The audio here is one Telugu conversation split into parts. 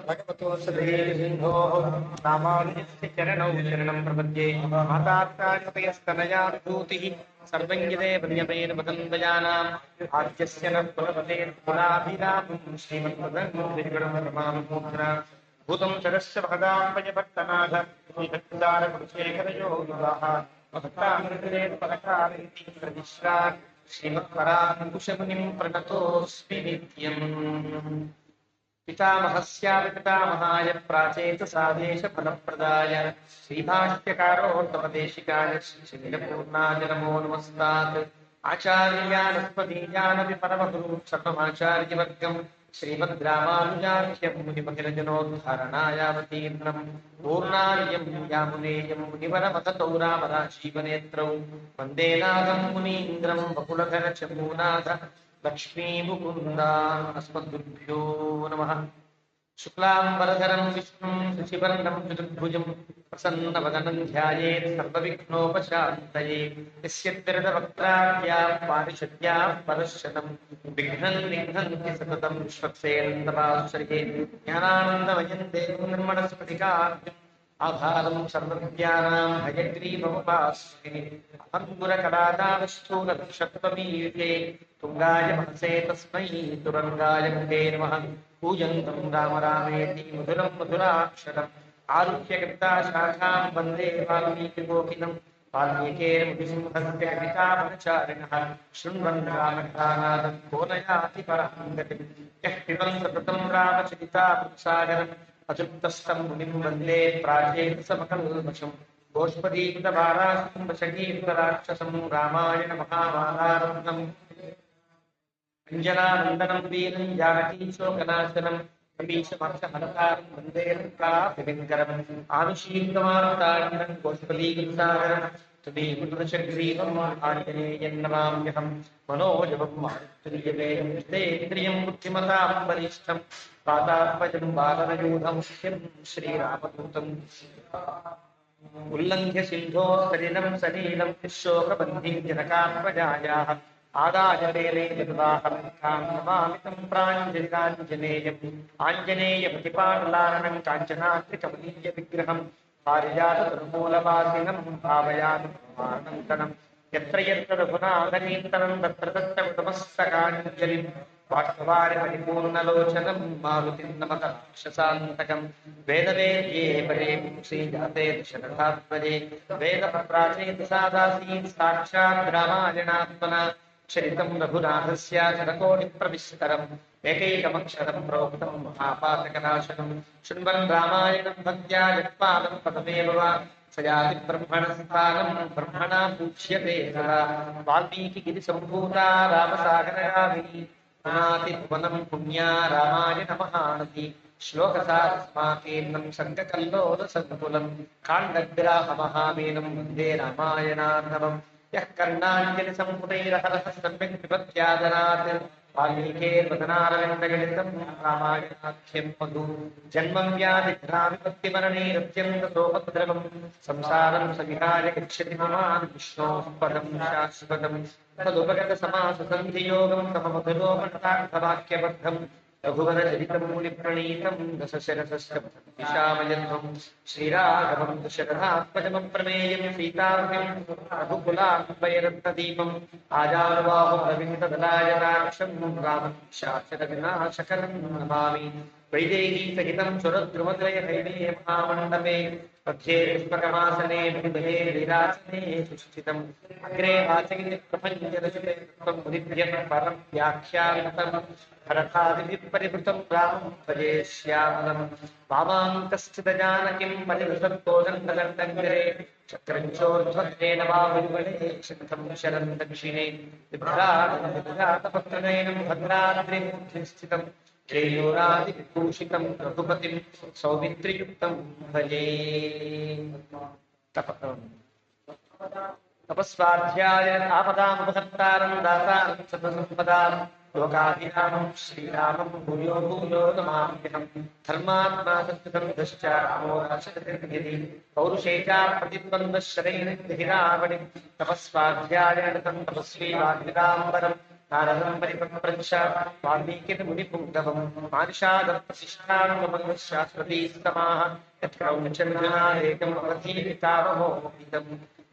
भगवतो सदेहिन्धोः रामानुजस्य चरणौ शरणं प्रपद्ये मातात्कार्यतयस्तनया विभूतिः सर्वं यदेवन्यमेन वदन्वयानाम् आद्यस्य न कुलपते कुलाभिरामं श्रीमन्मदङ्गुरुमामुद्रा भूतं शरस्य भगदाम्बजभट्टनाथ श्रीभक्तारकुलशेखरयोगिवाः भक्तामृतरेणुपरकारीति प्रतिश्रान् श्रीमत्पराङ्कुशमुनिं प्रणतोऽस्मि नित्यम्। पितामहस्यापि पितामहाय प्राचेतसादेशफलप्रदाय श्रीभाष्यकारोत्तमदेशिकाय श्रीशिखरपूर्णाय नमो नमस्तात्। आचार्यानस्मदीयानपि परमगुरुं सर्वमाचार्यवर्गं श्रीमद्रामानुजाख्यं मुनिमखिलजनोद्धारणायावतीर्णं पूर्णार्यं यामुनेयं मुनिवरमततौ रामराजीवनेत्रौ वन्दे नाथं मुनीन्द्रं वकुलधरचमूनाथ लक्ष्मीमुकुन्दा अस्मद्गुरुभ्यो नमः। शुक्लाम्बरधरं विष्णुं शशिवर्णं चतुर्भुजं प्रसन्नवदनं ध्यायेत् सर्वविघ्नोपशान्तये। यस्य त्रिदवक्त्राद्याः पारिषद्याः परश्शतं विघ्नन्ति सततं विश्वक्सेनन्तपाश्रये। ज्ञानानन्दमयं देवं निर्मलस्फटिकाख्यम् आधारं सर्वविद्यानां हयग्रीवमुपास्महे। अङ्गुरकलादावस्थूलक्षत्वमीयुते तुङ्गाय महसे तस्मै तुरङ्गाय मुखे नमः। पूजन्तं राम रामेति मधुरं मधुराक्षरम् आरुह्य कविताशाखां वन्दे वाल्मीकिकोकिलं वाल्मीकिर्मुनिसिंहस्य कवितावनचारिणः शृण्वन् रामकथानादं को न याति परां गतिम्। यः पिबन् सततं रामचरितामृतसागरम् अतृप्तस्तं मुनिं वन्दे प्राचेतसमकल्मषम्। गोष्पदीकृतवारासं वशकीकृतराक्षसं रामायण महाभारतम् अञ्जनानन्दनं वीरं जानकीशोकनाशनं कपीशमक्षहरतां वन्दे लङ्काभिङ्करम्। आनुशीलमार्ताण्डं गोष्पदीकृतसागरं त्वदीकृतदशग्रीवम् आञ्जनेयं नमाम्यहं। मनोजवं मारुतिर्यवेयं जितेन्द्रियं बुद्धिमतां वरिष्ठं वातात्मजं वानरयूथं श्रीरामदूतं उल्लङ्घ्य सिन्धोः सलिलं सलीलं निःशोकबन्धिं जनकात्मजायाः आदाय वेलैर्वाहलङ्कां नमामि तं प्राञ्जलिराञ्जनेयम्। आञ्जनेयप्रतिपाटलाननं काञ्चनाद्रिकमनीयविग्रहं पारिजाततरुमूलवासिनं भावयामि परमानन्दनं। यत्र यत्र रघुनाथकीर्तनं तत्र तत्र कृतमस्तकाञ्जलिं बाष्पवारि परिपूर्णलोचनं मारुतिं नमत राक्षसान्तकं। वेदवेद्ये परे पुंसि जाते दशरथात्मजे वेदप्राचेतसादासीत् साक्षात् रामायणात्मना चरितं रघुनाथस्य शतकोटिप्रविस्तरम् एकैकमक्षरं प्रोक्तं महापातकनाशनं। शृण्वन् रामायणं भक्त्या यत्पादं पदमेव वा स याति ब्रह्मणस्थानं ब्रह्मणा पूज्यते सदा। वाल्मीकिगिरिसम्भूता रामसागरगामिनी पुनाति भुवनं पुण्या रामायण महानदी। श्लोकसारस्माकीर्णं सर्गकल्लोलसङ्कुलं काण्डग्राहमहामीनं वन्दे रामायणार्णवम्। यः कर्णाञ्जलिसम्पुटैरहरः सम्यक् पिबत्यादनात् वाल्मीकेर्वदनारविन्दगलितं रामायणाख्यं मधु। जन्मं व्याधिभ्राविपत्तिमरणैरत्यन्तसोपद्रवं संसारं सविहाय गच्छति पुमान् विष्णोः पदं शाश्वतम्। तदुपगतसमाससन्धियोगं सममधुरोपणतार्थवाक्यबद्धं रघुवरचरितं मुनिप्रणीतं दशशरथस्य दिशामयध्वं। श्रीराघवं दशरथात्मजमप्रमेयं सीतापतिं रघुकुलान्वयरत्नदीपम् आजानुबाहुरविन्ददलायताक्षं रामं शासनविनाशकरं नमामि। वैदेहीसहितं सुरद्रुमत्रयहैमे महामण्डपे मध्ये पुष्पकमासने मणिमये विरासने सुस्थितम्। अग्रे वाचगिति प्रपञ्चरचिते मुनिभ्यः परं व्याख्यातं भरतादिभिः परिवृतं रामं भजे श्यामलं। वामाङ्कस्थितजानकीं परिवृतकोदण्डदण्डङ्करे चक्रञ्चोर्ध्वत्रेण बाहुयुगले शङ्खं शरं दक्षिणे बिभ्राटपत्रनयनं भद्राद्रिमूर्ध्नि स्थितं केयूरादिविभूषितं रघुपतिं सौमित्रियुक्तं भजे। तपस्वाध्याय आपदामुपहर्तारं दातारं सतसम्पदां लोकाभिरामं श्रीरामं भूयो भूयो नमाम्यहं। धर्मात्मा सत्यं दश्च रामोराशतिर्यदि पौरुषे च प्रतिद्वन्द्वशरैर्धिरावणिं तपस्वाध्यायनिरतं तपस्वी वाग्विदाम्बरं నారదం పరిపప్రచ్చ వాల్మీకిని మునిపుంగవం మానుషాదప్రతిష్టాంగమం శాశ్వతీస్తమాః యత్క్రౌంచమిథునాదేకం అవధీవితావమోహితం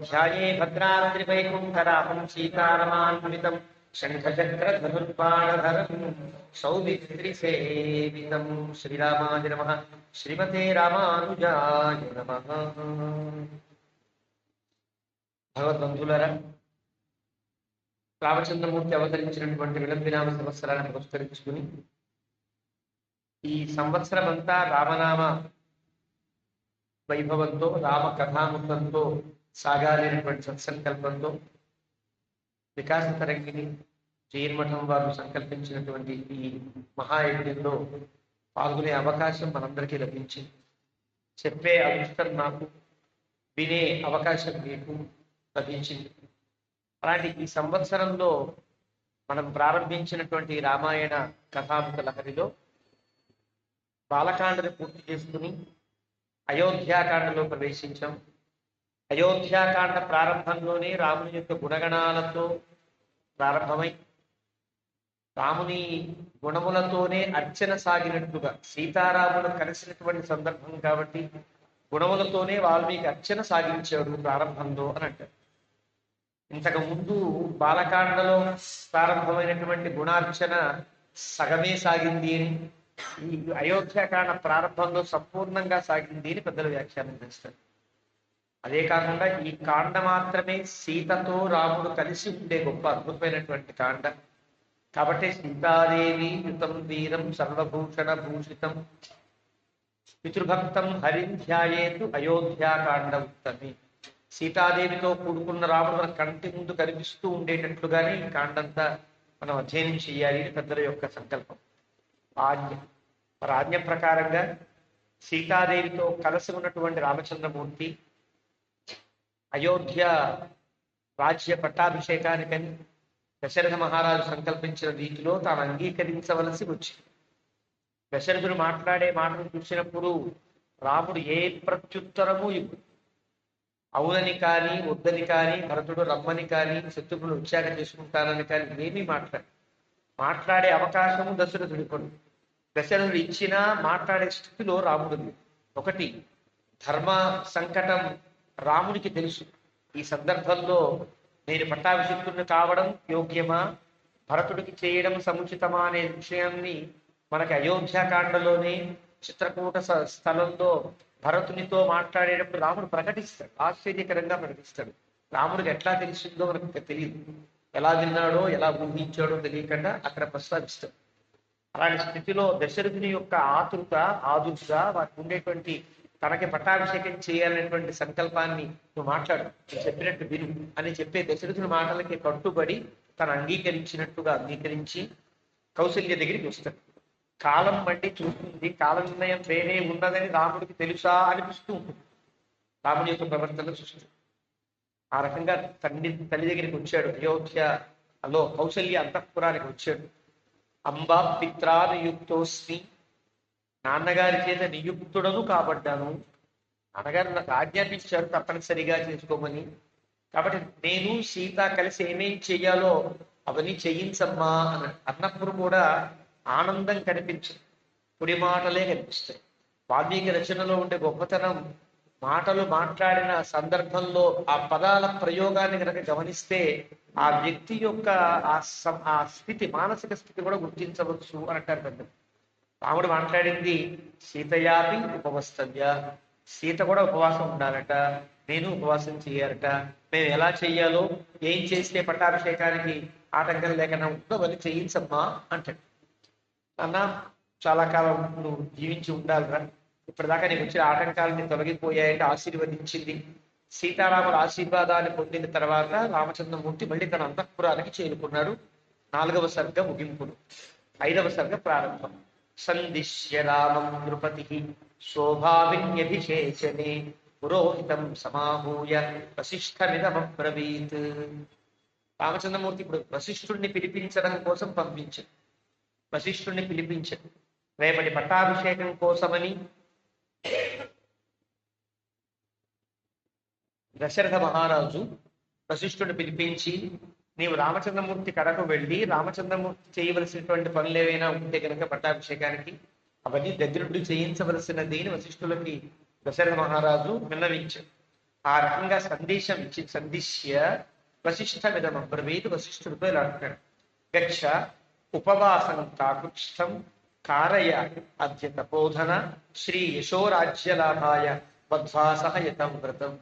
ధ్యాయే భద్రాద్రివైకుంఠరామం సీతారమాన్వితం శంఖచక్రధనుర్బాణధరం సౌమిత్రిసేవితం. శ్రీరామాయ నమః. శ్రీమతే రామానుజాయ నమః. భగవద్బంధువులారా, రామచంద్రమూర్తి అవతరించినటువంటి విలంబినామ సంవత్సరాన్ని పురస్కరించుకుని ఈ సంవత్సరం అంతా రామనామ వైభవంతో రామ కథామృతంతో సాగాలనేటువంటి సత్సంకల్పంతో వికాస తరంగిణి జైన్మఠం వారు సంకల్పించినటువంటి ఈ మహాయజ్ఞంలో పాల్గొనే అవకాశం మనందరికీ లభించింది. చెప్పే అదృష్టం నాకు, వినే అవకాశం మీకు లభించింది. అలాంటి ఈ సంవత్సరంలో మనం ప్రారంభించినటువంటి రామాయణ కథామృత లహరిలో బాలకాండని పూర్తి చేసుకుని అయోధ్యాకాండలో ప్రవేశించాం. అయోధ్యాకాండ ప్రారంభంలోనే రాముని యొక్క గుణగణాలతో ప్రారంభమై రాముని గుణములతోనే అర్చన సాగినట్టుగా, సీతారాములు కలిసినటువంటి సందర్భం కాబట్టి గుణములతోనే వాల్మీకి అర్చన సాగించాడు ప్రారంభంలో అని అంటారు. ఇంతకు ముందు బాలకాండలో ప్రారంభమైనటువంటి గుణార్చన సగమే సాగింది అని, ఈ అయోధ్యాకాండ ప్రారంభంలో సంపూర్ణంగా సాగింది అని పెద్దలు వ్యాఖ్యానం చేస్తారు. అదే కాకుండా ఈ కాండ మాత్రమే సీతతో రాముడు కలిసి ఉండే గొప్ప అద్భుతమైనటువంటి కాండ కాబట్టి సీతాదేవి యుతం వీరం సర్వభూషణ భూషితం పితృభక్తం హరిం ధ్యాయేతు అయోధ్యాకాండ ఉత్తమి. సీతాదేవితో కూడుకున్న రాముడు మన కంటి ముందు కనిపిస్తూ ఉండేటట్లుగానే ఈ కాండంతా మనం అధ్యయనం చేయాలి అని పెద్దల యొక్క సంకల్పం, ఆజ్ఞ. మరి ఆజ్ఞ ప్రకారంగా సీతాదేవితో కలిసి ఉన్నటువంటి రామచంద్రమూర్తి అయోధ్య రాజ్య పట్టాభిషేకానికని దశరథ మహారాజు సంకల్పించిన రీతిలో తాను అంగీకరించవలసి వచ్చింది. దశరథుడు మాట్లాడే మాటను చూసినప్పుడు రాముడు ఏ ప్రత్యుత్తరము ఇవ్వడు. అవునని కానీ వద్దని కానీ, భరతుడు రమ్మని కానీ, శత్రుఘ్నుడు వచ్చాక చేసుకుంటానని కానీ ఏమీ మాట్లాడే అవకాశము దశరథుడి కొడు. దశరథుడు ఇచ్చినా మాట్లాడే స్థితిలో రాముడు. ఒకటి, ధర్మ సంకటం రాముడికి తెలుసు. ఈ సందర్భంలో నేను పట్టాభిషిక్తుడిని కావడం యోగ్యమా, భరతుడికి చేయడం సముచితమా అనే విషయాన్ని మనకి అయోధ్యాకాండలోనే చిత్రకూట స్థలంలో భరతునితో మాట్లాడేటప్పుడు రాముడు ప్రకటిస్తాడు, ఆశ్చర్యకరంగా ప్రకటిస్తాడు. రాముడికి ఎట్లా తెలిసిందో మనకు తెలియదు, ఎలా విన్నాడో ఎలా ఊహించాడో తెలియకుండా అక్కడ ప్రస్తావిస్తాడు. అలాంటి స్థితిలో దశరథుని యొక్క ఆదుర్గా వారికి ఉండేటువంటి తనకి పట్టాభిషేకం చేయాలనేటువంటి సంకల్పాన్ని నువ్వు మాట్లాడు, నువ్వు చెప్పినట్టు విను అని చెప్పే దశరథుని మాటలకి కట్టుబడి తను అంగీకరించి కౌసల్య దగ్గరికి వస్తాడు. కాలం బట్టి చూస్తుంది, కాల నిర్ణయం వేరే ఉన్నదని రాముడికి తెలుసా అనిపిస్తూ ఉంటుంది రాముడి యొక్క ప్రవర్తన చూస్తూ. ఆ రకంగా తల్లి దగ్గరికి వచ్చాడు. అయోధ్యలో కౌసల్య అంతఃపురానికి వచ్చాడు. అంబా పిత్రా నియుక్తోస్మి, నాన్నగారి చేత నియుక్తుడను కాబడ్డాను. నాన్నగారు నాకు ఆజ్ఞాపించారు తప్పనిసరిగా చేసుకోమని. కాబట్టి నేను సీత కలిసి ఏమేం చెయ్యాలో అవన్నీ చేయించమ్మా అన్నప్పుడు కూడా ఆనందం కనిపించింది, పొడి మాటలే కనిపిస్తాయి. వాల్మీకి రచనలో ఉండే గొప్పతనం, మాటలు మాట్లాడిన సందర్భంలో ఆ పదాల ప్రయోగాన్ని కనుక గమనిస్తే ఆ వ్యక్తి యొక్క ఆ స్థితి, మానసిక స్థితి కూడా గుర్తించవచ్చు అని అంటారు పెద్దలు. రాముడు మాట్లాడింది సీతయాపి ఉపవస్తవ్య, సీత కూడా ఉపవాసం ఉండాలట, నేను ఉపవాసం చేయాలట, మేము ఎలా చెయ్యాలో, ఏం చేస్తే పట్టాభిషేకానికి ఆటంకం లేకుండా ఉండవని చేయించమ్మా అంటాడు. అన్న చాలా కాలం నువ్వు జీవించి ఉండాలిరా, ఇప్పటిదాకా నీకు వచ్చిన ఆటంకాలని తొలగిపోయాయంటే ఆశీర్వదించింది. సీతారాముల ఆశీర్వాదాన్ని పొందిన తర్వాత రామచంద్రమూర్తి మళ్ళీ తన అంతఃపురానికి చేరుకున్నాడు. 4వ సర్గ ముగింపులు, 5వ సర్గ ప్రారంభం. సందిశ్య రామం నృపతి శోభావిన్యభిషేచనే పురోహితం సమాహూయ వశిష్ఠమిదమబ్రవీత్. రామచంద్రమూర్తి ఇప్పుడు వశిష్ఠుడిని పిలిపించడం కోసం పిలిపించాడు. రేపటి పట్టాభిషేకం కోసమని దశరథ మహారాజు వశిష్ఠుడిని పిలిపించి నీవు రామచంద్రమూర్తి కడకు వెళ్ళి రామచంద్రమూర్తి చేయవలసినటువంటి పనులు ఏవైనా ఉంటే కనుక పట్టాభిషేకానికి అవన్నీ దగ్గరుండి చేయించవలసినది అని వశిష్ఠులకి దశరథ మహారాజు విన్నవించారు. ఆ రకంగా సందేశం ఇచ్చి సందిశ్య వశిష్ఠమిదం అబ్రవీత్, వశిష్ఠుడితో ఇలా అంటాడు, గచ్చ ఉపవాసం కాకుత్స్థం కారయ అద్య తపోధన శ్రీ యశోరాజ్యలాభాయ వధ్వాసహయతం వ్రతం.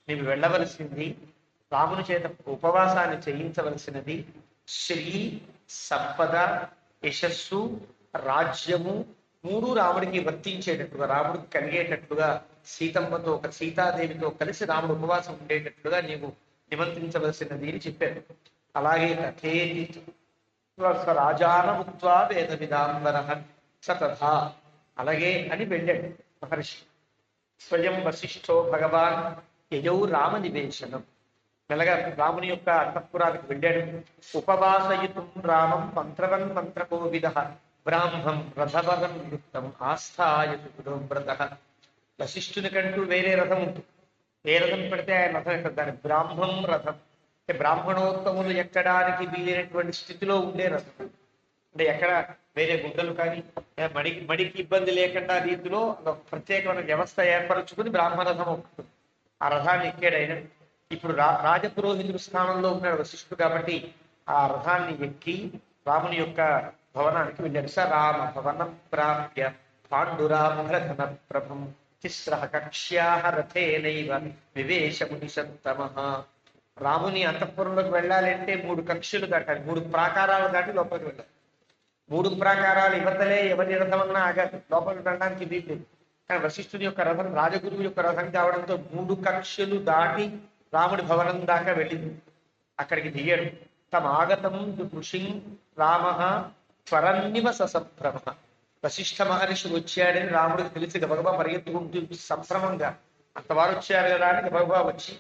నీవు వెళ్ళవలసింది, రాముని చేత ఉపవాసాన్ని చేయించవలసినది, శ్రీ సంపద యశస్సు రాజ్యము మూడు రాముడికి వర్తించేటట్లుగా, రాముడికి కలిగేటట్లుగా సీతమ్మతో సీతాదేవితో కలిసి రాముడు ఉపవాసం ఉండేటట్లుగా నీవు నిమంత్రించవలసినది అని చెప్పారు. అలాగే తథేతి రాజానముక్త్వా వేద విదాంబర సతథా, అలాగే అని వెళ్ళాడు మహర్షి. స్వయం వశిష్ఠో భగవాన్ యయౌ రామ నివేశనం, మెల్లగా రాముని యొక్క అంతఃపురానికి వెళ్ళాడు. ఉపవాసయుతం రామం మంత్రవన్ మంత్రకోవిద బ్రాహ్మం రథవరం యుక్తం ఆస్థాయతు వ్రత. వశిష్ఠుని కంటూ వేరే రథం ఉంటుంది. ఏ రథం పెడితే ఆయన రథం ఎక్కడ, దాని బ్రాహ్మం రథం అంటే బ్రాహ్మణోత్తములు ఎక్కడానికి వీలైనటువంటి స్థితిలో ఉండే రథం. అంటే ఎక్కడ వేరే గుడ్డలు కానీ మడికి ఇబ్బంది లేకుండా రీతిలో ఒక ప్రత్యేకమైన వ్యవస్థ ఏర్పరచుకుని బ్రాహ్మరథం ఉంటుంది. ఆ రథాన్ని ఎక్కాడు ఆయన. ఇప్పుడు రాజపురోహితుడు స్థానంలో ఉన్నాడు వశిష్ఠుడు కాబట్టి ఆ రథాన్ని ఎక్కి రాముని యొక్క భవనానికి వెళ్ళాడు. స రామ భవనం ప్రాప్య పాండురాభరధన ప్రభం తిస్రః కక్ష్యాః రథేనైవ వివేశమునిషత్తమః. రాముని అంతఃపురంలోకి వెళ్ళాలంటే 3 కక్షలు దాటాలి, 3 ప్రాకారాలు దాటి లోపలికి వెళ్ళాలి. 3 ప్రాకారాలు ఇవతలే ఎవరి రథమన్నా ఆగాలి, లోపలికి వెళ్ళడానికి వీలు. కానీ వశిష్ఠుని యొక్క రథం రాజగురువు యొక్క రథం కావడంతో 3 కక్షలు దాటి రాముడి భవనం దాకా వెళ్ళింది. అక్కడికి దిగాడు. తమాగతం ఋషి రామ త్వరన్నివ ససభ్రమ. వశిష్ఠ మహర్షి వచ్చాడని రాముడికి తెలిసి గబగబా పరిగెత్తుకుంటూ సంభ్రమంగా అంతవారు వచ్చారు కదా అని గబగబా వచ్చి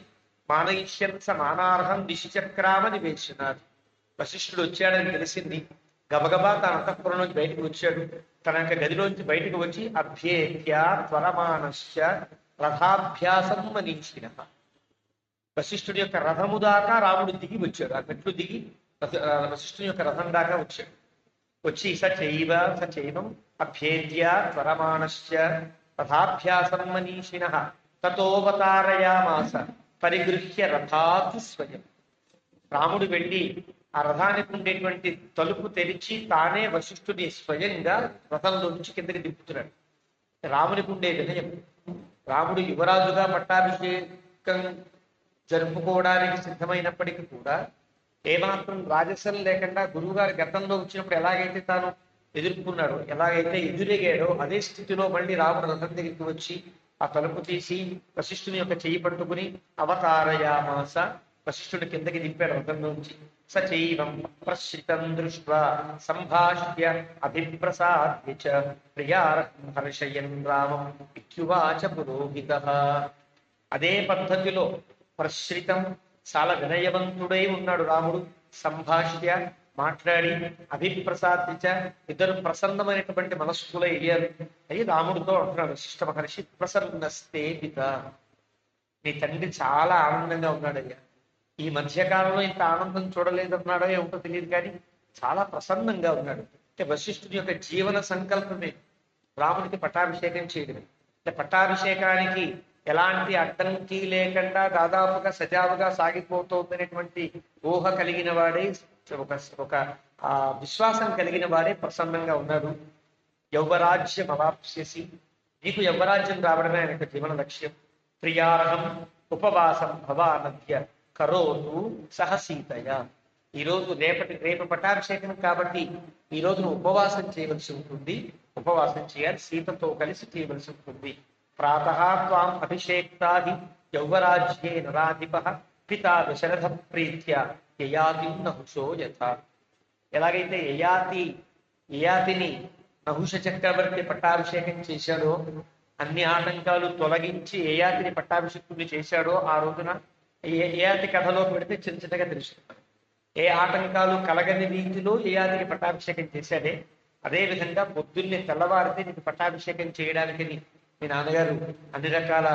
మానయిష్యంస మానార్హం దిశచక్రామ నివేశనాడు. వశిష్ఠుడు వచ్చాడని తెలిసింది. గబగబా తన అంతఃపురంలోంచి బయటకు వచ్చాడు. తన యొక్క గదిలోంచి బయటకు వచ్చి అభ్యేత్య త్వరమానశ్చ రథాభ్యాసం మనీషిణ. వశిష్ఠుడి యొక్క రథము దాకా రాముడు దిగి వచ్చాడు. ఆ మెట్లు దిగి వశిష్ఠుని యొక్క రథం దాకా వచ్చాడు. వచ్చి సచైవం అభ్యేద్య త్వరమానశ్చ రథాభ్యాసం మనీషిణ తతోవతారయామాస పరిగృహ్య రథాత్ స్వయం. రాముడు వెళ్ళి ఆ రథానికి ఉండేటువంటి తలుపు తెరిచి తానే వశిష్ఠుని స్వయంగా రథంలో నుంచి కిందకి దింపుతున్నాడు. రామునికి ఉండే వినయం, రాముడు యువరాజుగా పట్టాభిషేకం జరుపుకోవడానికి సిద్ధమైనప్పటికీ కూడా ఏమాత్రం రాజసం లేకుండా గురువుగారి గతంలో వచ్చినప్పుడు ఎలాగైతే తాను ఎదుర్కొన్నాడో, ఎలాగైతే ఎదురెగాడో అదే స్థితిలో మళ్ళీ రాముడు రథం దగ్గరికి వచ్చి ఆ తలుపు తీసి వశిష్ఠుని యొక్క చెయ్యి పట్టుకుని అవతారయామాస, వశిష్ఠుడి కిందకి దింపాడు రథం నుంచి. సచైవం ప్రశ్రితం దృష్ట్వా సంభాష్య అభిప్రసాద్య చ ప్రియార్హం హర్షయన్ రామం ఇత్యువాచ పురోహితః. అదే పద్ధతిలో ప్రశ్రితం, చాలా వినయవంతుడై ఉన్నాడు రాముడు. సంభాష్య, మాట్లాడి, అభిప్రసాదించ, ఇద్దరు ప్రసన్నమైనటువంటి మనస్సులో అయ్యారు. అయ్యి రాముడితో అంటున్నాడు వశిష్ఠ మహర్షి, ప్రసన్నస్తే పిత, నీ తండ్రి చాలా ఆనందంగా ఉన్నాడయ్యా. ఈ మధ్యకాలంలో ఇంత ఆనందం చూడలేదన్నాడో ఏమిటో తెలియదు కానీ చాలా ప్రసన్నంగా ఉన్నాడు. అంటే వశిష్ఠుడి యొక్క జీవన సంకల్పమే రాముడికి పట్టాభిషేకం చేయడమే. అంటే పట్టాభిషేకానికి ఎలాంటి అడ్డంకి లేకుండా దాదాపుగా సజావుగా సాగిపోతుందనేటువంటి ఊహ కలిగిన వాడే, ఒక విశ్వాసం కలిగిన వాడే ప్రసన్నంగా ఉన్నాడు. యౌవరాజ్యం అవాప్స్యసి, నీకు యౌవరాజ్యం రావడమే ఆయన యొక్క జీవన లక్ష్యం. ప్రియార్హం ఉపవాసం భవానద్య కరోతు సహసీతయ. ఈరోజు రేపు పట్టాభిషేకం కాబట్టి ఈ రోజు నువ్వు ఉపవాసం చేయవలసి ఉంటుంది. ఉపవాసం చేయాలి, సీతతో కలిసి చేయవలసి ఉంటుంది. ప్రాతః త్వాం అభిషేక్తాది యౌవరాజ్యే నరాధిపః పితా దశరథ ప్రీత్య యయాతి నహుషో యథా. ఎలాగైతే యయాతిని నహుష చక్రవర్తి పట్టాభిషేకం చేశాడో, అన్ని ఆటంకాలు తొలగించి యయాతిని పట్టాభిషేకుడిని చేశాడో, ఆ రోజున యయాతి కథలో పెడితే చిన్న చిన్నగా తెలుసుకుంటాం. ఏ ఆటంకాలు కలగని రీతిలో యయాతిని పట్టాభిషేకం చేశాడే, అదేవిధంగా పొద్దున్నే తెల్లవారితే నీకు పట్టాభిషేకం చేయడానికి మీ నాన్నగారు అన్ని రకాల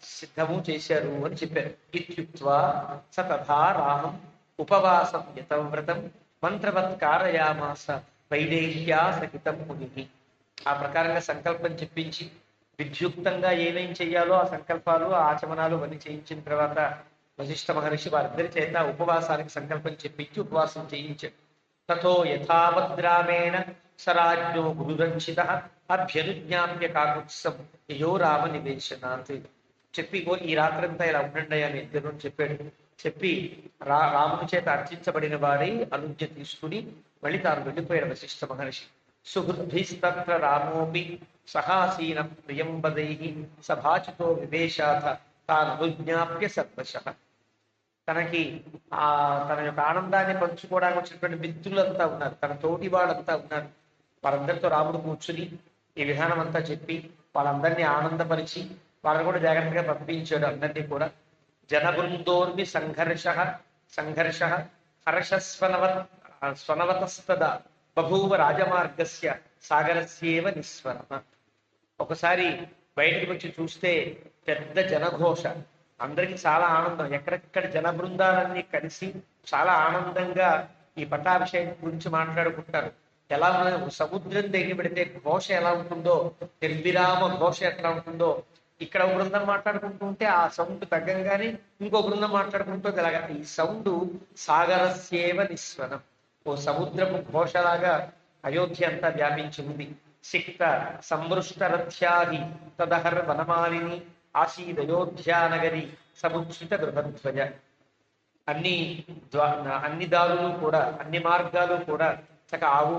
సిద్ధము చేశారు అని చెప్పారు. ఇత్యుక్త్వా స తథా రామం ఉపవాసం యతవ్రతం మంత్రవత్ కారయామాస వైదేహ్యా సహితం ముని. ఆ ప్రకారంగా సంకల్పం చెప్పించి విద్యుక్తంగా ఏమేం చెయ్యాలో ఆ సంకల్పాలు ఆ ఆచమనాలు అన్ని చేయించిన తర్వాత వశిష్ఠ మహర్షి వారిద్దరి చేత ఉపవాసానికి సంకల్పం చెప్పించి ఉపవాసం చేయించాడు. తథో యథావద్రామేణ సరాజ్ఞో గురురంచిత అభ్యనుజ్ఞాప్య కాకుత్సం యయో రామ నివేశనాత్. చెప్పి ఈ రాత్రంతా ఇలా ఉండండి అని ఇద్దరు చెప్పాడు. చెప్పి రాముని చేత అర్చించబడిన వారి అనుజ్ఞ తీసుకుని మళ్ళీ తాను వెళ్ళిపోయాడు వశిష్ఠ మహర్షి. సుహృద్భిస్తత్ర రామోపి సహాసీన ప్రియంబదై సభాచితో వివేశాథ తాననుజ్ఞాప్య సర్వశః. తనకి తన యొక్క ఆనందాన్ని పంచుకోవడానికి వచ్చినటువంటి మిత్రులంతా ఉన్నారు, తన తోటి వాళ్ళంతా ఉన్నారు. వారందరితో రాముడు కూర్చుని ఈ విధానం అంతా చెప్పి వాళ్ళందరినీ ఆనందపరిచి వాళ్ళని కూడా జాగ్రత్తగా పంపించాడు. అందరినీ కూడా జనబృందోర్మి సంఘర్ష స్వనవతస్తదా బభూవ రాజమార్గస్య సాగరస్యేవ నిస్వరణ. ఒకసారి బయటకు వచ్చి చూస్తే పెద్ద జనఘోష, అందరికి చాలా ఆనందం. ఎక్కడెక్కడ జన బృందాలన్నీ కలిసి చాలా ఆనందంగా ఈ పట్టాభిషేకం గురించి మాట్లాడుకుంటారు. ఎలా సముద్రం దగ్గర పెడితే ఘోష ఎలా ఉంటుందో, నిర్విరామ ఘోష ఎట్లా ఉంటుందో, ఇక్కడ ఒక బృందం మాట్లాడుకుంటూ ఉంటే ఆ సౌండ్ తగ్గంగానే ఇంకో బృందం మాట్లాడుకుంటూ ఇలాగా ఈ సౌండ్ సాగరస్యేవ నిస్వనం, ఓ సముద్రపు ఘోషలాగా అయోధ్య అంతా వ్యాపించి ఉంది. సిక్త సంవృష్ట రథ్యాది తదహర్ వనమాలిని ఆసీదయోధ్యానగరి సముచ్ఛిత గృహధ్వజ. అన్ని దారులు కూడా అన్ని మార్గాలు కూడా చక్క ఆవు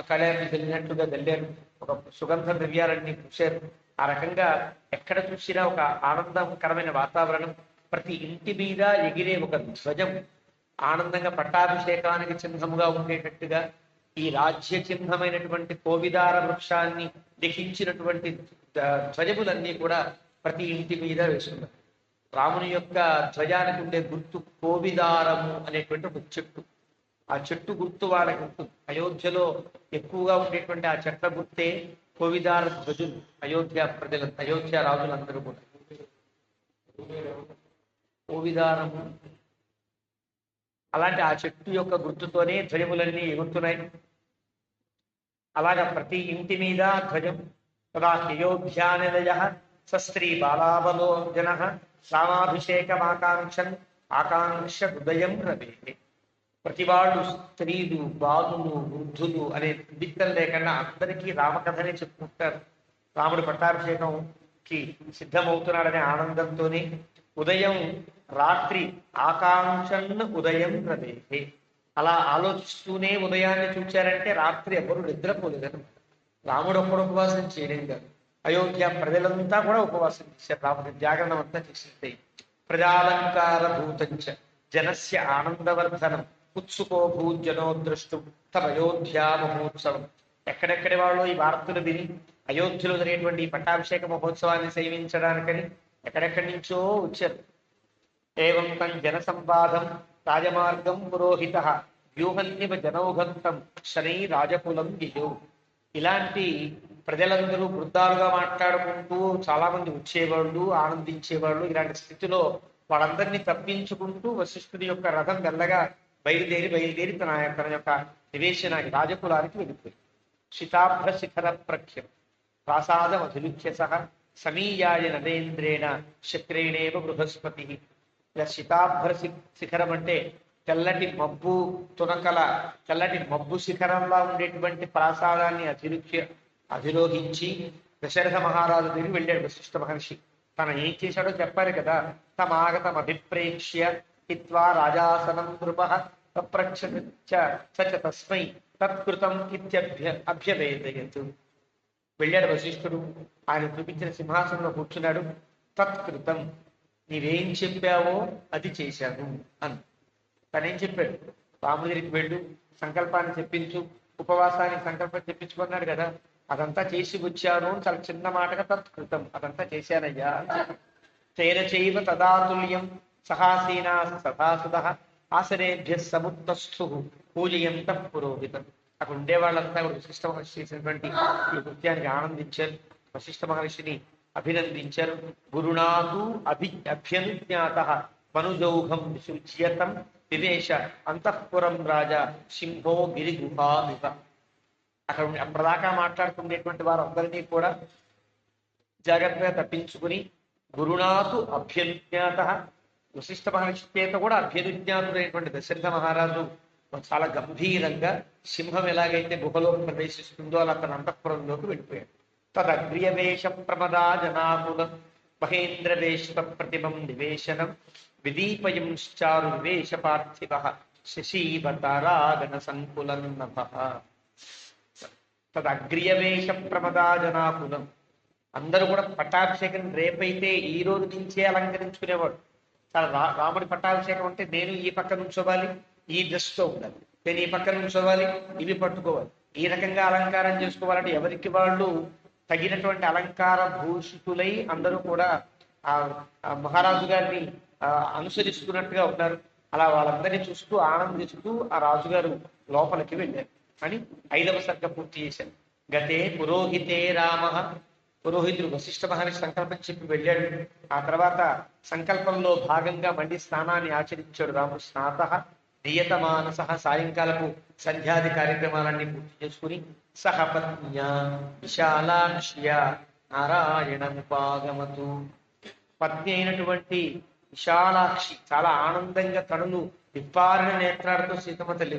కళ్యాణం వెళ్ళినట్టుగా వెళ్ళారు. ఒక సుగంధ ద్రవ్యాలన్నీ పూశారు. ఆ రకంగా ఎక్కడ చూసినా ఒక ఆనందకరమైన వాతావరణం. ప్రతి ఇంటి మీద ఎగిరే ఒక ధ్వజం ఆనందంగా పట్టాభిషేకానికి చిహ్నముగా ఉండేటట్టుగా ఈ రాజ్య చిహ్నమైనటువంటి కోవిదార వృక్షాన్ని లిఖించినటువంటి ధ్వజములన్నీ కూడా ప్రతి ఇంటి మీద వేసుకున్నారు. రాముని యొక్క ధ్వజానికి ఉండే గుర్తు కోవిదారము అనేటువంటి ఒక చెట్టు. ఆ చెట్టు గుర్తు వాళ్ళకి ఉంటుంది. అయోధ్యలో ఎక్కువగా ఉండేటువంటి ఆ చెట్ల గుర్తే కోవిదార ధ్వజులు. అయోధ్య ప్రజలు, అయోధ్య రాజులందరూ కూడా కోవిదారము అలాంటి ఆ చెట్టు యొక్క గుర్తుతోనే ధ్వజములన్నీ ఎగురుతున్నాయి. అలాగా ప్రతి ఇంటి మీద ధ్వజం. తదా అయోధ్యానిలయ సస్త్రీ బాలాబలోజన రామాభిషేకమాకాంక్షన్ ఆకాంక్ష హృదయం రవే. ప్రతి వాళ్ళు స్త్రీలు, బాలులు, వృద్ధులు అనే బిత్తలు లేకుండా అందరికీ రామకథనే చెప్పుకుంటారు. రాముడు పట్టాభిషేకంకి సిద్ధమవుతున్నాడనే ఆనందంతోనే ఉదయం రాత్రి ఆకాంక్షను ఉదయం రవే. అలా ఆలోచిస్తూనే ఉదయాన్ని చూచారంటే రాత్రి ఎవరు నిద్రపోలేదని. రాముడు ఒక్కడు ఉపవాసం చేయడం కాదు, అయోధ్య ప్రజలంతా కూడా ఉపవాసం చేశారు. రాముడి జాగరణం అంతా చేసింది. ప్రజాలంకార భూతంచ జనస్య ఆనందవర్ధనం ఉత్సుకో భూజనో ద్రష్టుం తమ అయోధ్యా మహోత్సవం. ఎక్కడెక్కడి వాళ్ళు ఈ వార్తలు విని అయోధ్యలో జరిగేటువంటి ఈ పట్టాభిషేక మహోత్సవాన్ని సేవించడానికని ఎక్కడెక్కడి నుంచో వచ్చారు. ఏవం తం జన సంవాదం రాజమార్గం పురోహిత వ్యూహన్యవ జనౌఘంతం శనై రాజకులం దియో. ఇలాంటి ప్రజలందరూ వృద్ధాలుగా మాట్లాడుకుంటూ చాలా మంది వచ్చేవాళ్ళు, ఆనందించేవాళ్ళు. ఇలాంటి స్థితిలో వాళ్ళందరినీ తప్పించుకుంటూ వశిష్ఠుడి యొక్క రథం మెల్లగా బయలుదేరి తన యొక్క నివేశనానికి రాజకులానికి వెళ్ళిపోయి శితాభ్ర శిఖర ప్రఖ్యం ప్రాసాదం అధిలుఖ్య సహ సమీయాయ నరేంద్రేణ శక్రేణేవ బృహస్పతి. ఇలా శితాభ్ర శిఖరం అంటే తెల్లటి మబ్బు తునకల తెల్లటి మబ్బు శిఖరంలా ఉండేటువంటి ప్రాసాదాన్ని అధిరోహించి దశరథ మహారాజు దగ్గరికి వెళ్ళాడు వశిష్ఠ మహర్షి. తను ఏం చేశాడో చెప్పారు కదా. తమాగతం అభిప్రేక్ష్య హిత్వా రాజాసనం నృప తప్రక్ష తస్మై తత్కృతం అభ్యవేదయతు. వెళ్ళాడు వశిష్ఠుడు, ఆయన చూపించిన సింహాసనంలో కూర్చున్నాడు. తత్కృతం, నీవేం చెప్పావో అది చేశాను అని. తనేం చెప్పాడు? రాముడి దగ్గరికి వెళ్ళు, సంకల్పాన్ని చెప్పించు, ఉపవాసానికి సంకల్పం చెప్పించుకున్నాడు కదా, అదంతా చేసి వచ్చాను అని చాలా చిన్న మాటగా తత్కృతం, అదంతా చేశానయ్యా అని చెప్పాడు. తేన చైవ తదాతుల్యం సహాసీనా సదాసుద ఆసనేభ్య సముత్తస్థు పూజయంత పురోహితం. అక్కడ ఉండే వాళ్ళంతా కూడా వశిష్ఠ మహర్షి చేసినటువంటి ఈ కృత్యానికి ఆనందించారు, వశిష్ఠ మహర్షిని అభినందించారు. గురునాథు అభ్యనుజ్ఞాత మనుజౌఘం విశుచ్యతం వివేశ అంతఃపురం రాజా సింహో గిరి గుహామివ. అక్కడ అప్పటిదాకా మాట్లాడుకునేటువంటి వారందరినీ కూడా జాగ్రత్తగా తప్పించుకుని గురునాథు అభ్యనుజ్ఞాత, వశిష్ఠ మహర్షి చేత కూడా అభ్యనుజ్ఞాతుడైనటువంటి దశరథ మహారాజు చాలా గంభీరంగా సింహం ఎలాగైతే గుహలో ప్రవేశిస్తుందో అలా తన అంతఃపురంలోకి వెళ్ళిపోయాడు. తదగ్ర్యవేష ప్రమదా జనాకులం మహేంద్ర వేష ప్రతిమం నివేశనం విదీపయంశ్చారు వివేశ పార్థివ శశీవతారాగణ సంకులం నభ. తదగ్ర్యవేష ప్రమదా జనాకులం, అందరూ కూడా పట్టాభిషేకం రేపైతే ఈ రోజు నుంచే అలంకరించుకునేవాడు. చాలా రాముడి పట్టాభిషేకం అంటే నేను ఈ పక్క నుంచోవాలి, ఈ డ్రెస్తో ఉండాలి, నేను ఈ పక్క నుంచోవాలి, ఇవి పట్టుకోవాలి, ఈ రకంగా అలంకారం చేసుకోవాలంటే ఎవరికి వాళ్ళు తగినటువంటి అలంకార భూషితులై అందరూ కూడా ఆ మహారాజు గారిని అనుసరిస్తున్నట్టుగా ఉన్నారు. అలా వాళ్ళందరినీ చూస్తూ ఆనందిస్తూ ఆ రాజుగారు లోపలికి వెళ్ళారు అని 5వ సర్గ పూర్తి చేశారు. గతే పురోహితే రామ, పురోహితుడు వశిష్ఠ మహర్షి సంకల్పం చెప్పి వెళ్ళాడు. ఆ తర్వాత సంకల్పంలో భాగంగా మళ్ళీ స్నానాన్ని ఆచరించాడు రాముడు. స్నాత నియతమానస, సాయంకాలపు సంధ్యాది కార్యక్రమాలన్నీ పూర్తి చేసుకుని సహపత్న్య విశాలాక్ష్య నారాయణముపాగమతు, పత్ని అయినటువంటి విశాలాక్షి చాలా ఆనందంగా కనులు విప్పారిన నేత్రాలతో సీతమ్మ తల్లి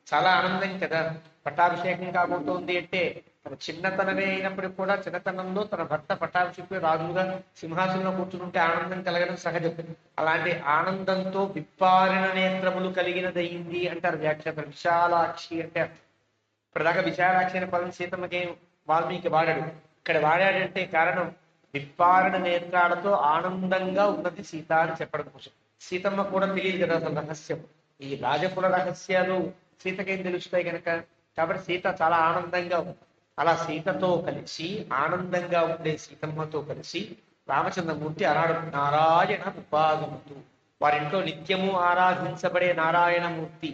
చాలా ఆనందం కదా. పట్టాభిషేకం కాబోతోంది అంటే తన చిన్నతనమే అయినప్పటికీ కూడా చిన్నతనంలో తన భర్త పట్టాభిషేకం రాజుగా సింహాసనంలో కూర్చుంటే ఆనందం కలగడం సహజం. అలాంటి ఆనందంతో విప్పారిన నేత్రములు కలిగినదయింది అంటారు వ్యాఖ్యాత. విశాలాక్షి అంటే ఇప్పటిదాకా విశాలాక్షి అనే పదం సీతమ్మకి వాల్మీకి వాడాడు, ఇక్కడ వాడాడంటే కారణం విప్పారిన నేత్రాలతో ఆనందంగా ఉన్నది సీత అని చెప్పడం కోసం. సీతమ్మ కూడా తెలియదు కదా అసలు రహస్యం. ఈ రాజకుల రహస్యాలు సీతకేం తెలుస్తాయి కనుక, కాబట్టి సీత చాలా ఆనందంగా ఉంది. అలా సీతతో కలిసి ఆనందంగా ఉండే సీతమ్మతో కలిసి రామచంద్రమూర్తి అనాడు నారాయణ ఉపాగమతు, వారింట్లో నిత్యము ఆరాధించబడే నారాయణమూర్తి.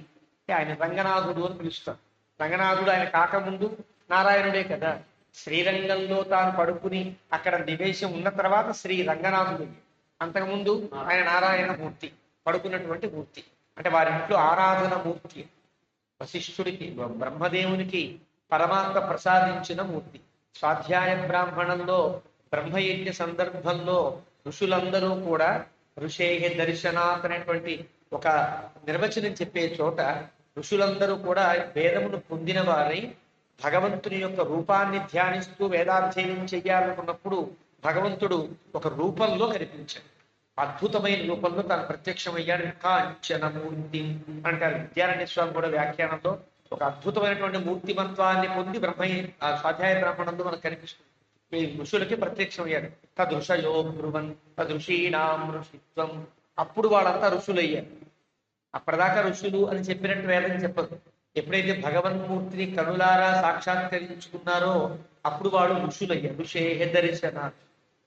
ఆయన రంగనాథుడు అని పిలుస్తారు. రంగనాథుడు ఆయన కాకముందు నారాయణుడే కదా. శ్రీరంగంలో తాను పడుకుని అక్కడ నివేశం ఉన్న తర్వాత శ్రీ రంగనాథుడు, అంతకుముందు ఆయన నారాయణ మూర్తి పడుకున్నటువంటి మూర్తి. అంటే వారింట్లో ఆరాధన మూర్తి, వశిష్ఠుడికి బ్రహ్మదేవునికి పరమాత్మ ప్రసాదించిన మూర్తి. స్వాధ్యాయ బ్రాహ్మణంలో బ్రహ్మయజ్ఞ సందర్భంలో ఋషులందరూ కూడా ఋషేహ దర్శనాత్ అనేటువంటి ఒక నిర్వచనం చెప్పే చోట ఋషులందరూ కూడా వేదమును పొందిన వారై భగవంతుని యొక్క రూపాన్ని ధ్యానిస్తూ వేదాధ్యయనం చెయ్యాలనుకున్నప్పుడు భగవంతుడు ఒక రూపంలో కనిపించాడు. అద్భుతమైన రూపంలో తాను ప్రత్యక్షమయ్యాడు. కాంచనమూర్తి అంటారు విద్యారణ్య స్వామి కూడా వ్యాఖ్యానంలో. ఒక అద్భుతమైనటువంటి మూర్తిమత్వాన్ని పొంది స్వాధ్యాయ బ్రాహ్మణంలో మనకు కనిపిస్తుంది. ఈ ఋషులకి ప్రత్యక్షమయ్యాడు. తదృషయో బ్రువన్ తదృషీణాం ఋషిత్వం, అప్పుడు వాళ్ళంతా ఋషులయ్యారు. అప్పటిదాకా ఋషులు అని చెప్పినట్టు వేదం చెప్పదు. ఎప్పుడైతే భగవన్మూర్తిని కనులారా సాక్షాత్కరించుకున్నారో అప్పుడు వాడు ఋషులయ్యారు. ఋషేహ దర్శన,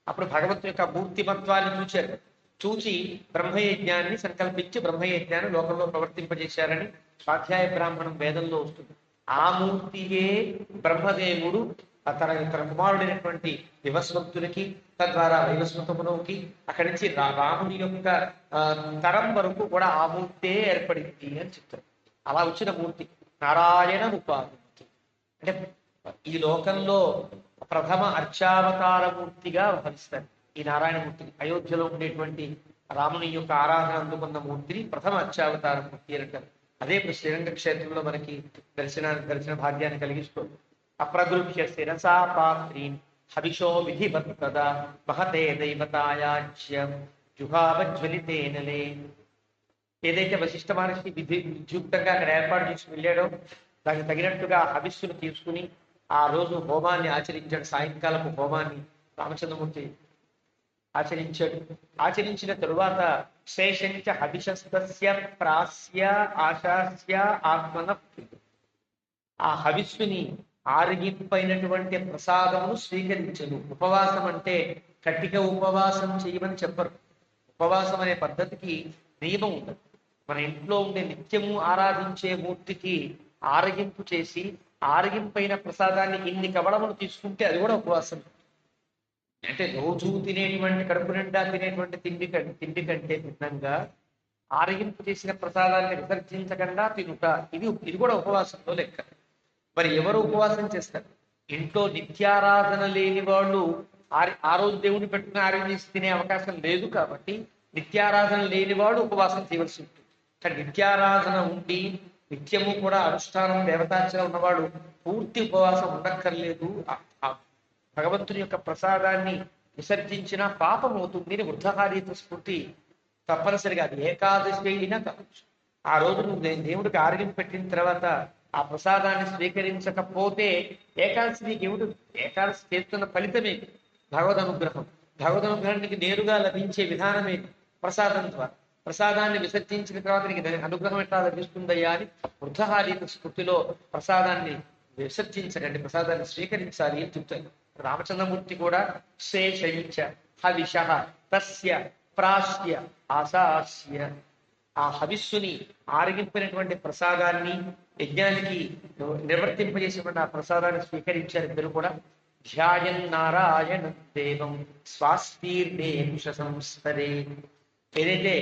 అప్పుడు భగవంతుని యొక్క మూర్తిమత్వాన్ని చూశారు. చూచి బ్రహ్మయజ్ఞాన్ని సంకల్పించి బ్రహ్మయజ్ఞాన్ని లోకంలో ప్రవర్తింపజేశారని స్వాధ్యాయ బ్రాహ్మణం వేదంలో వస్తుంది. ఆ మూర్తియే బ్రహ్మదేవుడు తన కుమారుడైనటువంటి వివస్వంతునికి, తద్వారా వైవస్వతమునికి, అక్కడి నుంచి రాముని యొక్క తరం వరకు కూడా ఆ మూర్తే ఏర్పడింది అని చెప్తారు. అలా వచ్చిన మూర్తి నారాయణ ఉపాధి. అంటే ఈ లోకంలో ప్రథమ అర్చావతార మూర్తిగా భావిస్తారు ఈ నారాయణమూర్తిని. అయోధ్యలో ఉండేటువంటి రాముని యొక్క ఆరాధన అందుకున్న మూర్తిని ప్రథమ అర్చావతార మూర్తి అంటారు. అదే ఇప్పుడు శ్రీరంగ క్షేత్రంలో మనకి దర్శన భాగ్యాన్ని కలిగిస్తుంది. అప్రగృహ్య శిరసా పాత్రీన్ హవిషో విధివత్తదా మహతే దైవతాయాజ్యం జుహావజ్వలితేనలే. ఏదైతే వశిష్ఠ మహర్షి విద్యుక్తంగా అక్కడ ఏర్పాటు చేసి వెళ్ళాడో దానికి తగినట్టుగా హవిస్సును తీసుకుని ఆ రోజు హోమాన్ని ఆచరించాడు. సాయంకాలపు హోమాన్ని రామచంద్రమూర్తి ఆచరించాడు. ఆచరించిన తరువాత శేషంచ హవిషస్తస్య ప్రాస్య ఆశాస్య ఆత్మన, ఆ హవిస్సుని ఆరగింపైనటువంటి ప్రసాదమును స్వీకరించను. ఉపవాసం అంటే కట్టిక ఉపవాసం చేయమని చెప్పరు. ఉపవాసం అనే పద్ధతికి నియమం ఉండదు. మన ఇంట్లో ఉండే నిత్యము ఆరాధించే మూర్తికి ఆరగింపు చేసి ఆరగింపైన ప్రసాదాన్ని ఇన్ని కవళములు తీసుకుంటే అది కూడా ఉపవాసం. అంటే రోజు తినేటువంటి కడుపు నిండా తినేటువంటి తిండి కంటే భిన్నంగా ఆరగింపు చేసిన ప్రసాదాన్ని విసర్జించకుండా తినుట, ఇది కూడా ఉపవాసంలో లెక్క. మరి ఎవరు ఉపవాసం చేస్తారు? ఇంట్లో నిత్యారాధన లేని వాళ్ళు ఆ రోజు దేవుడిని పెట్టుకుని ఆరోగ్యం తినే అవకాశం లేదు కాబట్టి నిత్యారాధన లేనివాడు ఉపవాసం చేయవలసి ఉంటుంది. కానీ నిత్యారాధన ఉండి నిత్యము కూడా అనుష్ఠానం దేవతార్చన ఉన్నవాడు పూర్తి ఉపవాసం ఉండక్కర్లేదు. ఆ భగవంతుని యొక్క ప్రసాదాన్ని విసర్జించిన పాపం అవుతుంది అని వృద్ధహారీత స్ఫూర్తి తప్పనిసరిగా అది ఏకాదశి అయినా కావచ్చు. ఆ రోజు నువ్వు దేవుడికి ఆరోగ్యం పెట్టిన తర్వాత ఆ ప్రసాదాన్ని స్వీకరించకపోతే ఏకాదశి నీకు ఏమిటి? ఏకాదశి చేస్తున్న ఫలితమే భగవద్ అనుగ్రహం. భగవద్ అనుగ్రహానికి నేరుగా లభించే విధానమే ప్రసాదం ద్వారా. ప్రసాదాన్ని విసర్జించిన తర్వాత నీకు అనుగ్రహం ఎట్లా లభిస్తుందయ్యా అని వృద్ధహారీత స్ఫూర్తిలో ప్రసాదాన్ని విసర్జించకండి, ప్రసాదాన్ని స్వీకరించాలి అని చెప్తారు. రామచంద్రమూర్తి కూడా శేషంచ హవిష తస్య ప్రాస్య ఆశాస్య, ఆ హవిస్సుని ఆరగింపినటువంటి ప్రసాదాన్ని యజ్ఞానికి నిర్వర్తింపజేసినటువంటి ఆ ప్రసాదాన్ని స్వీకరించారు ఇద్దరు కూడా. ధ్యాయన్ నారాయణ దేవం స్వాస్తీర్ణేంశ సంస్థరే, ఏదైతే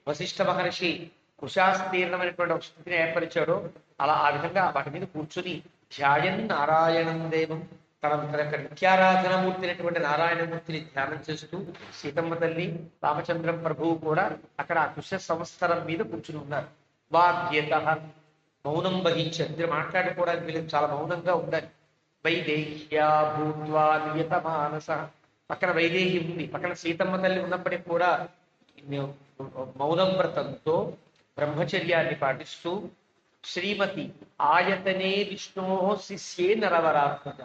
వశిష్ఠ మహర్షి కుశాస్తీర్ణమైనటువంటి ఒక స్థితిని ఏర్పరిచాడో అలా ఆ విధంగా వాటి మీద కూర్చుని ధ్యాయన్ నారాయణం దేవం, తన యొక్క నిత్యారాధనమూర్తి అయినటువంటి నారాయణమూర్తిని ధ్యానం చేస్తూ సీతమ్మ తల్లి రామచంద్రం ప్రభువు కూడా అక్కడ ఆ కుశ సంవత్సరం మీద కూర్చుని ఉన్నారు. వాగ్యత, మౌనం వహించారు. ఇద్దరు మాట్లాడుకోవడానికి వీళ్ళు చాలా మౌనంగా ఉండాలి. వైదేహ్యా భూత్వా నియత మానస, పక్కన వైదేహి ఉంది, పక్కన సీతమ్మ తల్లి ఉన్నప్పటికీ కూడా మౌనం వ్రతంతో బ్రహ్మచర్యాన్ని పాటిస్తూ శ్రీమతి ఆయతనే విష్ణో శిష్యే నరవరాత్మక,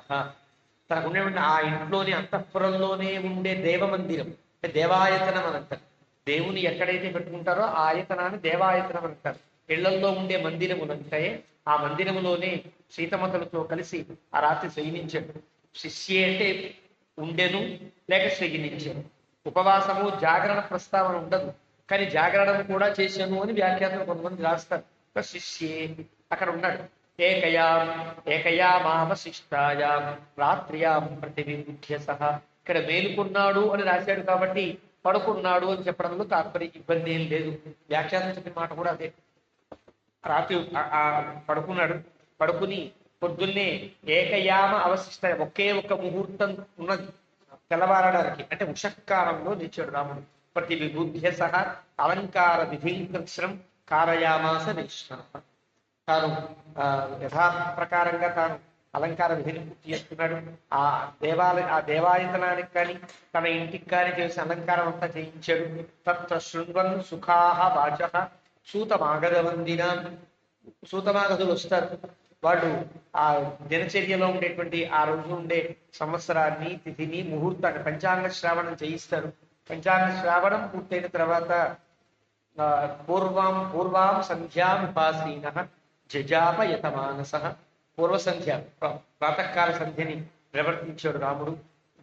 తనకున్నటువంటి ఆ ఇంట్లోనే అంతఃపురంలోనే ఉండే దేవమందిరం అంటే దేవాయతనం అని అంటారు. దేవుని ఎక్కడైతే పెట్టుకుంటారో ఆ ఆయతనాన్ని దేవాయతనం అంటారు. ఇళ్లల్లో ఉండే మందిరములంటే ఆ మందిరములోనే సీతమ్మతలతో కలిసి ఆ రాత్రి శయనించాడు. శిష్యే అంటే ఉండెను లేక శయనించాడు. ఉపవాసము జాగరణ ప్రస్తావన ఉండదు, కానీ జాగరణం కూడా చేశాను అని వ్యాఖ్యాతలు కొంతమంది రాస్తారు. శిష్యే అక్కడ ఉన్నాడు. ఏకయామావశిష్టాయాం రాత్రియాం ప్రతివిబుధ్య సహా, ఇక్కడ మేలుకున్నాడు అని రాశాడు కాబట్టి పడుకున్నాడు అని చెప్పడంలో తాత్పర్య ఇబ్బంది ఏం లేదు. వ్యాఖ్యానం చెప్పిన మాట కూడా అదే. రాత్రి పడుకున్నాడు, పడుకుని పొద్దున్నే ఏకయామ అవశిష్ట, ఒకే ఒక ముహూర్తం ఉన్నది తెల్లవారడానికి, అంటే ఉషకాలంలో నిలిచాడు రాముడు. ప్రతి విబుధ్య సహా అలంకార విధింకృత్స్రం కారయామాస నిష్ణ, తాను యథా ప్రకారంగా తాను అలంకార విధిని పూర్తి చేస్తున్నాడు. ఆ దేవాయతనానికి కానీ తన ఇంటికి కానీ చేసిన అలంకారం అంతా చేయించాడు. తత్ర శృణ్వన్ సుఖాహ వాచ సూతమాగధవందిన, సూతమాగధులు వస్తారు. వాళ్ళు ఆ దినచర్యలో ఉండేటువంటి ఆ రోజు ఉండే సంవత్సరాన్ని తిథిని ముహూర్తాన్ని పంచాంగ శ్రావణం చేయిస్తారు. పంచాంగ శ్రావణం పూర్తయిన తర్వాత పూర్వాం సంధ్యాముపాసీన జజాపయత మానస, పూర్వ సంధ్య ప్రాతకాల సంధ్యని ప్రవర్తించాడు రాముడు,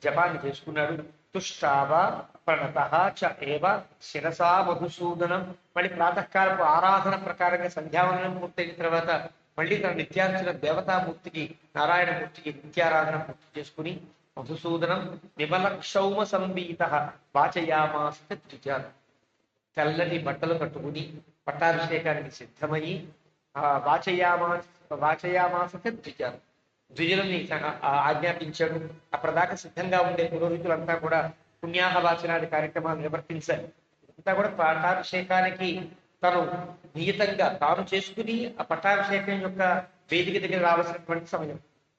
జపాన్ని చేసుకున్నాడు. తుష్టావ ప్రణత చ ఏవ శిరసా మధుసూదనం, మళ్ళీ ప్రాతకాలపు ఆరాధన ప్రకారంగా సంధ్యావనం పూర్తయిన తర్వాత మళ్ళీ తన నిత్యార్చన దేవతామూర్తికి నారాయణమూర్తికి నిత్యారాధన పూర్తి చేసుకుని మధుసూదనం విమలక్షౌమ సంబీత వాచయామాస ద్విజ, తెల్లటి బట్టలు కట్టుకుని పట్టాభిషేకానికి సిద్ధమయ్యి వాచయామాస ద్విజ, ద్విజులని ఆజ్ఞాపించాడు. అప్పటిదాకా సిద్ధంగా ఉండే పురోహితులంతా కూడా పుణ్యాహవాచనాది కార్యక్రమాలు నిర్వర్తించారు. అంతా కూడా పట్టాభిషేకానికి తను నియతంగా తాను చేసుకుని ఆ పట్టాభిషేకం యొక్క వేదిక దగ్గర రావాల్సినటువంటి సమయం.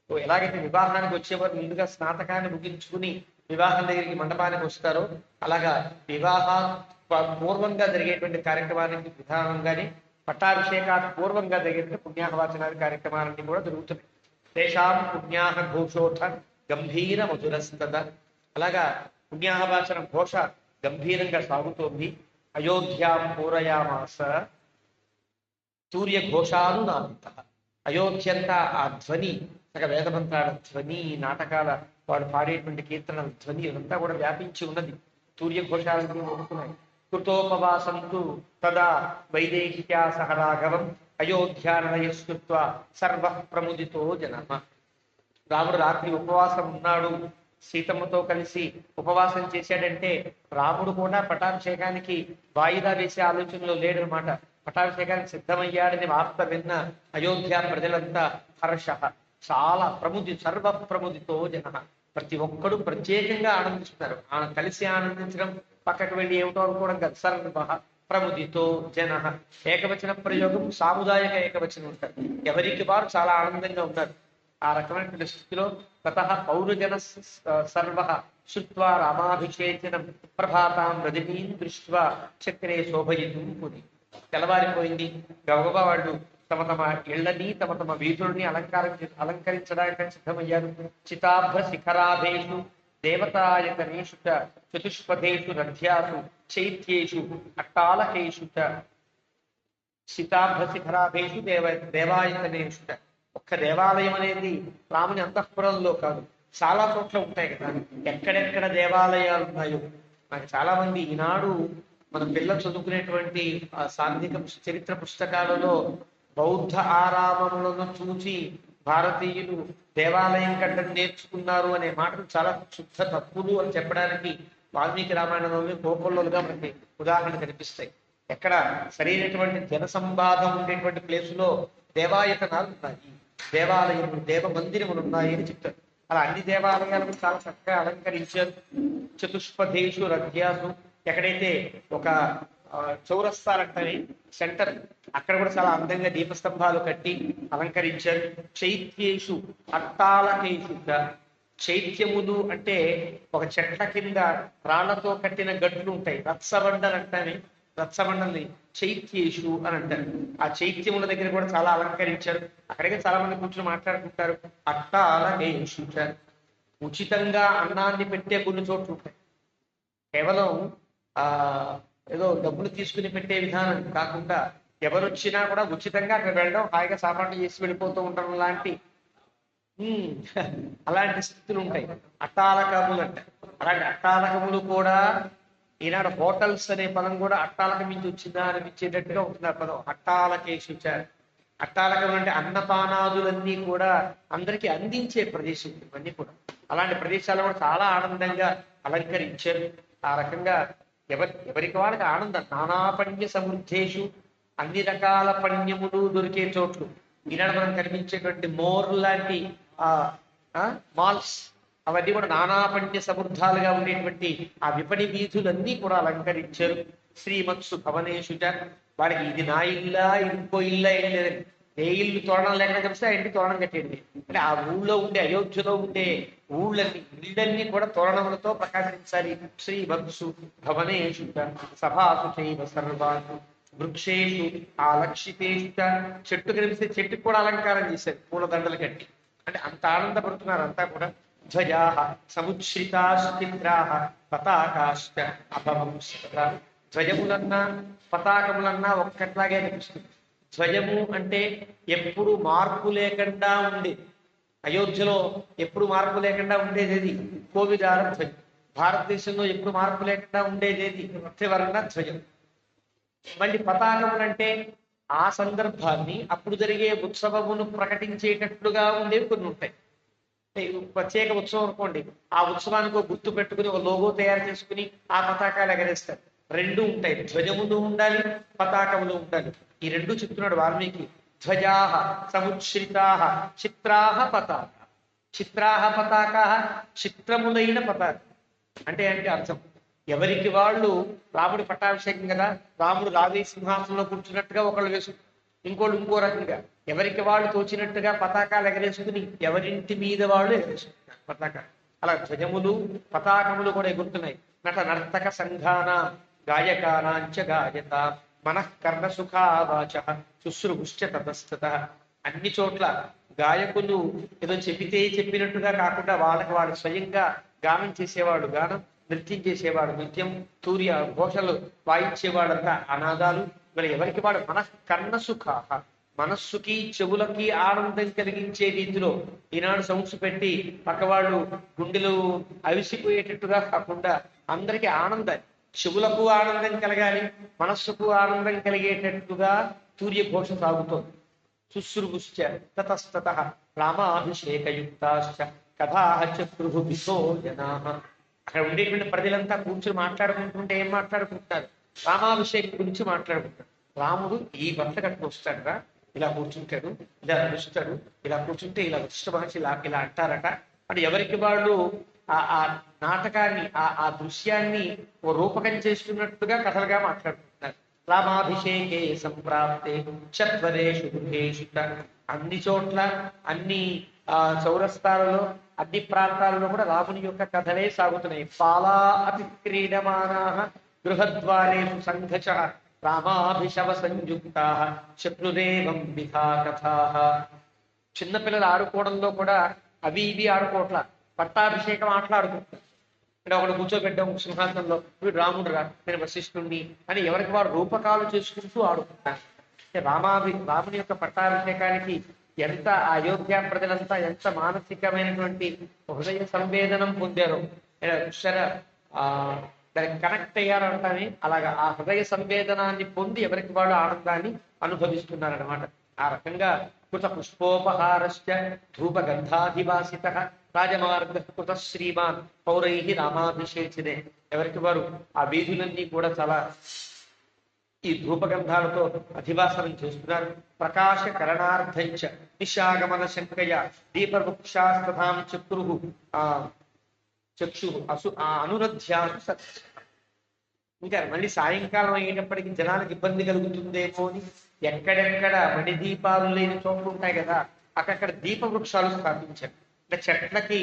ఎలాగైతే వివాహానికి వచ్చేవారు ముందుగా స్నాతకాన్ని ముగించుకుని వివాహం దగ్గరికి మండపానికి వస్తారో అలాగా వివాహ పూర్వంగా జరిగేటువంటి కార్యక్రమానికి విధానంగానే పట్టాభిషేకానికి పూర్వంగా జరిగేటువంటి పుణ్యాహవాచనాది కార్యక్రమాలన్నీ కూడా జరుగుతున్నాయి. తేషాం పుణ్యాహ ఘోషోఠ గంభీర మధురస్తద, అలాగా పుణ్యాహవాచన ఘోష గంభీరంగా సాగుతోంది. అయోధ్యాం పూరయామాస సూర్య ఘోషాలు నాంత, అయోధ్యంతా ఆ ధ్వని, వేదమంత్రాల ధ్వని, నాటకాల వాడు పాడేటువంటి కీర్తనల ధ్వని అంతా కూడా వ్యాపించి ఉన్నది. సూర్య ఘోషాలన్నీ మోగుతున్నాయి. కృతోపవాసంతు తదా వైదేహ్యా సహ రాఘవం అయోధ్యానయస్కృత్వ సర్వ ప్రముదితో జనమ, రాముడు రాత్రి ఉపవాసం ఉన్నాడు సీతమ్మతో కలిసి ఉపవాసం చేశాడంటే రాముడు కూడా పట్టాభిషేకానికి వాయిదా వేసే ఆలోచనలో లేడనమాట. పట్టాభిషేకానికి సిద్ధమయ్యాడని వార్త విన్న అయోధ్య ప్రజలంతా హర్ష, చాలా సర్వ ప్రముదితో జన, ప్రతి ఒక్కడు ప్రత్యేకంగా ఆనందిస్తున్నారు. కలిసి ఆనందించడం పక్కకు వెళ్ళి ఏమిటో అనుకోవడం కాదు. సర్వ ప్రముదితో జన, ఏకవచన ప్రయోగం సాముదాయిక ఏకవచనం ఉంటారు. ఎవరికి వారు చాలా ఆనందంగా ఉంటారు. ఆ రకమైన స్థితిలో తతః పౌరజన సర్వ శుత్వా రామాభిషేచనం ప్రభాతాం రజనీం దృష్ట్వా చక్రే శోభయితుం పుని. తెల్లవారిపోయింది. గబగబా వాళ్ళు తమ తమ ఇళ్లని తమ తమ వీధుల్ని అలంకరించడానికి సిద్ధమయ్యారు. చితాభ్ర శిఖరాభేషు దేవతాయతనేషు చతుష్పథేషు రథ్యాసు చైత్యేషు అట్టాలకేషు శితాభ్ర శిఖరాభేషు దేవాయతనేషు. ఒక్క దేవాలయం అనేది రాముని అంతఃపురంలో కాదు, చాలా చోట్ల ఉంటాయి కదా. ఎక్కడెక్కడ దేవాలయాలు ఉన్నాయో నాకు చాలా మంది ఈనాడు మన పిల్లలు చదువుకునేటువంటి సాంఘిక చరిత్ర పుస్తకాలలో బౌద్ధ ఆరామములను చూచి భారతీయులు దేవాలయం కట్టడం నేర్చుకున్నారు అనే మాటలు చాలా శుద్ధ తప్పులు అని చెప్పడానికి వాల్మీకి రామాయణంలోని కోకొల్లలుగా మనకి ఉదాహరణ కనిపిస్తాయి. ఎక్కడ సరైనటువంటి జన సంవాదం ఉండేటువంటి ప్లేసులో దేవాయతనాలు ఉన్నాయి, దేవాలయములు దేవ మందిరములు ఉన్నాయి అని చెప్తారు. అలా అన్ని దేవాలయాలను చాలా చక్కగా అలంకరించారు. చతుష్పథేషు రథ్యాసు, ఎక్కడైతే ఒక చౌరస్తాలంటే సెంటర్, అక్కడ కూడా చాలా అందంగా దీపస్తంభాలు కట్టి అలంకరించారు. చైత్యేషు అట్టాలకేషు, చైత్యములు అంటే ఒక చెట్ల కింద రాళ్లతో కట్టిన గట్లు ఉంటాయి, రత్సబండలు అంటానే, రత్సబండల్ని చైత్యేషు అని అంటారు. ఆ చైత్యముల దగ్గర కూడా చాలా అలంకరించారు. అక్కడికి చాలా మంది కూర్చొని మాట్లాడుకుంటారు. అట్టాలకేషు, ఉచితంగా అన్నాన్ని పెట్టే కొన్ని చోట్లు ఉంటాయి. కేవలం ఏదో డబ్బులు తీసుకుని పెట్టే విధానం కాకుండా ఎవరొచ్చినా కూడా ఉచితంగా అక్కడ వెళ్ళడం, హాయిగా సామాన్లు చేసి వెళ్ళిపోతూ ఉండడం లాంటి అలాంటి స్థితులు ఉంటాయి. అట్టాలకములు అంటే అలాంటి అట్టాలకములు కూడా ఈనాడు హోటల్స్ అనే పదం కూడా అట్టాలకం నుంచి వచ్చిందా అనిపించేటట్టుగా ఉంటుంది ఆ పదం. అట్టాలకేషు, అట్టాలకం అంటే అన్నపానాదులన్నీ కూడా అందరికీ అందించే ప్రదేశం ఇవన్నీ కూడా. అలాంటి ప్రదేశాలు కూడా చాలా ఆనందంగా అలంకరించారు. ఆ రకంగా ఎవరికి వాళ్ళకి ఆనందం. నానాపణ్య సమృద్ధేషు, అన్ని రకాల పణ్యములు దొరికే చోట్లు. ఈనాడు మనం కనిపించేటువంటి మోర్ లాంటి మాల్స్ అవన్నీ కూడా నానాపణ్య సమృద్ధాలుగా ఉండేటువంటి ఆ విపణి వీధులన్నీ కూడా అలంకరించారు. శ్రీమత్సు భవనేషుట, వాడికి ఇది నా ఇల్లా ఇంకో ఇల్లా ఏం లేదండి. ఏ ఇల్లు తోరణం లేకుండా కలిస్తే ఆ ఇంటి తోరణం కట్టేది. అంటే ఆ ఊళ్ళో ఉండే అయోధ్యలో ఉండే ఇళ్ళన్నీ కూడా తోరణములతో ప్రకాశించాలి. శ్రీవత్సు భవనేషు సభాసు చైవ సర్వాసు వృక్షేషు ఆలక్షితేషు, చెట్టు కనిపిస్తే చెట్టుకు కూడా అలంకారం చేశారు పూలదండలు కట్టి. అంటే అంత ఆనందపడుతున్నారు అంతా కూడా. ధ్వజా సముచ్ఛ్రితాశ్చిత్రా పతాకాశ్చ అభవంశ. ధ్వజములన్నా పతాకములన్నా ఒక్కట్లాగే అనిపిస్తుంది. ధ్వజము అంటే ఎప్పుడు మార్పు లేకుండా ఉండేది. అయోధ్యలో ఎప్పుడు మార్పు లేకుండా ఉండేది కోవిదార ధ్వజం. భారతదేశంలో ఎప్పుడు మార్పు లేకుండా ఉండేది త్రివర్ణ ధ్వజం. మళ్ళీ పతాకములంటే ఆ సందర్భాన్ని అప్పుడు జరిగే ఉత్సవమును ప్రకటించేటట్లుగా ఉండేవి కొన్ని ఉంటాయి. ప్రత్యేక ఉత్సవం అనుకోండి, ఆ ఉత్సవానికి ఒక గుర్తు పెట్టుకుని ఒక లోగో తయారు చేసుకుని ఆ పతాకాలు ఎగరేస్తారు. రెండు ఉంటాయి, ధ్వజములు ఉండాలి, పతాకములు ఉండాలి. ఈ రెండు చెప్తున్నాడు వాల్మీకి. ధ్వజాహ సముచ్ఛ్రితాహ చిత్రాహ పతాక, చిత్రాహ పతాక, చిత్రములైన పతాక అంటే అర్థం ఎవరికి వాళ్ళు. రాముడి పట్టాభిషేకం కదా, రాముడు రావే సింహాసనంలో కూర్చున్నట్టుగా ఒకళ్ళు వేసుకుంటారు, ఇంకోళ్ళు ఇంకో రకంగా. ఎవరికి వాళ్ళు తోచినట్టుగా పతాకాలు ఎగరేసుకుని ఎవరింటి మీద వాళ్ళు ఎగరేసుకుంటారు పతాకాలు. అలా ధ్వజములు పతాకములు కూడా ఎగురుతున్నాయి. నట నర్తక సంఘాన గాయకానాంచ గాయత మనఃకర్ణ సుఖావాచ శుశ్రూశ్చ తతస్థత. అన్ని చోట్ల గాయకులు ఏదో చెప్పినట్టుగా కాకుండా వాళ్ళకి వాడు స్వయంగా గానం చేసేవాడు గానం, నృత్యం చేసేవాడు నృత్యం, తూర్య ఘోషలు వాయించేవాడంతా అనాదాలు. మరి ఎవరికి వాడు మనఃకర్ణ సుఖాహ, మనస్సుకి చెవులకి ఆనందం కలిగించే రీతిలో ఈనాడు సౌండ్స్ పెట్టి పక్కవాళ్ళు గుండెలు అవిసిపోయేటట్టుగా కాకుండా అందరికీ ఆనందాన్ని, చెవులకు ఆనందం కలగాలి, మనస్సుకు ఆనందం కలిగేటట్టుగా సూర్య ఘోష సాగుతోంది. శుశ్రూశ్చ తతస్తత రామాభిషేకయుక్తాశ్చ కథా చక్రు విశో జనా. అక్కడ ఉండేటువంటి ప్రజలంతా కూర్చుని మాట్లాడుకుంటుంటే ఏం మాట్లాడుకుంటారు? రామాభిషేకం గురించి మాట్లాడుకుంటారు. రాముడు ఈ బట్టలు కట్టుకు వస్తాడరా, ఇలా కూర్చుంటాడు, ఇలా నడుస్తాడు, ఇలా కూర్చుంటే ఇలా వృష్ట మహర్షి ఇలా ఇలా అంటారట అని ఎవరికి వాళ్ళు ఆ నాటకాన్ని ఆ దృశ్యాన్ని ఓ రూపకం చేస్తున్నట్టుగా కథలుగా మాట్లాడుకుంటున్నారు. రామాభిషేకే సంప్రాప్తే చత్వరేషు గృహేషు. అన్ని చోట్ల అన్ని చౌరస్తాలలో అన్ని ప్రాంతాలలో కూడా రాముని యొక్క కథలే సాగుతున్నాయి. పాలా అతి క్రీడమానా గృహద్వారేషు సంఘచ రామాభిషవ సంయుక్త శత్రురేవం విధా కథా. చిన్నపిల్లలు ఆడుకోవడంలో కూడా అవి ఇవి ఆడుకోవట్ల, పట్టాభిషేకం ఆటలాడుకుంటారు. అంటే ఒకడు కూర్చోబెట్టాం సింహాసనంలో, వీడు రాముడు రా, నేను వశిష్ఠుణ్ణి అని ఎవరికి వారు రూపకాలు చేసుకుంటూ ఆడుకుంటారు. రాముని యొక్క పట్టాభిషేకానికి ఎంత అయోధ్య ప్రజలంతా ఎంత మానసికమైనటువంటి హృదయ సంవేదనం పొందారో దానికి కనెక్ట్ అయ్యారంటానే అలాగా ఆ హృదయ సంవేదనాన్ని పొంది ఎవరికి వాళ్ళు ఆనందాన్ని అనుభవిస్తున్నారనమాట. ఆ రకంగా కృత పుష్పోపహారశ్చ ధూపగంధాధివాసిత రాజమార్గ కృత శ్రీమాన్ పౌరై రామాభిషేచినే. ఎవరికి వారు ఆ వీధులన్నీ కూడా చాలా ఈ ధూపగంధాలతో అధివాసనం చేస్తున్నారు. ప్రకాశ కరణార్థంచ నిశాగమన శంకయ దీపవృక్షాస్తథాం చక్రు చక్షు అనురధ్యాసు సత్. ఇంకా మళ్ళీ సాయంకాలం అయ్యేటప్పటికి జనాలకు ఇబ్బంది కలుగుతుందేమో అని ఎక్కడెక్కడ మణిదీపాలు లేని చోట్లు ఉంటాయి కదా, అక్కడక్కడ దీప వృక్షాలు స్థాపించారు. అంటే చెట్లకి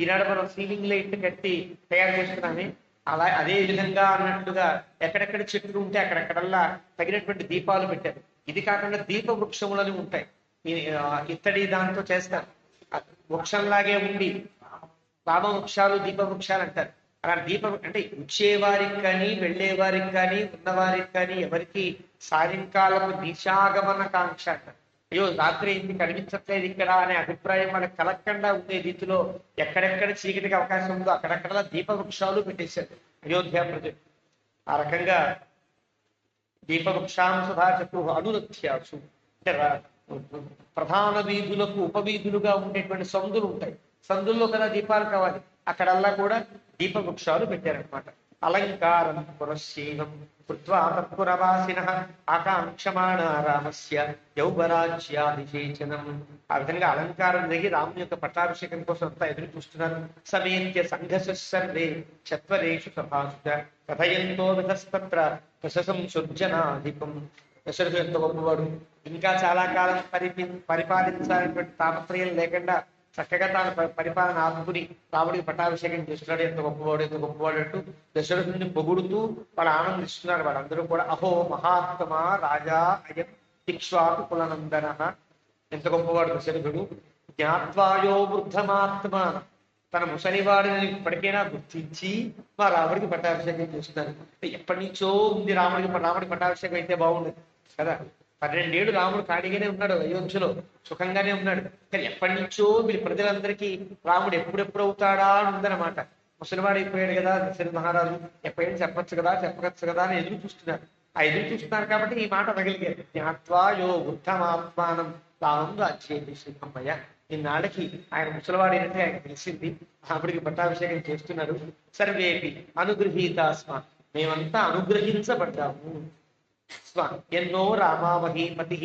ఈనాడు మనం సీలింగ్ లైట్ కట్టి తయారు చేస్తున్నామే, అలా అదే విధంగా అన్నట్లుగా ఎక్కడెక్కడ చెట్లు ఉంటే అక్కడెక్కడల్లా తగినటువంటి దీపాలు పెట్టారు. ఇది కాకుండా దీప వృక్షములని ఉంటాయి, ఇత్తడి దాంతో చేస్తారు. వృక్షంలాగే ఉండి రామ వృక్షాలు దీప వృక్షాలు అంటారు. అలా దీపం అంటే వచ్చేవారికి కానీ వెళ్ళేవారికి కానీ ఉన్నవారికి కానీ ఎవరికి సాయంకాలపు దిశాగమన కాంక్ష అంటారు. అయ్యో రాత్రి ఇంటి కనిపించట్లేదు ఇక్కడ అనే అభిప్రాయం మనకు కలగకుండా ఉండే రీతిలో ఎక్కడెక్కడ చీకటికి అవకాశం ఉందో అక్కడక్కడ దీప వృక్షాలు పెట్టేశారు అయోధ్య ప్రజలు. ఆ రకంగా దీప వృక్షాంశుధా చతు అనురథ్యాసు అంటే ప్రధాన వీధులకు ఉపవీధులుగా ఉండేటువంటి సందులు ఉంటాయి. సందుల్లో కదా దీపాలు కావాలి, అక్కడల్లా కూడా దీప వృక్షాలు పెట్టారనమాట. అలంకారం పురశీలం కృత్వా తత్పురవాసిన ఆకాంక్షమాణ రామస్య యౌవరాజ్యాభిషేచనం. ఆ విధంగా అలంకారం జరిగి రాముని యొక్క పట్టాభిషేకం కోసం అంతా ఎదురు చూస్తున్నారు. సమేత్య సంఘర్షే చత్వరేషు సభాసుత కథయంతో విధస్తత్ర ప్రశసం సుర్జనాధిపం. దశరథుడు ఎంత గొప్పవాడు, ఇంకా చాలా కాలం పరిపాలించాలనేటువంటి తాపత్రయం లేకుండా చక్కగా తాను పరిపాలన ఆపుకుని రాముడికి పట్టాభిషేకం చేస్తున్నాడు. ఎంత గొప్పవాడు ఎంత గొప్పవాడు అంటూ దశరథుడిని పొగుడుతూ వాళ్ళు ఆనందిస్తున్నారు. వాళ్ళందరూ కూడా అహో మహాత్మా రాజా అయం ఇక్ష్వాకు కులనందన. ఎంత గొప్పవాడు దశరథుడు. జ్ఞాత్వాయో వృద్ధమాత్మ, తన ముసలివాడిని ఇప్పటికైనా గుర్తించి మా రాముడికి పట్టాభిషేకం చేస్తున్నారు. ఎప్పటి నుంచో ఉంది రాముడికి పట్టాభిషేకం అయితే బాగుండదు కదా. 12 ఏళ్ళు రాముడు ఖాళీగానే ఉన్నాడు, అయోధ్యలో సుఖంగానే ఉన్నాడు. కానీ ఎప్పటి నుంచో వీళ్ళ ప్రజలందరికీ రాముడు ఎప్పుడెప్పుడు అవుతాడా అని ఉందన్నమాట. ముసలివాడు అయిపోయాడు కదా దశరథ మహారాజు, ఎప్పుడైనా చెప్పచ్చు కదా అని ఎదురు చూస్తున్నారు. ఆ ఎదురు చూస్తున్నారు కాబట్టి ఈ మాట తగిలిగారు. జ్ఞాత్వాయో వృద్ధమాత్మానం రామం రాజ్యేభిషేకమయ్య. ఈనాళ్ళకి ఆయన ముసలివాడైనట్టే ఆయన తెలిసింది, రాముడికి పట్టాభిషేకం చేస్తున్నారు. సర్వేపి అనుగృహీతాస్మ, మేమంతా అనుగ్రహించబడ్డాము. ఎన్నో రామామహీమతి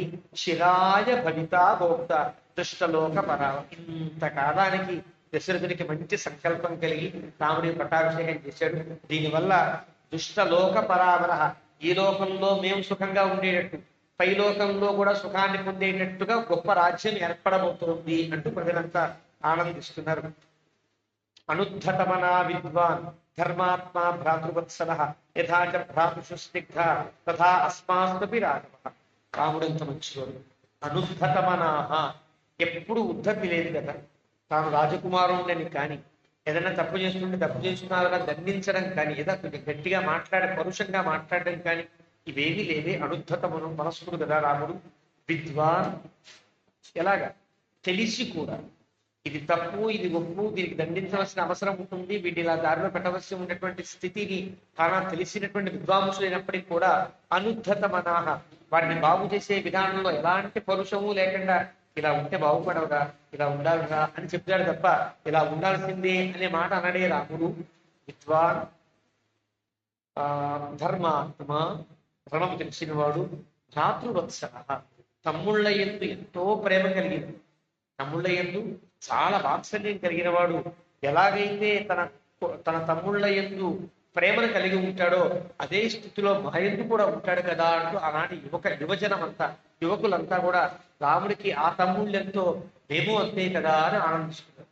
శిరాయ భవితా భోక్త దుష్టలోక పరావ. ఇంతకాలానికి దశరథుడికి మంచి సంకల్పం కలిగి రాముడి పట్టాభిషేకం చేశాడు. దీనివల్ల దుష్టలోక పరావర, ఈ లోకంలో మేము సుఖంగా ఉండేటట్టు పై లోకంలో కూడా సుఖాన్ని పొందేటట్టుగా గొప్ప రాజ్యం ఏర్పడబోతోంది అంటూ ప్రజలంతా ఆనందిస్తున్నారు. అనుద్ధతమనా విద్వాన్ ధర్మాత్మా భ్రాతృవత్సల యథాచ భ్రాతృషు స్నిగ్ధ తథా అస్మాస్తపి రాఘవ. రాముడు ఎంత మంచివాడు. అనుద్ధతమనాహ, ఎప్పుడు ఉద్ధతి లేదు కదా. తాను రాజకుమారుడని కానీ ఏదైనా తప్పు చేస్తున్నారా దండించడం కానీ, ఏదో కొంచెం గట్టిగా పరుషంగా మాట్లాడడం కానీ ఇవేమీ లేవే. అనుద్ధతమను మనస్కుడు కదా రాముడు. విద్వాన్, ఎలాగా తెలిసి కూడా ఇది తప్పు ఇది ఒప్పు, దీనికి దండించవలసిన అవసరం ఉంటుంది, వీటి ఇలా దారిలో పెట్టవలసి ఉన్నటువంటి స్థితిని తాను తెలిసినటువంటి విద్వాంసులైనప్పటికీ కూడా అనుద్ధత మనాహ, వాటిని బాగు చేసే విధానంలో ఎలాంటి పరుషము లేకుండా ఇలా ఉంటే బాగుపడవుగా, ఇలా ఉండాలిగా అని చెప్తాడు తప్ప ఇలా ఉండాల్సిందే అనే మాట అనడే రాముడు. విద్వాన్ ధర్మాత్మ, ధర్మం తెలిసినవాడు, భ్రాతృవత్సల, తమ్ముళ్ళ యందు ఎంతో ప్రేమ కలిగింది, తమ్ముళ్ళ యందు చాలా వాత్సల్యం కలిగిన వాడు. ఎలాగైతే తన తన తమ్ముళ్ళ యందు ప్రేమను కలిగి ఉంటాడో అదే స్థితిలో మా యందు కూడా ఉంటాడు కదా అంటూ ఆనాటి యువజనం అంతా, యువకులంతా కూడా రాముడికి ఆ తమ్ముళ్ళెంతో మేము అంతే కదా అని ఆనందిస్తున్నారు.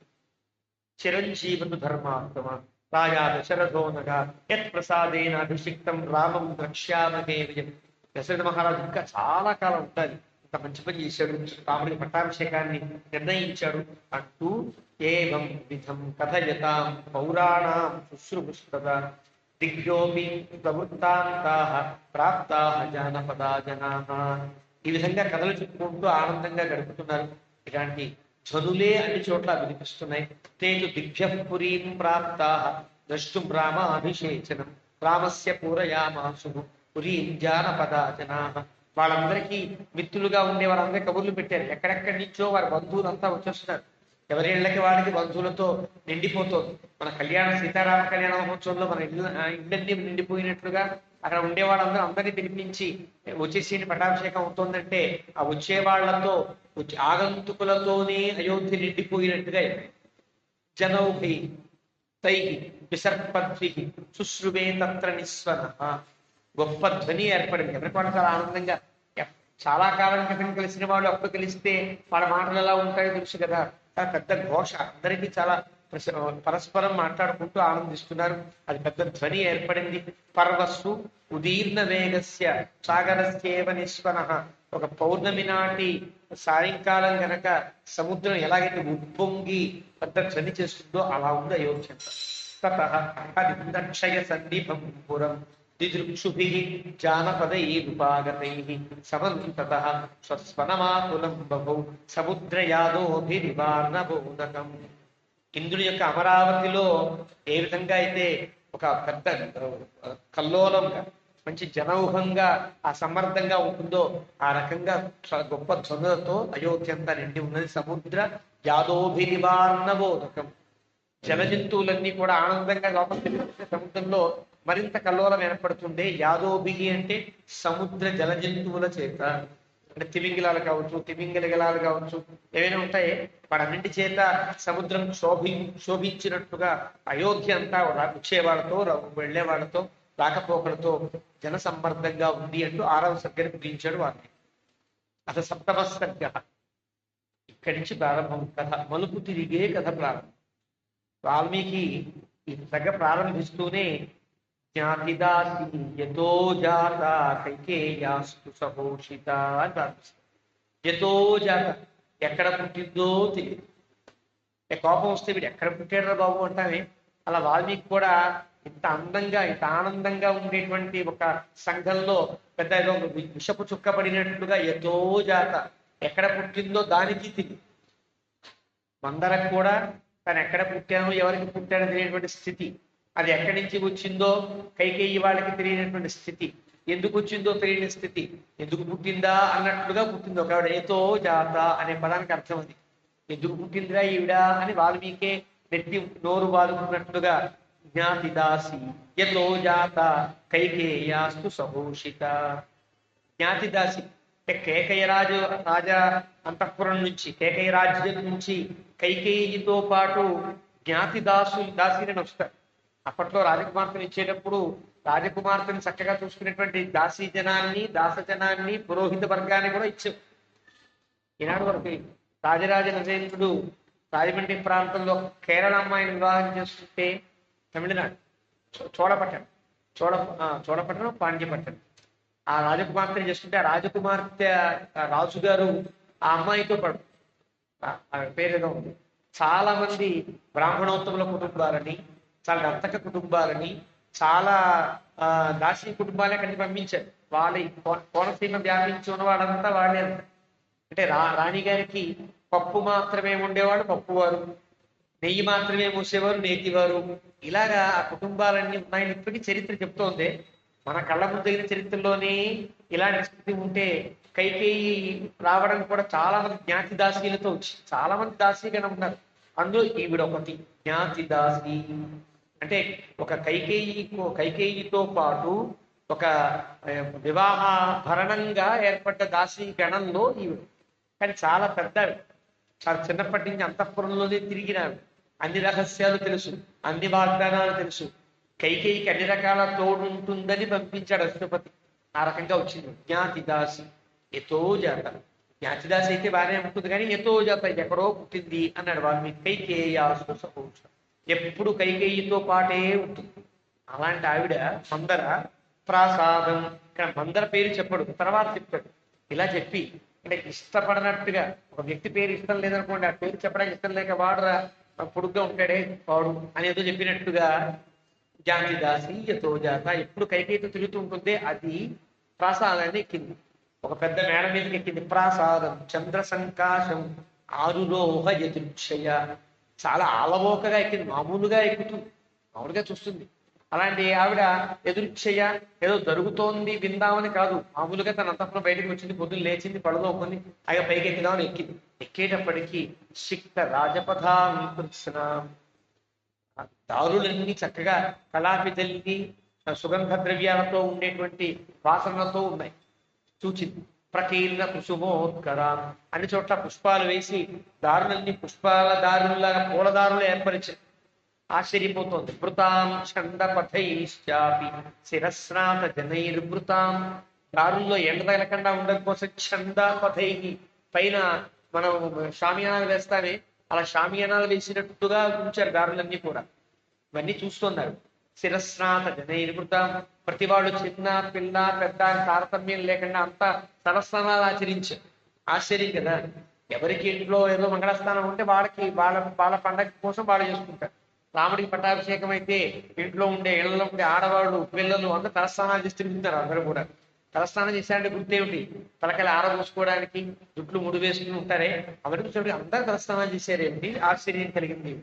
చిరంజీవను ధర్మాత్మ రాజా దశరథోనగా యత్ ప్రసాదేన అభిషిక్తం రామం ద్రక్ష్యామహే విజయం. దశరథ మహారాజు ఇంకా చాలా కాలం ఉండాలి, ఇంత మంచి పని చేశాడు, రాముడికి పట్టాభిషేకాన్ని నిర్ణయించాడు అంటూ ఏవం విధం కథయతాం పౌరాణాం శుశ్రూషుస్తద దిగ్యోపి ప్రవృత్తాంతా ప్రాప్తా జానపదా జనాః. ఈ విధంగా కథలు చెప్పుకుంటూ ఆనందంగా గడుపుతున్నారు. ఇలాంటి ధ్వనులే అన్ని చోట్ల వినిపిస్తున్నాయి. తేజు దిగ్భ్యపురీం ప్రాప్తా ద్రష్టుం రామాభిషేచనం రామస్య పూరయామాసు పురీం జానపదా జనాః. వాళ్ళందరికీ మిత్రులుగా ఉండే వాళ్ళందరికీ కబుర్లు పెట్టారు. ఎక్కడెక్కడి నుంచో వారి బంధువులంతా వచ్చేస్తున్నారు. ఎవరి ఇళ్ళకి వాళ్ళకి బంధువులతో నిండిపోతుంది. మన సీతారామ కళ్యాణ మహోత్సవంలో మన ఇళ్ళన్నీ నిండిపోయినట్లుగా అక్కడ ఉండే వాళ్ళందరూ అందరినీ పిలిపించి వచ్చేసి పట్టాభిషేకం అవుతుందంటే ఆ వచ్చే వాళ్లతో ఆగంతుకులతోనే అయోధ్య నిండిపోయినట్టుగా జనౌభి తై విసర్పద్భి శుశ్రువే తత్ర నిస్వన. గొప్ప ధ్వని ఏర్పడింది. ఎవరికి వాళ్ళు చాలా ఆనందంగా, చాలా కాలం క్రితం కలిసిన వాళ్ళు అప్పుడు కలిస్తే వాళ్ళ మాటలు ఎలా ఉంటాయో తెలుసు కదా. పెద్ద ఘోష, అందరికీ చాలా పరస్పరం మాట్లాడుకుంటూ ఆనందిస్తున్నారు. అది పెద్ద ధ్వని ఏర్పడింది. పర్వస్సు ఉదీర్ణ వేగస్య సాగరస్యేవ నిస్వన. ఒక పౌర్ణమి నాటి సాయంకాలం గనక సముద్రం ఎలాగైతే ఉప్పొంగి పెద్ద ధ్వని చేస్తుందో అలా ఉంది అయోధ్య. తతః సన్నిభం పురం దిదృక్షుభిః జానపదైః ఉపాగతైః సమంతతః స్వస్వనమాకులం బభౌ సముద్రయాదోభిరివార్ణబోధకం. ఇంద్రుని యొక్క అమరావతిలో ఏ విధంగా అయితే ఒక పెద్ద కల్లోలంగా మంచి జనౌహంగా ఆ సమర్థంగా ఉంటుందో ఆ రకంగా గొప్ప ధ్వనులతో అయోధ్య అంతా నిండి ఉన్నది. సముద్ర యాదోభిరివార్ణబోధకం. జల జంతువులన్నీ కూడా ఆనందంగా లోపలికి సముద్రంలో మరింత కల్లోలం ఏర్పడుతుంది. యాదోభిగి అంటే సముద్ర జల జంతువుల చేత, అంటే తిమింగిలాలు కావచ్చు, తిమింగలగలాలు కావచ్చు, ఏవైనా ఉంటాయి, వాడన్నింటి చేత సముద్రం శోభించినట్టుగా అయోధ్య అంతా వచ్చేవాళ్ళతో వెళ్లే వాళ్ళతో రాకపోకలతో జన సంబర్ధంగా ఉంది అంటూ 6వ సర్గని ముగించాడు వారిని. అసలు 7వ సర్గ ఇక్కడి నుంచి ప్రారంభం. కథ మలుపు తిరిగే కథ ప్రారంభం. వాల్మీకి ఈ సర్గ ప్రారంభిస్తూనే జ్ఞాతిదాసి యతో జాత కైకేయాస్తు సహోషిత అని ప్రారంభిస్తారు. యతో జాత, ఎక్కడ పుట్టిందో తెలియదు. కోపం వస్తే వీడు ఎక్కడ పుట్టాడో బాబు అంటామే, అలా వాల్మీకి కూడా ఇంత అందంగా ఇంత ఆనందంగా ఉండేటువంటి ఒక సంఘంలో పెద్ద ఏదో విషపు చుక్క పడినట్లుగా యతో జాత, ఎక్కడ పుట్టిందో దానికి తెలియదు. మందరకు కూడా తను ఎక్కడ పుట్టానో ఎవరికి పుట్టానో తెలియనటువంటి స్థితి, అది ఎక్కడి నుంచి వచ్చిందో కైకేయి వాళ్ళకి తెలియనటువంటి స్థితి, ఎందుకు వచ్చిందో తెలియని స్థితి, ఎందుకు పుట్టిందా అన్నట్లుగా పుట్టింది. ఒక ఏతో జాత అనే పదానికి అర్థం అది. ఎందుకు పుట్టిందిరా ఈవిడ అని వాల్మీకే నెత్తి నోరు వాలుకున్నట్లుగా జ్ఞాతిదాసి యతో జాత కైకేయాస్తు సహోషిత. జ్ఞాతిదాసి అంటే కేకయ్య రాజా అంతఃపురం నుంచి, కేకయ్య రాజ్యం నుంచి కైకేయితో పాటు దాసిని వస్తారు. అప్పట్లో రాజకుమార్తెను ఇచ్చేటప్పుడు రాజకుమార్తెను చక్కగా చూసుకునేటువంటి దాసీ జనాన్ని, దాసజనాన్ని, పురోహిత వర్గాన్ని కూడా ఇచ్చారు. ఈనాడు వరకు రాజరాజ నరేంద్రుడు రాజమండ్రి ప్రాంతంలో కేరళ అమ్మాయిని వివాహం చేసుకుంటే తమిళనాడు చోళపట్టణం పాండ్యపట్టణం ఆ రాజకుమార్తెను చేసుకుంటే ఆ రాజకుమార్తె రాజుగారు ఆ అమ్మాయితో పడు పేరేదో ఉంది. చాలా మంది బ్రాహ్మణోత్తముల కుటుంబాలని, చాలా దంతక కుటుంబాలని, చాలా దాసీ కుటుంబాలే కంటి పంపించారు. వాళ్ళ కోనసీమ వ్యాపించి ఉన్న వాళ్ళంతా వాళ్ళే. అంటే రాణిగారికి పప్పు మాత్రమే ఉండేవాడు పప్పువారు, నెయ్యి మాత్రమే మూసేవారు నేతివారు. ఇలాగా ఆ కుటుంబాలన్నీ ఉన్నాయని ఇప్పటికీ చరిత్ర చెప్తోంది. మన కళ్ళ ముందు తగిన చరిత్రలోనే ఇలాంటి స్థితి ఉంటే కైకేయి రావడం కూడా చాలా మంది జ్ఞాతి దాసీలతో వచ్చి చాలా మంది దాసీగానే ఉన్నారు. అందులో ఈవిడ ఒకటి జ్ఞాతి దాసి. అంటే ఒక కైకేయితో పాటు ఒక వివాహ భరణంగా ఏర్పడ్డ దాసీ గణంలో ఈవిడ. కానీ చాలా పెద్ద, చాలా చిన్నప్పటి నుంచి అంతఃపురంలోనే తిరిగినాడు. అన్ని రహస్యాలు తెలుసు, అన్ని వాగ్దానాలు తెలుసు. కైకేయికి అన్ని రకాల తోడు ఉంటుందని పంపించాడు అశ్వపతి. ఆ రకంగా వచ్చింది జ్ఞాతి దాసి. ఎతో జాత. జ్ఞాతి దాసి అయితే బాగానే ఉంటుంది, కానీ ఎతో జాత ఎక్కడో పుట్టింది అన్నాడు వాల్మీకి. కైకేయాసు సహోష, ఎప్పుడు కైకేయితో పాటే ఉంటుంది. అలాంటి ఆవిడ మందర ప్రాసాదం. ఇక్కడ మందర పేరు చెప్పడు, తర్వాత చెప్తాడు. ఇలా చెప్పి అంటే ఇష్టపడినట్టుగా, ఒక వ్యక్తి పేరు ఇష్టం లేదనుకోండి, ఆ పేరు చెప్పడానికి ఇష్టం లేక వాడరా పొడుగ్గా ఉంటాడే వాడు అనేదో చెప్పినట్టుగా జాతి దాసి యతో జాత, ఎప్పుడు కైకేయితో తిరుగుతూ ఉంటుంది. అది ప్రాసాదాన్ని ఎక్కింది, ఒక పెద్ద మేడ మీదకి ఎక్కింది. ప్రాసాదం చంద్ర సంకాశం ఆరురోహ యదృక్షయ, చాలా ఆలవోకగా ఎక్కింది, మామూలుగా ఎక్కుతుంది, మామూలుగా చూస్తుంది. అలాంటి ఆవిడ ఎదురుక్షయ, ఏదో జరుగుతోంది విందామని కాదు, మామూలుగా తన అంతఃపురం బయటకు వచ్చింది, పొద్దున్న లేచింది, పడదోకుంది, ఆయన పైకి ఎక్కుదామని ఎక్కింది. ఎక్కేటప్పటికీ శిక్త రాజపథాంకృష్ణ, దారులన్నీ చక్కగా కళాపితల్లి సుగంధ ద్రవ్యాలతో ఉండేటువంటి వాసనలతో ఉన్నాయి. చూచింది. ప్రకీర్ణ కుసుమోత్కర, అన్ని చోట్ల పుష్పాలు వేసి దారులన్నీ పుష్పాల దారుల్లాగా పూలదారులు ఏర్పరిచారు. ఆశ్చర్యపోతోంది. భృతాం చండపథైశ్చాపి శిరస్నాత జనైర్భృతాం, దారుల్లో ఎండ తగలకుండా ఉండడం కోసం చండపథై, పైన మనం షామియానాలు వేస్తామే అలా షామియానాలు వేసినట్టుగా ఉంచారు దారులన్నీ కూడా. ఇవన్నీ చూస్తున్నారు. శిరస్నాత జనైర్భృతాం, ప్రతి వాళ్ళు చిన్న పిల్ల పెద్ద తారతమ్యం లేకుండా అంతా సరస్నానాలు ఆచరించారు. ఆశ్చర్యం కదా. ఎవరికి ఇంట్లో ఏదో మంగళస్నానం ఉంటే వాళ్ళకి వాళ్ళ పండగ కోసం వాళ్ళు చేసుకుంటారు. రాముడికి పట్టాభిషేకం అయితే ఇంట్లో ఇళ్లలో ఉండే ఆడవాళ్ళు పిల్లలు అందరూ తలస్నానాలు చేసి తిరుగుతున్నారు. అందరూ కూడా తలస్నానం చేశారంటే గుర్తేమిటి, తలకలు ఆరబోసుకోవడానికి జుట్లు ముడి వేసుకుని ఉంటారే, అవరికి చూడండి అందరూ తలస్నానం చేశారేమిటి, ఆశ్చర్యం కలిగింది.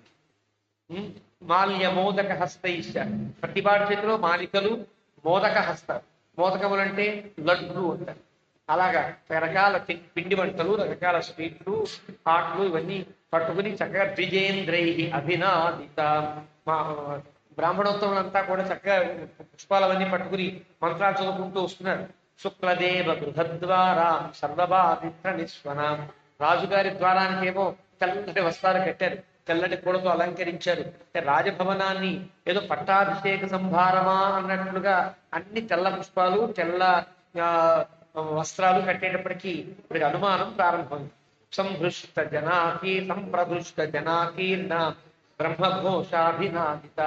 మాల్య మోదక హస్తైష, ప్రతి వాడి చేతిలో మాలికలు, మోదక హస్త, మోదకములు అంటే లడ్లు అంటారు. అలాగా రకరకాల పిండి వంటలు, రకరకాల స్వీట్లు, హాట్లు ఇవన్నీ పట్టుకుని చక్కగా ద్విజేంద్రై అభినాదిత, మా బ్రాహ్మణోత్తములంతా కూడా చక్కగా పుష్పాలవన్నీ పట్టుకుని మంత్రాలు చదువుకుంటూ వస్తున్నారు. శుక్లదేవ బృహద్వారా సర్వభావిత్ర నిస్వనం, రాజుగారి ద్వారానికి ఏమో తెల్లటి వస్త్రాలు కట్టారు, తెల్లటి పూలతో అలంకరించారు. అంటే రాజభవనాన్ని ఏదో పట్టాభిషేక సంభారమా అన్నట్లుగా అన్ని తెల్ల పుష్పాలు, తెల్ల వస్త్రాలు కట్టేటప్పటికీ ఇప్పటికి అనుమానం ప్రారంభమైంది. సంహృష్ట జనాకీ సంప్రదృష్ట జనాకీర్ణ బ్రహ్మఘోషాభినాదిత,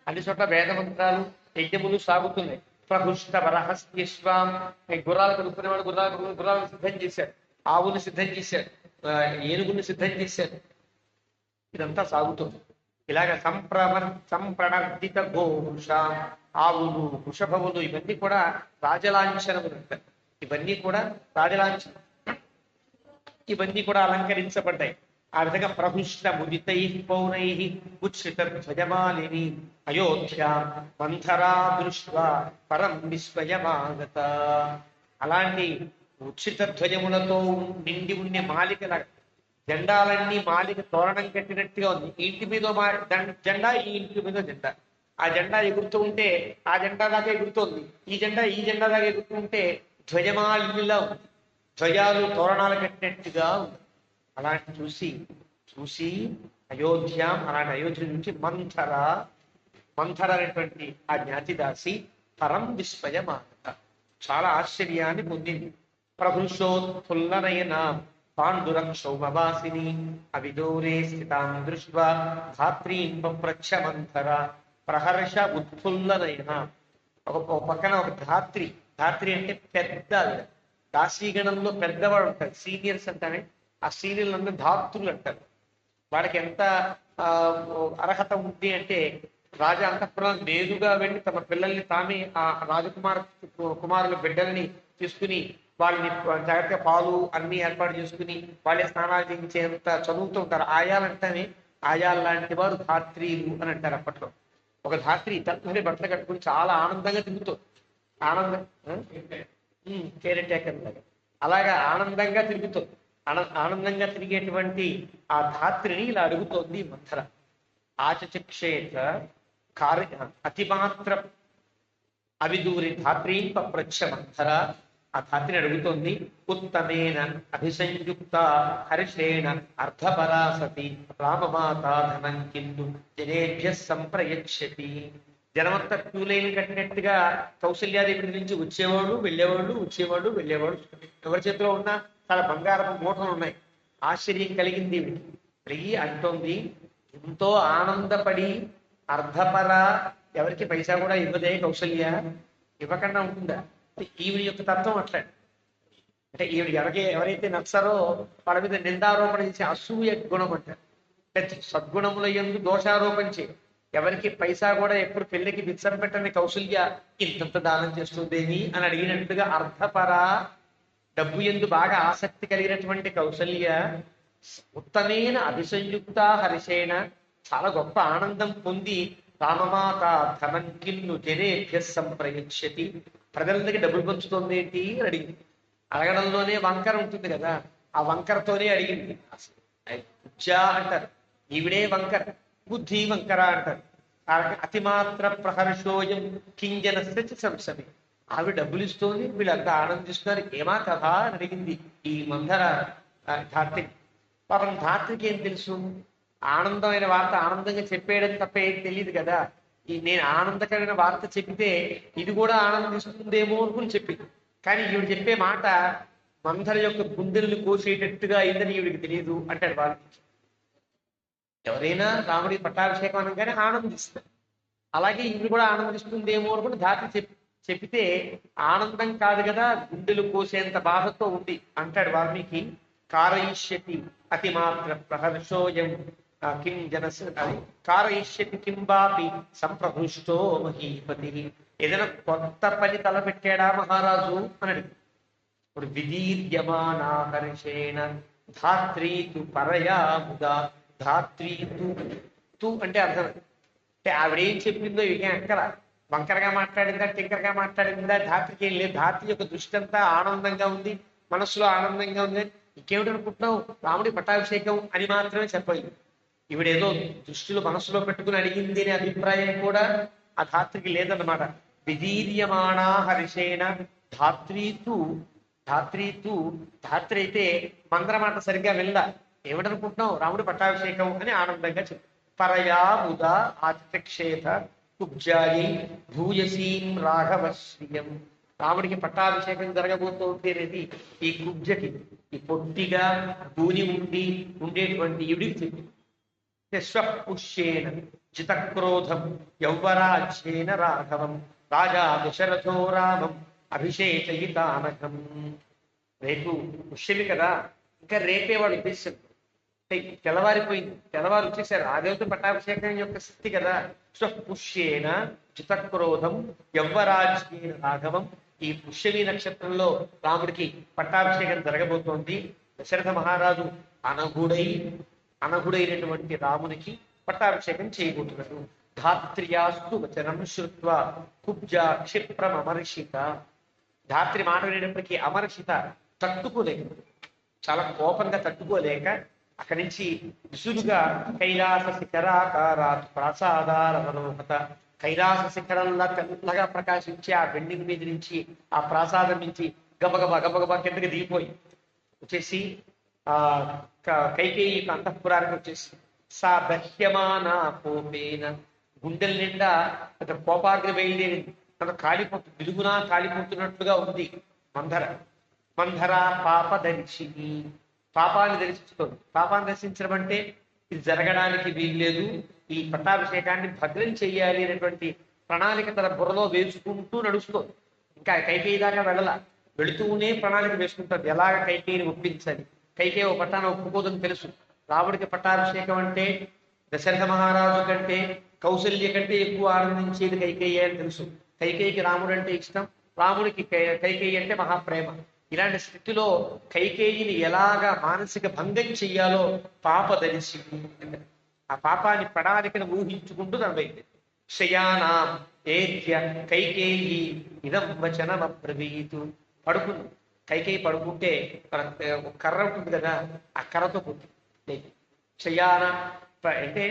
అన్ని చోట్ల వేదమంత్రాలు యజ్ఞములు సాగుతున్నాయి. ప్రహృష్ట వరహస్యశ్వాం, గుర్రాలు కలుపుకునేవాడు గుర్రాలను సిద్ధం చేశారు, ఆవుని సిద్ధం చేశారు, ఏనుగుని సిద్ధం చేశారు. ఇదంతా సాగుతుంది. ఇలాగ సంప్రణర్దిత గోష, ఆవులు వృషభములు ఇవన్నీ కూడా రాజలాంఛనములు అంటారు. ఇవన్నీ కూడా రాజలాంఛనం, ఇవన్నీ కూడా అలంకరించబడ్డాయి. ఆ విధంగా ప్రహృష్ట ముదితై పౌనై ఉచ్ఛ్రిత ధ్వజమాలిని అయోధ్య మంథరా దృష్ట్వా పరం విస్మయమాగత, అలాంటి ఉచ్ఛ్రిత ధ్వజములతో నిండి ఉండే మాలికల జెండాలన్నీ మాలిక తోరణం కట్టినట్టుగా ఉంది. ఈ ఇంటి మీద జెండా, ఈ ఇంటి మీద జెండా, ఆ జెండా ఎగురుతూ ఉంటే ఆ జెండా దాకా ఎగురుతోంది, ఈ జెండా దాకా ఎగురుతూ ఉంటే ధ్వజమాలిలా ఉంది, ధ్వజాలు తోరణాలు కట్టినట్టుగా ఉంది. అలాంటి చూసి అయోధ్య, అలాంటి అయోధ్య నుంచి మంథర అనేటువంటి ఆ జ్ఞాతిదాసి పరం విస్మయమాగత, చాలా ఆశ్చర్యాన్ని పొందింది. ప్రభృషోత్ఫుల్లనయన పాండురక్షౌమవాసిని అవిదూరే స్థితాం దృష్ట్వా ధాత్రీం పప్రచ్ఛ మంథర ప్రహర్ష ఉత్ఫుల్లనయన. ఒక పక్కన ఒక ధాత్రి అంటే పెద్ద దాసీగణంలో పెద్దవాడు ఉంటారు, సీనియర్స్ అంటారే, ఆ సీనియర్లందరూ ధాత్రులు అంటారు. వాడికి ఎంత అర్హత ఉంది అంటే రాజా అంతఃపురానికి నేరుగా వెళ్ళి తమ పిల్లల్ని తామే ఆ కుమారుల బిడ్డల్ని తీసుకుని వాళ్ళని జాగ్రత్తగా పాలు అన్ని ఏర్పాటు చేసుకుని వాళ్ళే స్నానాలు చేయించేంత చదువుతూ ఉంటారు. ఆయాలంటేనే ఆయాలు లాంటి వారు ధాత్రీలు అని అంటారు. అప్పట్లో ఒక ధాత్రి తల్లి బట్టలు కట్టుకుని చాలా ఆనందంగా తిరుగుతూ, ఆనందం కేర్ టేకర్ లాగా అలాగా ఆనందంగా తిరుగుతుంది. ఆనందంగా తిరిగేటువంటి ఆ ధాత్రిని ఇలా అడుగుతోంది మంథర. ఆచచక్షేత కార్య అతిమాత్ర అవిదూరి ధాత్రీం పప్రచ్ఛ మంథర. ఆ ధాత్రిని అడుగుతోంది, ఉత్తమేన అభిసంయుక్త హర్షేణ అర్ధపరాసతి రామమాత ధనం కిందు జనేభ్య సంప్రయచ్చతి. జనమంతా క్యూలైన్ కట్టినట్టుగా కౌశల్యాదేవి నుంచి వచ్చేవాడు వెళ్ళేవాళ్ళు, వచ్చేవాళ్ళు వెళ్ళేవాడు. ఎవరి చేతిలో ఉన్నా చాలా బంగారపు మూటలు ఉన్నాయి. ఆశ్చర్యం కలిగింది కలిగి అంటోంది, ఎంతో ఆనందపడి అర్ధపర, ఎవరికి పైసా కూడా ఇవ్వదే కౌశల్య, ఇవ్వకుండా ఉంటుందా? ఈవిడ యొక్క తత్వం అట్లా. అంటే ఈవిడ ఎవరైతే నచ్చారో వాళ్ళ మీద నిందారోపణ చేసే అసూయ గుణం అంటారు. అంటే సద్గుణముల యందు దోషారోపణ చే, ఎవరికి పైసా కూడా ఎప్పుడు పెళ్లికి బిచ్చం పెట్టని కౌశల్య ఇంతంత దానం చేస్తుందేమి అని అడిగినట్టుగా అర్ధపర, డబ్బు ఎందు బాగా ఆసక్తి కలిగినటువంటి కౌశల్య ఉత్తమేన అభిసంయుక్త హర్షేణ, చాలా గొప్ప ఆనందం పొంది రామమాత ధనం కిన్ను జనేభ్య సంప్రయచ్చతి, ప్రజల దగ్గర డబ్బులు పంచుతోంది ఏంటి అని అడిగింది. అడగడంలోనే వంకర ఉంటుంది కదా, ఆ వంకరతోనే అడిగింది. ఉజ్జా అంటారు, ఈవిడే వంకర, బుద్ధి వంకర అంటారు. అతిమాత్ర ప్రహర్షోయం కింజనస్య సంశమి, ఆవిడ డబ్బులు ఇస్తోంది, వీళ్ళంతా ఆనందిస్తున్నారు, ఏమా కథ అని అడిగింది ఈ మందర ధాత్రి. పాపం ధాత్రికి ఏం తెలుసు, ఆనందమైన వార్త ఆనందంగా చెప్పేయడం తప్ప ఏం తెలియదు కదా. నేను ఆనందకరమైన వార్త చెప్తే ఇది కూడా ఆనందిస్తుందేమో అనుకుని చెప్పింది. కానీ ఈవిడ చెప్పే మాట మందర యొక్క గుండెల్ని కోసేటట్టుగా అయిందని ఈవిడికి తెలియదు అంటాడు వాల్మీకి. ఎవరైనా రాముడి పట్టాభిషేకం అనగానే ఆనందిస్తారు, అలాగే ఈవిడ కూడా ఆనందిస్తుందేమో అనుకుని ధాత్రి చెప్పితే ఆనందం కాదు కదా, గుండెలు కోసేంత బాధతో ఉంది అంటాడు వాల్మీకి. కారయిష్యతి అతిమాత్ర ప్రహర్షోయం కిం జనస్, అది కారయిష్యతి కింబాపి సంప్రహృష్టో మహీపతి. ఏదైనా కొత్త పని తలపెట్టాడా మహారాజు అని అడిగి, ఇప్పుడు విదీర్యమానా హర్షేణ ధాత్రీతు పరయా ముదా. ధాత్రీతు తు అంటే అర్థం, అంటే ఆవిడేం చెప్పిందో ఇక అక్కర వంకరగా మాట్లాడిందా టింకరగా మాట్లాడిందా ధాత్రికి ఏం లేదు. ధాత్రి యొక్క దృష్టి అంతా ఆనందంగా ఉంది, మనస్సులో ఆనందంగా ఉంది. ఇంకేమిటి అనుకుంటున్నావు, రాముడి పట్టాభిషేకం అని మాత్రమే చెప్పాలి. ఈవిడేదో దృష్టిలో మనస్సులో పెట్టుకుని అడిగింది అనే అభిప్రాయం కూడా ఆ ధాత్రికి లేదన్నమాట. విదీర్యమాణా హర్షేణ ధాత్రీతు, ధాత్రి అయితే మందర మాట సరిగ్గా వెళ్ళ, ఏమిటనుకుంటున్నావు రాముడి పట్టాభిషేకం అని ఆనందంగా చెప్పు. పరయా ముద ఆతిక్షేత కుబ్జాయి భూయసీం రాఘవశ్రియం. రాముడికి పట్టాభిషేకం జరగబోతోంది అనేది ఈ కుబ్జకి, ఈ పొట్టిగా భూని ఉండేటువంటి ఈవిడికి చెప్పింది. స్వపుష్యేన జితక్రోధం యౌవరాజ్యేన రాఘవం రాజా దశరథో రామం అభిషేచయితానకం. రేపు పుష్యమి కదా, ఇంకా రేపే వాడు ఉద్దేశం. తెల్లవారిపోయింది, తెల్లవారు వచ్చేసారు, ఆ దేవత పట్టాభిషేకం యొక్క స్థితి కదా. స్వపుష్యేన జితక్రోధం యవ్వరాజ్యేన రాఘవం. ఈ పుష్యమి నక్షత్రంలో రాముడికి పట్టాభిషేకం జరగబోతోంది. దశరథ మహారాజు అనఘుడైనటువంటి రామునికి పట్టాభిషేకం చేయబోతున్నాడు. ధాత్ర్యాస్తు వచనం శ్రుత్వా కుబ్జా క్షిప్రం అమర్షిత. ధాత్రి మాట వినేటప్పటికీ అమర్షిత తట్టుకోలేక, చాలా కోపంగా తట్టుకోలేక అక్కడి నుంచి విసురుగా కైలాస శిఖరాకారాత్ ప్రాసాదార మనోహత, కైలాస శిఖరంలా తెల్లగా ప్రకాశించి ఆ బిల్డింగ్ మీద నుంచి, ఆ ప్రాసాదం నుంచి గబగబా కిందకి దిగిపోయి వచ్చేసి ఆ కైకేయి అంతఃపురానికి వచ్చేసి సా దహ్యమాన కోపేన, గుండెల నిండా అతను కోపాగ్ని బయలుదేరింది, తను విలుగునా కాలిపోతున్నట్లుగా ఉంది మంధర పాప దర్శిని. పాపాన్ని దర్శిస్తుంది. పాపాన్ని దర్శించడం అంటే ఇది జరగడానికి వీల్లేదు, ఈ పట్టాభిషేకాన్ని భద్రం చెయ్యాలి అనేటువంటి ప్రణాళిక తన బుర్రలో వేసుకుంటూ నడుస్తుంది. ఇంకా కైకేయి దాకా వెళుతూనే ప్రణాళిక వేసుకుంటుంది, ఎలాగ కైకేయిని ఒప్పించాలి. కైకేయి ఓ పట్టాన్ని ఒప్పుకోదని తెలుసు. రాముడికి పట్టాభిషేకం అంటే దశరథ మహారాజు కంటే కౌశల్య కంటే ఎక్కువ ఆనందించేది కైకేయి అని తెలుసు. కైకేయికి రాముడు అంటే ఇష్టం, రాముడికి కైకేయి అంటే మహాప్రేమ. ఇలాంటి స్థితిలో కైకేయిని ఎలాగా మానసిక భంగం చెయ్యాలో పాపదర్శి, ఆ పాపాన్ని ప్రణాళికను ఊహించుకుంటూ నడవైంది. శయానాం ఏధ్య కైకేయి ఇదం వచనం అబ్రవీతు. పడుకుంది. కైకేయి పడుకుంటే మన ఒక కర్ర ఉంటుంది కదా, ఆ కర్రతో కొట్టి శయాన అంటే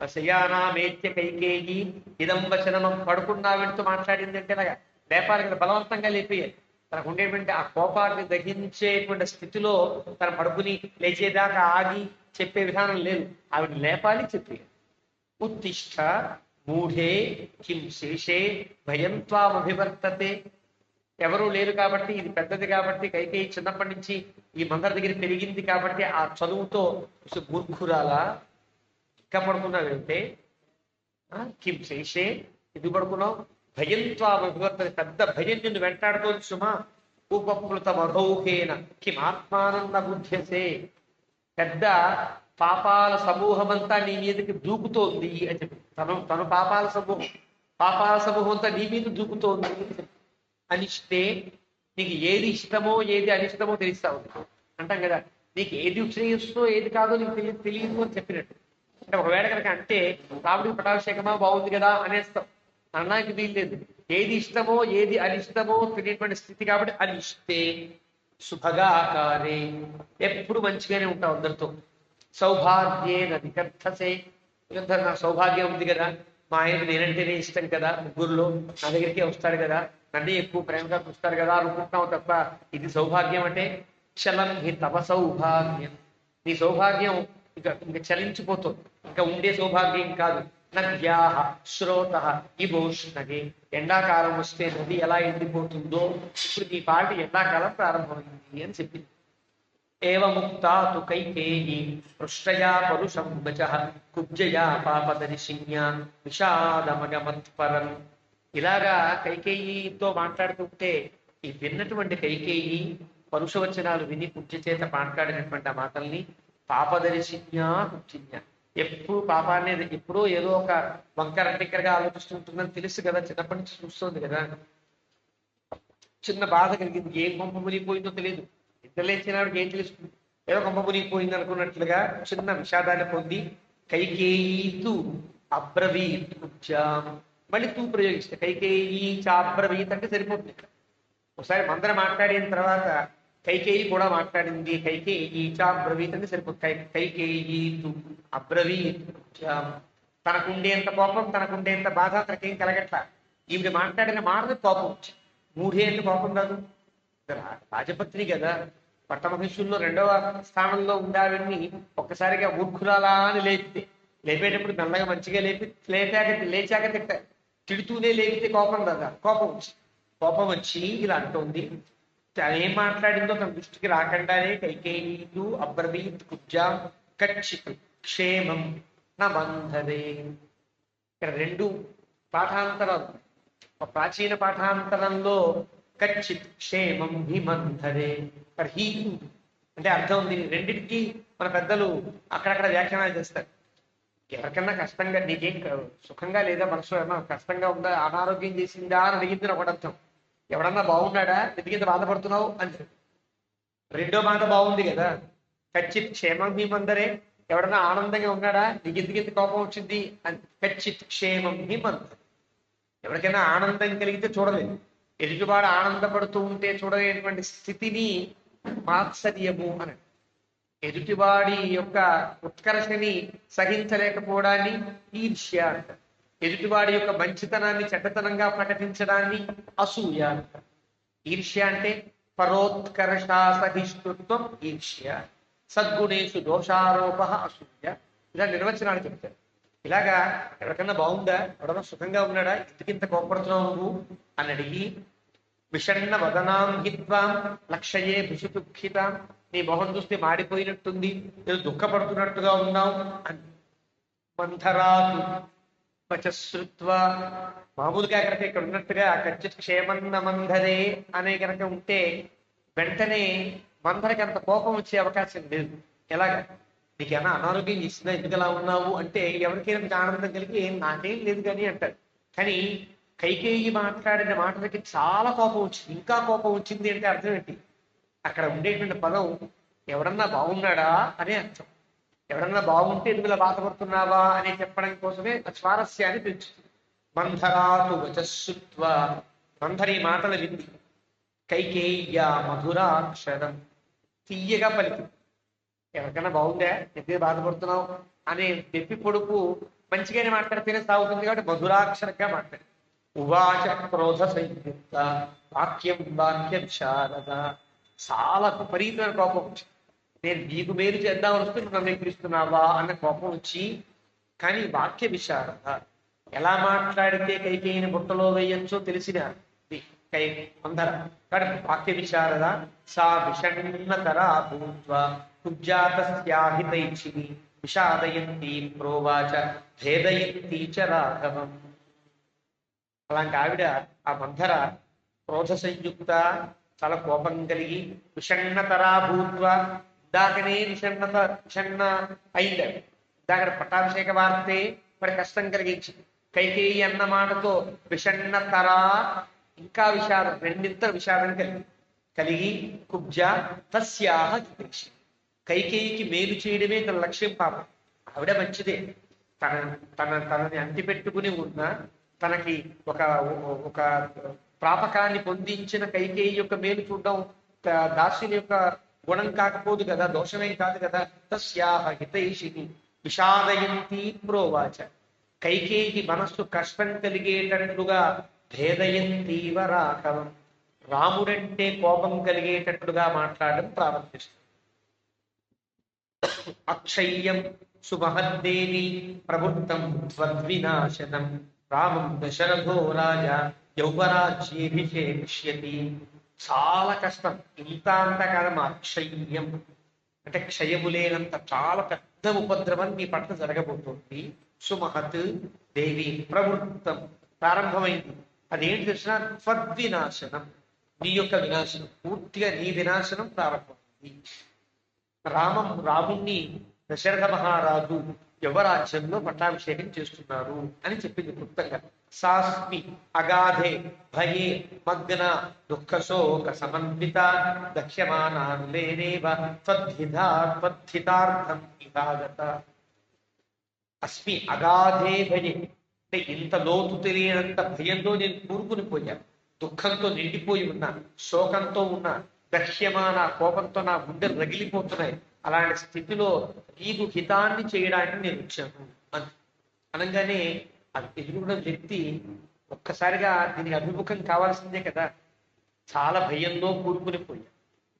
శయానామేత్య కైకేయి ఇదం వచనం, పడుకున్నా వీటితో మాట్లాడింది అంటే అలాగా లేపాలి కదా, బలవంతంగా లేపేయాలి. తనకు ఉండేటువంటి ఆ కోపాన్ని దహించేటువంటి స్థితిలో తన పడుకుని లేచేదాకా ఆగి చెప్పే విధానం లేదు, ఆవిడ లేపాలి చెప్పేయాలి. ఉత్తిష్ట మూఢే కిం శేషే భయం త్వామభివర్తతే. ఎవరూ లేరు కాబట్టి, ఇది పెద్దది కాబట్టి, కైకేయి చిన్నప్పటి నుంచి ఈ మందర దగ్గర పెరిగింది కాబట్టి ఆ చదువుతో మూర్ఖురాలా ఇంకా పడుకున్నావు వెళ్తే, కిం శేషే ఇది పడుకున్నావు, భయంత్వా వివర్తది, పెద్ద భయం నిన్ను వెంటాడుతోంది సుమా. ఉపప్లుత మధౌహేన కిం ఆత్మానంద బుద్ధ్యసే, పెద్ద పాపాల సమూహమంతా నీ మీదకి దూకుతోంది అని చెప్పి, తను పాపాల సమూహం అంతా నీ మీద దూకుతోంది అని చెప్పి. అనిష్టే, నీకు ఏది ఇష్టమో ఏది అనిష్టమో తెలుస్తా ఉంది అంటాం కదా, నీకు ఏది శ్రేయస్సో ఏది కాదో నీకు తెలియదు అని చెప్పినట్టు. అంటే ఒకవేళ కనుక అంటే రాముడికి పటాభిషేకమా బాగుంది కదా అనేస్తాం, అన్నానికి వీల్లేదు. ఏది ఇష్టమో ఏది అనిష్టమో తెలియటువంటి స్థితి కాబట్టి అనిష్టే శుభగాకారే, ఎప్పుడు మంచిగానే ఉంటావు అందరితో. సౌభాగ్యేన నికర్థసే, నాకు సౌభాగ్యం ఉంది కదా, మా ఆయనకి నేనంటేనే ఇష్టం కదా, ముగ్గురులో నా దగ్గరికే వస్తాడు కదా, నన్ను ఎక్కువ ప్రేమగా చూస్తాడు కదా అనుకుంటున్నావు తప్ప ఇది సౌభాగ్యం అంటే. చలం హి తవ సౌభాగ్యం, నీ సౌభాగ్యం ఇంకా చలించిపోతుంది, ఇంకా ఉండే సౌభాగ్యం కాదు. నద్యాహ శ్రోత ఇవోష్ణగే, ఎండాకాలం వస్తే నది ఎలా ఎండిపోతుందో ఇప్పుడు నీ పాటి ఎండాకాలం ప్రారంభమైంది అని చెప్పింది. ఏవముక్తా తు కైకేయీ పృష్టయా పరుషం వచః కుబ్జయా పాపదర్శిన్యా విషాదమగమత్పరం. ఇలాగా కైకేయితో మాట్లాడుతుంటే ఈ విన్నటువంటి కైకేయి పరుషవచనాలు విని కుబ్జ చేత మాట్లాడినటువంటి ఆ మాటల్ని పాపదర్శిన్యా కుబ్జిన్యా, ఎప్పుడు పాపాన్ని ఎప్పుడో ఏదో ఒక వంకర టిక్కరగా ఆలోచిస్తుంటుందని తెలుసు కదా, చిన్నప్పటి నుంచి చూస్తుంది కదా. చిన్న బాధ కలిగింది, ఏం కొంప మునిగిపోయిందో తెలియదు, నిద్ర లేచినాడికి ఏం తెలుస్తుంది, ఏదో కొంప మునిగిపోయింది అనుకున్నట్లుగా చిన్న విషాదాన్ని పొంది కైకేయీతు అబ్రవీత్ కుబ్జాం, మళ్ళీ తూ ప్రయోగిస్తే కైకేయీ చాబ్రవీత్ అంటే సరిపోతుంది. ఒకసారి మందర మాట్లాడిన తర్వాత కైకేయి కూడా మాట్లాడింది, కైకేయీ చాబ్రవీత్ అంటే సరిపోతుంది. కైకేయీతు అబ్రవీత్ కుబ్జాం, తనకుండేంత కోపం తనకుండేంత బాధ తనకేం కలగట్లా, ఈవిడ మాట్లాడిన మాటది కోపం వచ్చింది. మూఢే అంటే కోపం కాదు, రాజపత్ని కదా, పట్టమహిషుల్లో 2వ స్థానంలో ఉండాలని ఒక్కసారిగా మూర్ఖురాలా అని లేపితే, లేపేటప్పుడు మెల్లగా మంచిగా లేచాక తిడుతూనే లేపితే కోపం కదా, కోపం వచ్చి ఇలా అంటోంది. తనేం మాట్లాడిందో తన దృష్టికి రాకుండానే కైకేయీయు అబ్రవీత్ కుబ్జాం కచ్చిత్ క్షేమం నా బంధరే. ఇక్కడ 2 పాఠాంతరాలు. ప్రాచీన పాఠాంతరంలో కచ్చిత్ క్షేమం హిమంధరే, హీతు అంటే అర్థం ఉంది. రెండింటికి మన పెద్దలు అక్కడక్కడ వ్యాఖ్యానాలు చేస్తారు. ఎవరికన్నా కష్టంగా, నీకేం సుఖంగా లేదా, మనసు ఏమన్నా కష్టంగా ఉందా, అనారోగ్యం చేసిందా అని అడిగింది ఒకటి అర్థం. ఎవడన్నా బాగున్నాడా, ఎందుకంత బాధపడుతున్నావు అని. రెండో మాట బాగుంది కదా, కచ్చిత్ క్షేమం హిమందరే, ఎవడన్నా ఆనందంగా ఉన్నాడా, నీకు ఎందుకు కోపం వచ్చింది అని. కచ్చిత్ క్షేమం హిమందరే, ఎవరికైనా ఆనందం కలిగితే చూడలేదు, ఎదుటివాడు ఆనందపడుతూ ఉంటే చూడలేనటువంటి స్థితిని మాత్సర్యము అని. ఎదుటివాడి యొక్క ఉత్కర్షని సహించలేకపోవడాన్ని ఈర్ష్య అంటారు. ఎదుటివాడి యొక్క మంచితనాన్ని చెడ్డతనంగా ప్రకటించడాన్ని అసూయ అంటారు. ఈర్ష్య అంటే పరోత్కర్షా సహిష్ణుత్వం ఈర్ష్య, సద్గుణేషు దోషారోప అసూయ, ఇలా నిర్వచనాలు చెప్తారు. ఇలాగా ఎవరికన్నా బాగుందా, ఎవడన్నా సుఖంగా ఉన్నాడా, ఇంతకింత కోపడుతున్నావు నువ్వు అని అడిగి, విషణ్ణ వదనాం హిత్వాం లక్షయే భుషుదుఃఖితాం, నీ మొహం చూస్తే మాడిపోయినట్టుంది, నేను దుఃఖపడుతున్నట్టుగా ఉన్నావు అని. మంథరాతు వచశ్రుత్వ, మామూలుగా కనుక ఇక్కడ ఉన్నట్టుగా కచ్చిత్ క్షేమన్న మంధరే అనే కనుక ఉంటే వెంటనే మందరికి అంత కోపం వచ్చే అవకాశం లేదు. ఎలాగా, నీకేమైనా అనారోగ్యం చేసిందా, ఎందుకు అలా ఉన్నావు అంటే ఎవరికైనా ఆనందం కలిగి నాకేం లేదు కానీ అంటారు. కానీ కైకేయి మాట్లాడిన మాటలకి చాలా కోపం వచ్చింది, ఇంకా కోపం వచ్చింది అంటే అర్థం ఏంటి, అక్కడ ఉండేటువంటి పదం ఎవడన్నా బాగున్నాడా అనే అర్థం. ఎవడన్నా బాగుంటే ఎందుకు ఇలా బాధపడుతున్నావా అని చెప్పడం కోసమే స్వారస్యాన్ని పెంచుతుంది. మంధరాతు వచస్సుత్వ, మంధరి మాటలు వింది, కైకేయ్య మధురాక్షరం, తీయగా పలికింది. ఎవరికైనా బాగుందా, ఎందుకు బాధపడుతున్నావు అనే చెప్పి పొడుపు మంచిగానే మాట్లాడితేనే సాగుతుంది కాబట్టి మధురాక్షరంగా మాట్లాడు. ఉవాచ క్రోధ సంయుక్త వాక్యం వాక్యం శారద, చాలా విపరీతమైన కోపం వచ్చి, నేను నీకు మేలు చేద్దామని వస్తే నువ్వు నన్ను ఎక్కిస్తున్నావా అన్న కోపం వచ్చి, కానీ వాక్య విశారద, ఎలా మాట్లాడితే కైకేయిని బుట్టలో వేయచ్చో తెలిసిన కై అందర కాబట్టి వాక్య విశారద. సా విషణ్ణతరా భూత్వా కుబ్జాతస్యాహితైక్షిణి విషాదయంతి ప్రోవాచ భేదయంతి చ రాఘవం. అలాంటి ఆవిడ ఆ మంధర క్రోధ సంయుక్త, చాలా కోపం కలిగి, విషణ్ణతరా భూత్వ, ఇందాకనే విషణ అయింది. ఇందాక పట్టాభిషేక వార్తే మరి కష్టం కలిగించింది. కైకేయి అన్న మాటతో విషణ్ణతరా, ఇంకా విషాదం, రెండింతల విషాదం కలిగి కుబ్జ తస్యాహ హితైషి, కైకేయికి మేలు చేయడమే తన లక్ష్యం. పాపం ఆవిడ మంచిదే, తనని అంటిపెట్టుకుని ఉన్న, తనకి ఒక ఒక ప్రాపకాన్ని పొందించిన కైకేయి యొక్క మేలు చూడడం దాసుని యొక్క గుణం కాకపోదు కదా, దోషమేం కాదు కదా. తస్యాహ హితైషిని విషాదయంతి ప్రోవాచ, కైకేయికి మనస్సు కష్టం కలిగేటట్లుగా భేదయంతీవ రాఘవం, రాముడంటే కోపం కలిగేటట్లుగా మాట్లాడడం ప్రారంభిస్తుంది. అక్షయ్యం సుమహద్దేవి ప్రబుద్ధం త్వద్వినాశనం రామం దశరథో రాజా యౌవరాజ్యేభిషేక్ష్యతి. చాలా కష్టం, ఇంత అంతకాలం అక్షయ్యం అంటే క్షయము లేనంత చాలా పెద్ద ఉపద్రవం నీ పట్ల జరగబోతోంది. సుమహత్ దేవి ప్రవృత్తం, ప్రారంభమైంది. అదేంటి తెలిసిన త్వద్వినాశనం, నీ యొక్క వినాశనం, పూర్తిగా నీ వినాశనం ప్రారంభమైంది. రాముణ్ణి దశరథ మహారాజు యువరాజ్యంలో పట్టాభిషేకం చేస్తున్నారు అని చెప్పింది క్లుప్తంగా. సాస్మి అగాధే భయే మగ్న దుఃఖ శోక సమన్విత దక్ష్యమానానులేనేవ త్వద్ధితార్థం ఇహాగత. అస్మి అగాధే భయే అంటే ఇంత లోతు తెలియనంత భయంలో నేను కూరుకుని పోయాను, దుఃఖంతో నిండిపోయి ఉన్నా, శోకంతో ఉన్నా, దక్ష్యమాన కోపంతో నా గుండెలు రగిలిపోతున్నాయి. అలాంటి స్థితిలో నీకు హితాన్ని చేయడానికి నేను వచ్చాను అని అనగానే అది ఎదురున్న వ్యక్తి ఒక్కసారిగా దీనికి అభిముఖం కావాల్సిందే కదా. చాలా భయంలో కూరుకుని పోయా,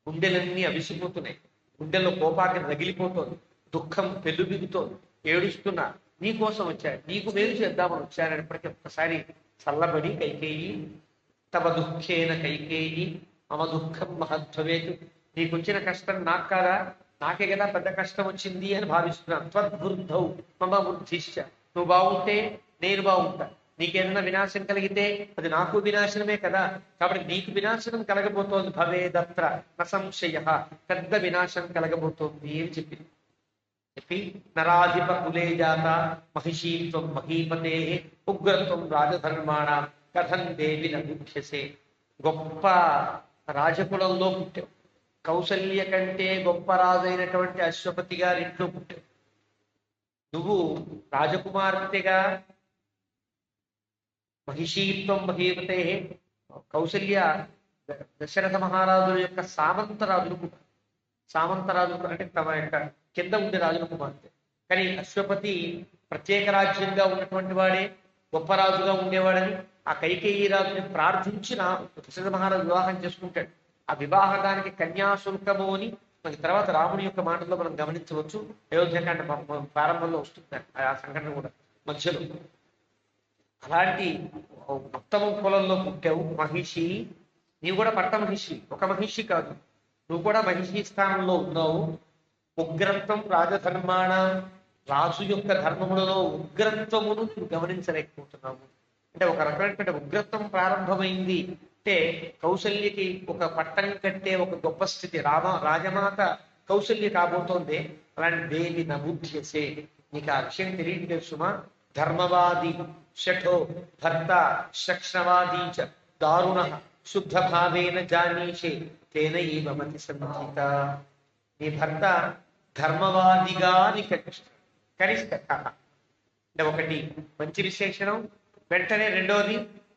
గుండెలన్నీ అవిసిపోతున్నాయి, గుండెల్లో కోపాగ్ని రగిలిపోతోంది, దుఃఖం పెళ్ళుబిగుతోంది, ఏడుస్తున్నా, నీకోసం వచ్చాడు, నీకు మేలు చేద్దామని వచ్చానప్పటికీ ఒక్కసారి చల్లబడి కైకేయి తమ దుఃఖేన కైకేయి మమ దుఃఖం మహద్భవేత్, నీకు వచ్చిన కష్టం నాకు కాదా, నాకే కదా పెద్ద కష్టం వచ్చింది అని భావిస్తున్నాను. త్వద్బుద్ధౌ మమ బుద్ధిశ్చ, నువ్వు బాగుంటే నేను బాగుంటా, నీకేదైనా వినాశం కలిగితే అది నాకు వినాశనమే కదా, కాబట్టి నీకు వినాశనం కలగబోతోంది. భవేదత్ర న సంశయ, పెద్ద వినాశం కలగబోతోంది అని చెప్పి నరాధిప కులే జాత మహిషీత్వం మహీపతే ఉగ్రత్వం రాజధర్మాణ కథం దేవి నబుధ్యసే. గొప్ప రాజకులంలో పుట్టావు, కౌసల్య కంటే గొప్ప రాజైనటువంటి అశ్వపతి గారి ఇంట్లో పుట్టావు. నువ్వు రాజకుమార్తెగా మహిషీత్వం మహీపతే, కౌసల్య దశరథ మహారాజుల యొక్క సామంతరాజులు అంటే తమ యొక్క కింద ఉండే రాజుల కుమార్తె. కానీ అశ్వపతి ప్రత్యేక రాజ్యంగా ఉన్నటువంటి వాడే, గొప్ప రాజుగా ఉండేవాడని ఆ కైకేయి రాజుని ప్రార్థించిన దశరథ మహారాజు వివాహం చేసుకుంటాడు. ఆ వివాహానికి కన్యాశుల్కము అని మనకి తర్వాత రాముని యొక్క మాటల్లో మనం గమనించవచ్చు. అయోధ్యకాండ ప్రారంభంలో వస్తుంది ఆ సంఘటన కూడా మధ్యలో. అలాంటి ఉత్తమ కులంలో పుట్టావు మహిషి, నీవు కూడా పట్ట మహిషి, ఒక మహిషి కాదు, నువ్వు కూడా మహిషి స్థానంలో ఉన్నావు. ఉగ్రత్వం రాజధర్మాణ, రాజు యొక్క ధర్మములలో ఉగ్రత్వమును నువ్వు గమనించలేకపోతున్నావు. అంటే ఒక రకమైనటువంటి ఉగ్రత్వం ప్రారంభమైంది అంటే కౌసల్యకి ఒక పట్టం కట్టే ఒక గొప్ప స్థితి రాజమాత కౌసల్య కాబోతోంది. అలాంటి దేవి నబుధ్యసే, నీకు ఆ విషయం తెలియట్లేదు సుమా. ధర్మవాది షఠో భర్త శక్షణవాదీ చ దారుణ శుద్ధ భావేన జానీషే తేన మతి సంహిత. నీ భర్త ధర్మవాదిగా నీకు కనిష్ట అంటే ఒకటి మంచి విశేషణం, వెంటనే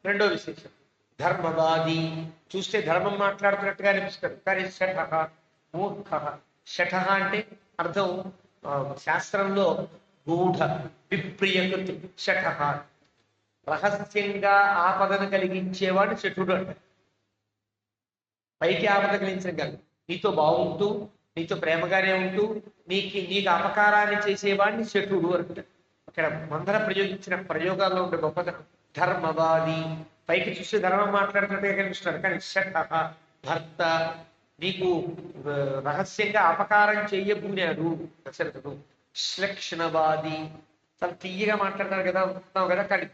రెండో విశేషం ధర్మవాది, చూస్తే ధర్మం మాట్లాడుతున్నట్టుగా అనిపిస్తాడు, కానీ శఠ మూర్ఖ. శఠ అంటే అర్థం శాస్త్రంలో గూఢ విప్రియకృతి శఠ, రహస్యంగా ఆపదను కలిగించేవాడు శఠుడు అంట. పైకి ఆపద కలిగించడం కాదు, నీతో బాగుంటూ నీతో ప్రేమగానే ఉంటూ నీకు అపకారాన్ని చేసేవాడిని శఠుడు అంట. ఇక్కడ మందర ప్రయోగించిన ప్రయోగాల్లో ఉండే గొప్పతనం. ధర్మవాది, పైకి చూస్తే ధర్మం మాట్లాడుతున్నట్టుగా కనిపిస్తున్నారు, కానీ షఠ భర్త, నీకు రహస్యంగా అపకారం చేయబూనాడు దశరథుడు. శ్లక్షణవాది, చాలా తీయగా మాట్లాడతారు కదా అనుకుంటున్నావు కదా, కానీ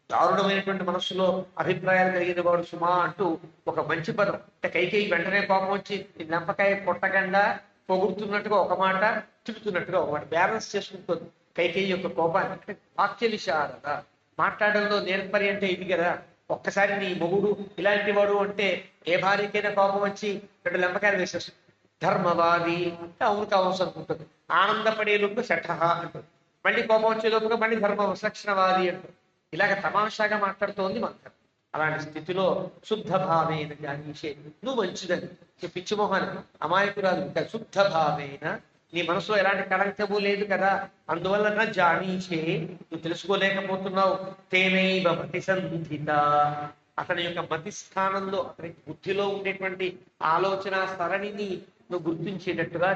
దారుణమైనటువంటి మనస్సులో అభిప్రాయాలు కలిగిన వాడు సుమా అంటూ ఒక మంచి పదం. అంటే కైకేయి వెంటనే కోపం వచ్చి లంపకాయ కొట్టకుండా పొగుడుతున్నట్టుగా ఒక మాట, తిడుతున్నట్టుగా ఒక మాట, బ్యాలెన్స్ చేసుకుంటుంది కైకేయి యొక్క కోపాన్ని. అంటే వాక్య విశారద, మాట్లాడడంలో నేర్పరి అంటే ఇది కదా. ఒక్కసారి నీ మొగుడు ఇలాంటి వాడు అంటే ఏ భార్యకైనా కోపం వచ్చి 2 లెంపకాయలు వేసేస్తుంది. ధర్మవాది అంటే అవును కావచ్చు అనుకుంటుంది, ఆనందపడే లోపు శఠ అంటుంది, మళ్ళీ కోపం వచ్చే లోపుగా మళ్ళీ ధర్మ విలక్షణవాది అంటుంది. ఇలాగ తమాషాగా మాట్లాడుతోంది మంత్రం. అలాంటి స్థితిలో శుద్ధ భావేన జానీషే, నువ్వు మంచిదని పిచ్చిమోహన్ అమాయకురాలు ఇంకా శుద్ధ భావేన, నీ మనసులో ఎలాంటి కళంకము లేదు కదా, అందువలన జానీషే, నువ్వు తెలుసుకోలేకపోతున్నావు. తేనైవ మతి సంధిత, అతని యొక్క మతి స్థానంలో అతని బుద్ధిలో ఉండేటువంటి ఆలోచన సరణిని నువ్వు గుర్తించేటట్టుగా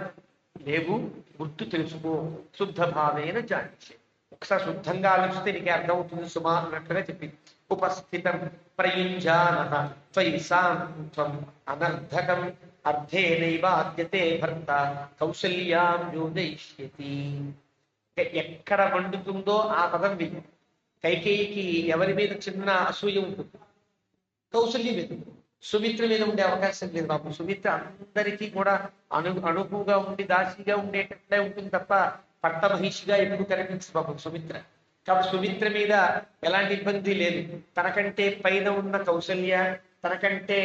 లేవు, గుర్తు తెలుసుకో. శుద్ధ భావేన జానీషే, ఒకసారి శుద్ధంగా ఆలోచిస్తే నీకే అర్థమవుతుంది సుమా అన్నట్లుగా చెప్పింది. ఉపస్థితం ప్రయుంజానః త్వయి సాంత్వం అనర్ధకం అర్థేనైవ ఆద్యతే భర్త కౌసల్యాం యోజయిష్యతి. ఎక్కడ వండుతుందో ఆ పదం విని కైకేయికి ఎవరి మీద చిన్న అసూయ ఉంటుంది, కౌసల్య మీద. సుమిత్ర మీద ఉండే అవకాశం లేదు బాబు. సుమిత్ర అందరికీ కూడా అణుకుగా ఉండి దాసిగా ఉండేటట్లే ఉంటుంది తప్ప పట్టమహిషిగా ఎప్పుడు కనిపించదు బాబు సుమిత్ర. కాబట్టి సుమిత్ర మీద ఎలాంటి ఇబ్బంది లేదు. తనకంటే పైన ఉన్న కౌసల్య, తనకంటే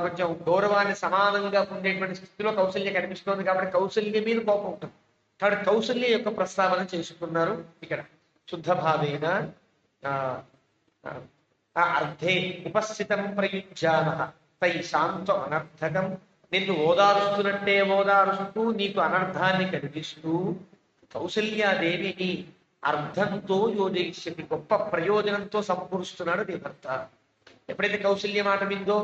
కొంచెం గౌరవాన్ని సమానంగా ఉండేటువంటి స్థితిలో కౌసల్య కనిపిస్తోంది కాబట్టి కౌసల్య మీద కోపం ఉంటుంది. కాబట్టి కౌసల్య యొక్క ప్రస్తావన చేసుకున్నారు ఇక్కడ. శుద్ధ భావేన అర్థే ఉపస్థితం ప్రయుజ్యానః తై శాంతం అనర్థకం, నిన్ను ఓదారుస్తున్నట్టే ఓదారుస్తూ నీకు అనర్థాన్ని కలిగిస్తూ కౌసల్యాదేవిని అర్థంతో యోజయిష్యతి, గొప్ప ప్రయోజనంతో సమకూరుస్తున్నాడు నీ భర్త. ఎప్పుడైతే కౌశల్య మాట విందో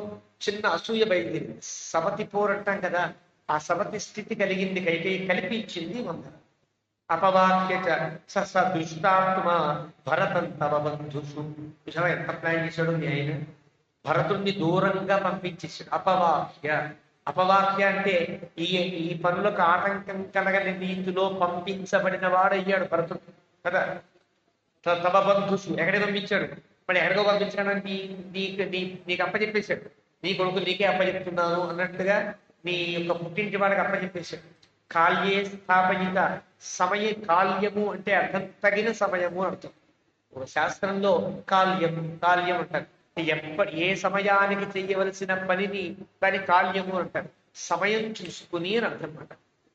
చిన్న అసూయ బయలుదేరింది. సపతి పోరట్టం కదా, ఆ సపతి స్థితి కలిగింది కైకేయి, కలిపి ఇచ్చింది మందర. అపవాక్య స దుష్టాత్మ భరతం తవ బంధుషు. విషయం ఎంత ప్లాన్ చేశాడు మీ ఆయన, భరతుడిని దూరంగా పంపించేసాడు. అపవాక్య, అపవాక్య అంటే ఈ పనులకు ఆటంకం కలగని రీతిలో పంపించబడిన వాడయ్యాడు భరతుడు కదా. తమ బంధుషు ఎక్కడికి పంపించాడు, మరి ఎక్కడికో పంపించడానికి నీకు అప్పచెప్పేశాడు. నీ కొడుకు నీకే అప్పచెప్తున్నాను అన్నట్టుగా నీ యొక్క పుట్టింటి వాడికి అప్పచెప్పేశాడు. కాల్యే స్థాపయిత సమయ, కాల్యము అంటే అర్థం తగిన సమయము అర్థం. ఒక శాస్త్రంలో కాల్యం అంటారు. ఏ సమయానికి చెయ్యవలసిన పనిని దాని కాల్యము అంటారు. సమయం చూసుకుని అని అర్థం అన్నమాట.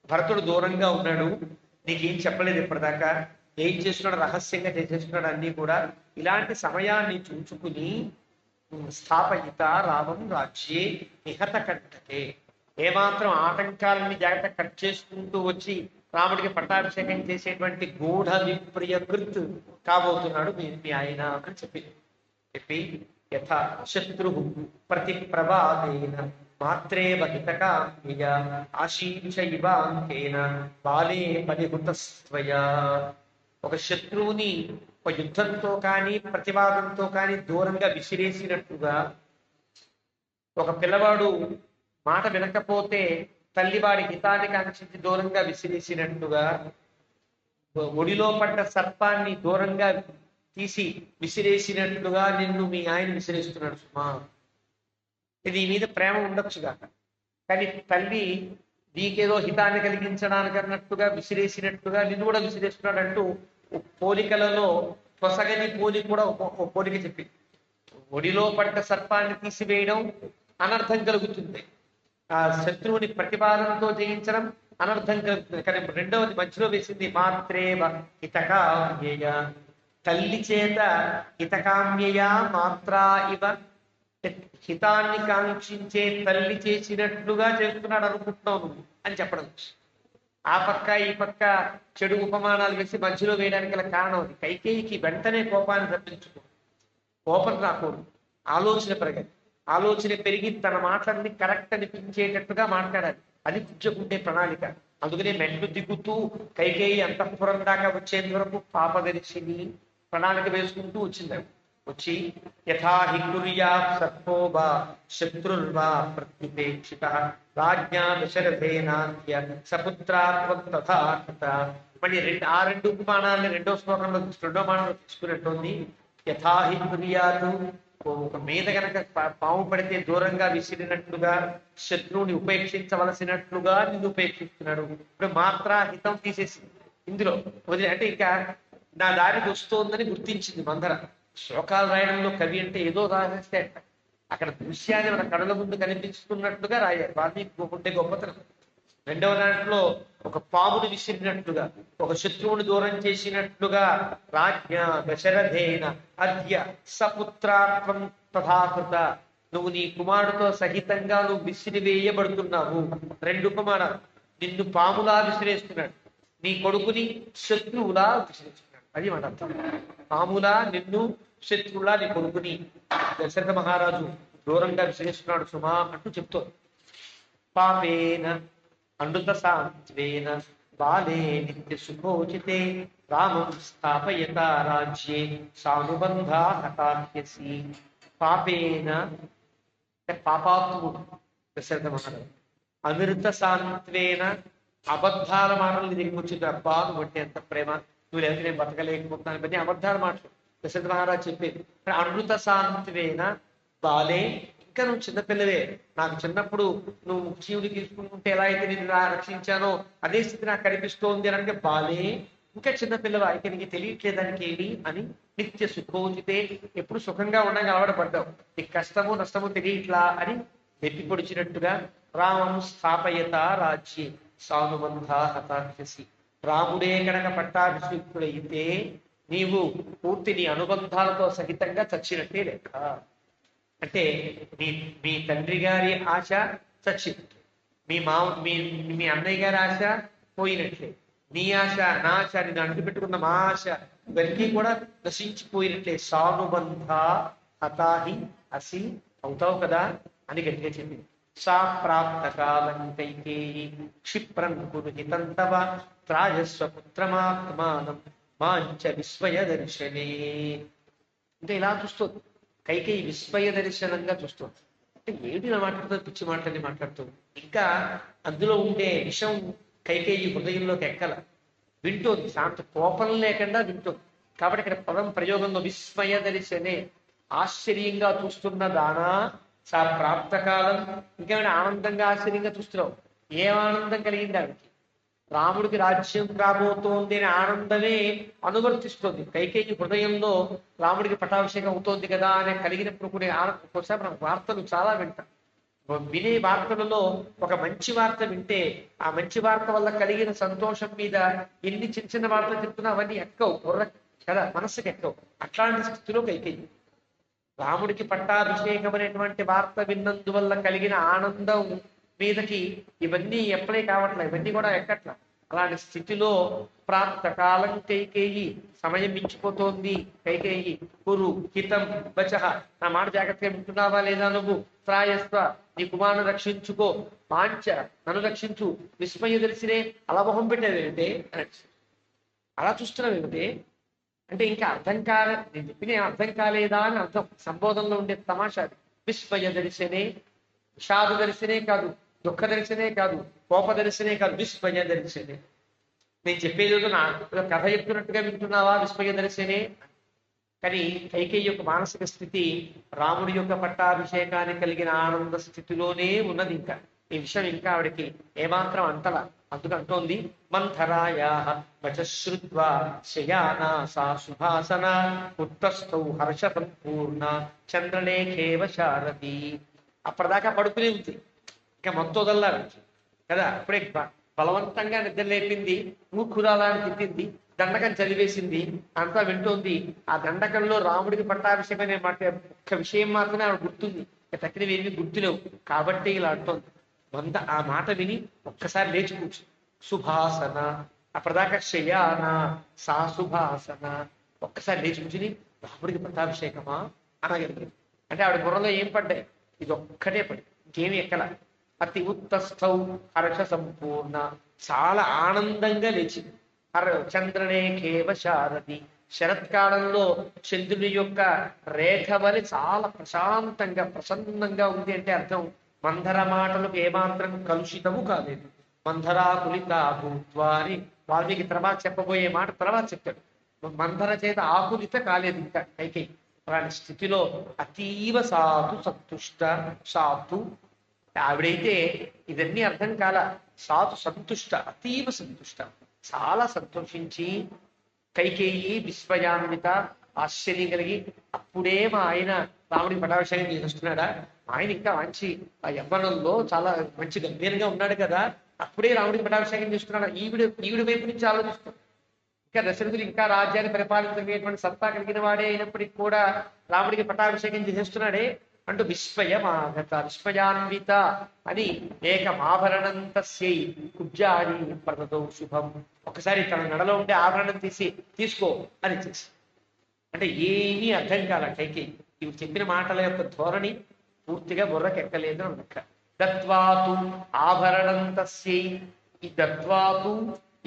భరతుడు దూరంగా ఉన్నాడు, నీకేం చెప్పలేదు ఇప్పటిదాకా, ఏం చేస్తున్నాడు రహస్యంగా చేసేస్తున్నాడు అన్ని కూడా. ఇలాంటి సమయాన్ని చూసుకుని స్థాపయిత రామం రాజ్యే నిహత కంటకే, ఏమాత్రం ఆటంకాలని జాగ్రత్త కట్ చేసుకుంటూ వచ్చి రాముడికి పట్టాభిషేకం చేసేటువంటి గూఢ విప్రియకృత్ కాబోతున్నాడు మీ ఆయన అని చెప్పి యథా శత్రు ప్రతి ప్రవాదేన మాత్రే బహితకాంయ ఆశీష ఇవాంకేన బాలే పరిహృతస్త్వయా. ఒక శత్రువుని ఒక యుద్ధంతో కానీ ప్రతివాదంతో కానీ దూరంగా విసిరేసినట్టుగా, ఒక పిల్లవాడు మాట వినకపోతే తల్లివాడి హితానికి ఆంక్షించి దూరంగా విసిరేసినట్టుగా, ఒడిలో పడ్డ సర్పాన్ని దూరంగా తీసి విసిరేసినట్లుగా నిన్ను మీ ఆయన విసిరేస్తున్నాడు సుమా. ఇది మీద ప్రేమ ఉండొచ్చుగా, కానీ తల్లి నీకేదో హితాన్ని కలిగించడానికి అన్నట్టుగా విసిరేసినట్టుగా నిన్ను కూడా విసిరేస్తున్నాడు అంటూ పోలికలలో పొసగని పోలిక కూడా ఒక పోలిక చెప్పింది. ఒడిలో పడ్డ సర్పాన్ని తీసివేయడం అనర్థం కలుగుతుంది, ఆ శత్రువుని ప్రతిపాదనతో జయించడం అనర్థం కలుగుతుంది. కానీ రెండవది మధ్యలో వేసింది మాత్రేవ హితకామ్యేయ, తల్లి చేత హితకామ్యయా మాత్రా ఇవ, హితాన్ని కాంక్షించే తల్లి చేసినట్లుగా చేస్తున్నాడు అనుకుంటున్నావు నువ్వు అని చెప్పడం. ఆ పక్క ఈ పక్క చెడు ఉపమానాలు వేసి మధ్యలో వేయడానికి గల కారణం అది. కైకేయికి వెంటనే కోపాన్ని తప్పించుకో, కోపం రాకూడదు, ఆలోచన పెరగాలి. ఆలోచన పెరిగి తన మాటలన్నీ కరెక్ట్ అనిపించేటట్టుగా మాట్లాడాలి. అది పుచ్చుకుంటే ప్రణాళిక. అందుకనే మెట్లు దిగుతూ కైకేయి అంతఃపురం దాకా వచ్చేంత వరకు పాపదర్శిని ప్రణాళిక వేసుకుంటూ వచ్చింది. వచ్చి యథాహి కుర్యా సర్పోవా శత్రుర్వా ప్రత్యుపేక్షిత రాజ్ఞా దశరథేనాద్య సపుత్రాత్వం తథా కృత. మళ్ళీ రెండు ఉపమానాలని రెండో శ్లోకంలో రెండో మానంలో తీసుకున్నట్టుంది. యథాహి కుర్యాతు, ఒక మీద గనక పాము పడితే దూరంగా విసిరినట్లుగా శత్రువుని ఉపేక్షించవలసినట్లుగా నిన్ను ఉపేక్షిస్తున్నాడు. ఇప్పుడు మాత్రా హితం తీసేసి ఇందులో వదిలే, అంటే ఇంకా నా దారికి వస్తోందని గుర్తించింది మందర. శ్లోకాలు రాయడంలో కవి అంటే ఏదో రాసేస్తే అక్కడ దృశ్యాన్ని మన కళ్ళ ముందు కనిపిస్తున్నట్లుగా రాయాలి. వాల్మీకి ఉండే గొప్పతనం. రెండవ దాంట్లో ఒక పాముని విసిరినట్లుగా, ఒక శత్రువుని దూరం చేసినట్లుగా రాజ్ఞ దశరథేన అద్య సపుత్రాత్వం తథాకృత, నువ్వు నీ కుమారుడితో సహితంగా నువ్వు విసిరివేయబడుతున్నావు. రెండు ఉపమానాలు. నిన్ను పాములా విసిరేస్తున్నాడు, నీ కొడుకుని శత్రువులా విసిరేస్తున్నాడు. అది మాట అర్థం. పాములా నిన్ను, శత్రువులా నీ కొడుకుని దశరథ మహారాజు దూరంగా విసిరేస్తున్నాడు సుమా అంటూ చెప్తోంది. పాపేన అమృత సాంత్వేన బాలే నిత్య సుఖోచితే రామం స్థాపయత రాజ్యే సానుబంధా హతాహ్యసి. పాపేన, పాపాత్ముడు దశరథ మహారాజు. అమృత సాంత్వేన, అబద్ధాల మాటలు దిగి వచ్చింది. అబ్బా నువ్వు అంటే ఎంత ప్రేమ, నువ్వు లేకపోతే నేను బతకలేకపోతున్నాను ఇవన్నీ అబద్ధాల మాటలు దశరథ మహారాజు చెప్పేది. అమృత సాంత్వేన బాలే, ఇంకా నువ్వు చిన్నపిల్లవే, నాకు చిన్నప్పుడు నువ్వు జీవుని తీసుకుంటుంటే ఎలా అయితే నేను రక్షించానో అదే స్థితి నాకు కనిపిస్తోంది అని అంటే బాలే, ఇంకా చిన్నపిల్లవా, ఇక నీకు తెలియట్లేదానికి ఏమి అని నిత్య సుఖోచితే, ఎప్పుడు సుఖంగా ఉండగా అలవాటుపడ్డావు, నీకు కష్టము నష్టము తెలియట్లా అని నెప్పి పొడిచినట్టుగా రామం స్థాపయత రాజ్యే సానుబంధ హతాహ్యసి. రాముడే కనుక పట్టాభిషిక్తుడైతే నీవు పూర్తి నీ అనుబంధాలతో సహితంగా చచ్చినట్టే లెక్క. అంటే మీ తండ్రి గారి ఆశ చచ్చినట్లే, మీ అన్నయ్య గారి ఆశ పోయినట్లే, నీ ఆశ నా ఆశ, నేను అంటుపెట్టుకున్న మా ఆశ ఇవన్నీ కూడా నశించిపోయినట్లే. సానుబంధ హతాహి అసి, అవుతావు కదా అని గట్టిగా చెప్పింది. సా ప్రాప్త కాలం కైకేయి క్షిప్రం కురు హితం తవ త్రాజస్వ పుత్రమాత్మానం మాంచ విస్మయ దర్శనే. అంటే ఇలా చూస్తుంది కైకేయి, విస్మయ దర్శనంగా చూస్తుంది. అంటే ఏమిటి ఇలా మాట్లాడుతుంది, పిచ్చి మాటలని మాట్లాడుతుంది. ఇంకా అందులో ఉండే విషం కైకేయి హృదయంలోకి ఎక్కల, వింటోంది, శాంత కోపం లేకుండా వింటోంది. కాబట్టి ఇక్కడ పదం ప్రయోగంలో విస్మయ దర్శనే, ఆశ్చర్యంగా చూస్తున్న దానా సా ప్రాప్తకాలం. ఇంకేమైనా ఆనందంగా ఆశ్చర్యంగా చూస్తున్నావు, ఏం ఆనందం కలిగింది ఆవిడకి, రాముడికి రాజ్యం రాబోతోంది అనే ఆనందమే అనువర్తిస్తుంది. కైకేయి హృదయంలో రాముడికి పట్టాభిషేకం అవుతోంది కదా అని కలిగినప్పుడు కూడా ఆనందం. ఒకసారి మనం వార్తలు చాలా వింటాం, వినే వార్తలలో ఒక మంచి వార్త వింటే ఆ మంచి వార్త వల్ల కలిగిన సంతోషం మీద ఎన్ని చిన్న చిన్న వార్తలు చెప్తున్నా అవన్నీ ఎక్కవు, బుర్ర కదా మనస్సుకి ఎక్కవు. అట్లాంటి స్థితిలో కైకేయి రాముడికి పట్టాభిషేకం అనేటువంటి వార్త విన్నందువల్ల కలిగిన ఆనందం మీదకి ఇవన్నీ ఎప్పుడే కావట్లేదు, ఇవన్నీ కూడా ఎక్కట్ల. అలాంటి స్థితిలో ప్రాప్తకాలం కైకేయి, సమయం మించిపోతోంది కైకేయి. కురు హితం వచః, నా మాట జాగ్రత్తగా వింటున్నావా లేదా నువ్వు, త్రాయస్వ నీ కుమారుని రక్షించుకో, పాంచ నన్ను రక్షించు, విస్మయ దర్శినే అలా మొహం పెట్టేది ఏమిటే అని, అలా చూస్తున్నావు ఏమిటి అంటే ఇంకా అర్థం కాలే, నేను చెప్పిన అర్థం కాలేదా అని అర్థం. సంబోధనలో ఉండే తమాషా విస్మయ దర్శనే, విషాద దర్శనే కాదు, దుఃఖ దర్శనే కాదు, కోప దర్శనే కాదు, విస్మయ దర్శనే. నేను చెప్పేది నా కథ చెప్తున్నట్టుగా వింటున్నావా, విస్మయ దర్శనే. కానీ కైకేయి యొక్క మానసిక స్థితి రాముడి యొక్క పట్టాభిషేకానికి కలిగిన ఆనంద స్థితిలోనే ఉన్నది. ఇంకా ఈ విషయం ఇంకా ఆవిడకి ఏమాత్రం అంతలా. అందుకంటోంది మంథరాయా వచశ్రుత్వా శయానా సా సుభాసన ఉత్తస్థౌ హర్ష సంపూర్ణ చంద్రలేఖేవ శారది. అప్పటిదాకా పడుకునే ఉంది, ఇంకా మొత్తం వదల్లారు కదా. అప్పుడే బలవంతంగా నిద్ర లేపింది, మూర్ఖురాలా అని తిట్టింది, దండకం చదివేసింది, అంతా వింటోంది. ఆ దండకంలో రాముడికి పట్టాభిషేకం అనే మాట ఒక్క విషయం మాత్రమే ఆవిడ గుర్తుంది, తక్కినవి ఏమి గుర్తులేవు. కాబట్టి ఇలా అంటోంది. ఆ మాట విని ఒక్కసారి లేచి కూర్చు. సుభాసన, అప్పటిదాకా శయాన, సా సుభాసన. ఒక్కసారి లేచి కూర్చుని రాముడికి పట్టాభిషేకమా అనగలిగింది. అంటే ఆవిడ బుర్రలో ఏం పడ్డాయి? ఇది ఒక్కటే పడి, ఇంకేమి ఎక్కల. అతి ఉత్తస్థౌ హర్ష సంపూర్ణ, చాలా ఆనందంగా లేచింది. చంద్రనేఖేవ శారది, శరత్కాలంలో చంద్రుని యొక్క రేఖ వలి చాలా ప్రశాంతంగా ప్రసన్నంగా ఉంది. అంటే అర్థం మంధర మాటలకు ఏమాత్రం కలుషితము కాలేదు. మంధరాకులిత భూత్వా అని వాల్మీకి తర్వాత చెప్పబోయే మాట తర్వాత చెప్తాడు. మంధర చేత ఆకులిత కాలేదు ఇంకా కైకేయి. అలాంటి స్థితిలో అతీవ సాధు సంతుష్ట. సాధు ఆవిడైతే ఇవన్నీ అర్థం కాల. సాధు సంతుష్ట, అతీవ సంతుష్ట, చాలా సంతోషించి కైకేయి విస్మయాన్విత, ఆశ్చర్యం కలిగి, అప్పుడే మా ఆయన రాముడికి పట్టాభిషేకం చేస్తున్నాడా? ఆయన ఇంకా మంచి ఆ యవ్వనంలో చాలా మంచి గంభీరంగా ఉన్నాడు కదా, అప్పుడే రాముడికి పట్టాభిషేకం చేస్తున్నాడా? ఈవిడ వైపు నుంచి ఆలోచిస్తాడు. ఇంకా దశరథుడు ఇంకా రాజ్యాన్ని పరిపాలించగలిగేటువంటి సత్తా కలిగిన వాడే అయినప్పటికీ కూడా రాముడికి పట్టాభిషేకం చేస్తున్నాడే అంటూ విస్మయమాగత, విస్మయాన్విత అని ఏకమాభరణం తస్యై కుబ్జాని ప్రదతో శుభం. ఒకసారి తన నడలో ఉండే ఆభరణం తీసుకో అని చేసి. అంటే ఏమీ అర్థం కాల కైకేయి. ఇవి చెప్పిన మాటల యొక్క ధోరణి పూర్తిగా బుర్రకెక్కలేదు అన్నట్ల. దత్వాతు ఆభరణం తస్యై, ఈ దత్వాతు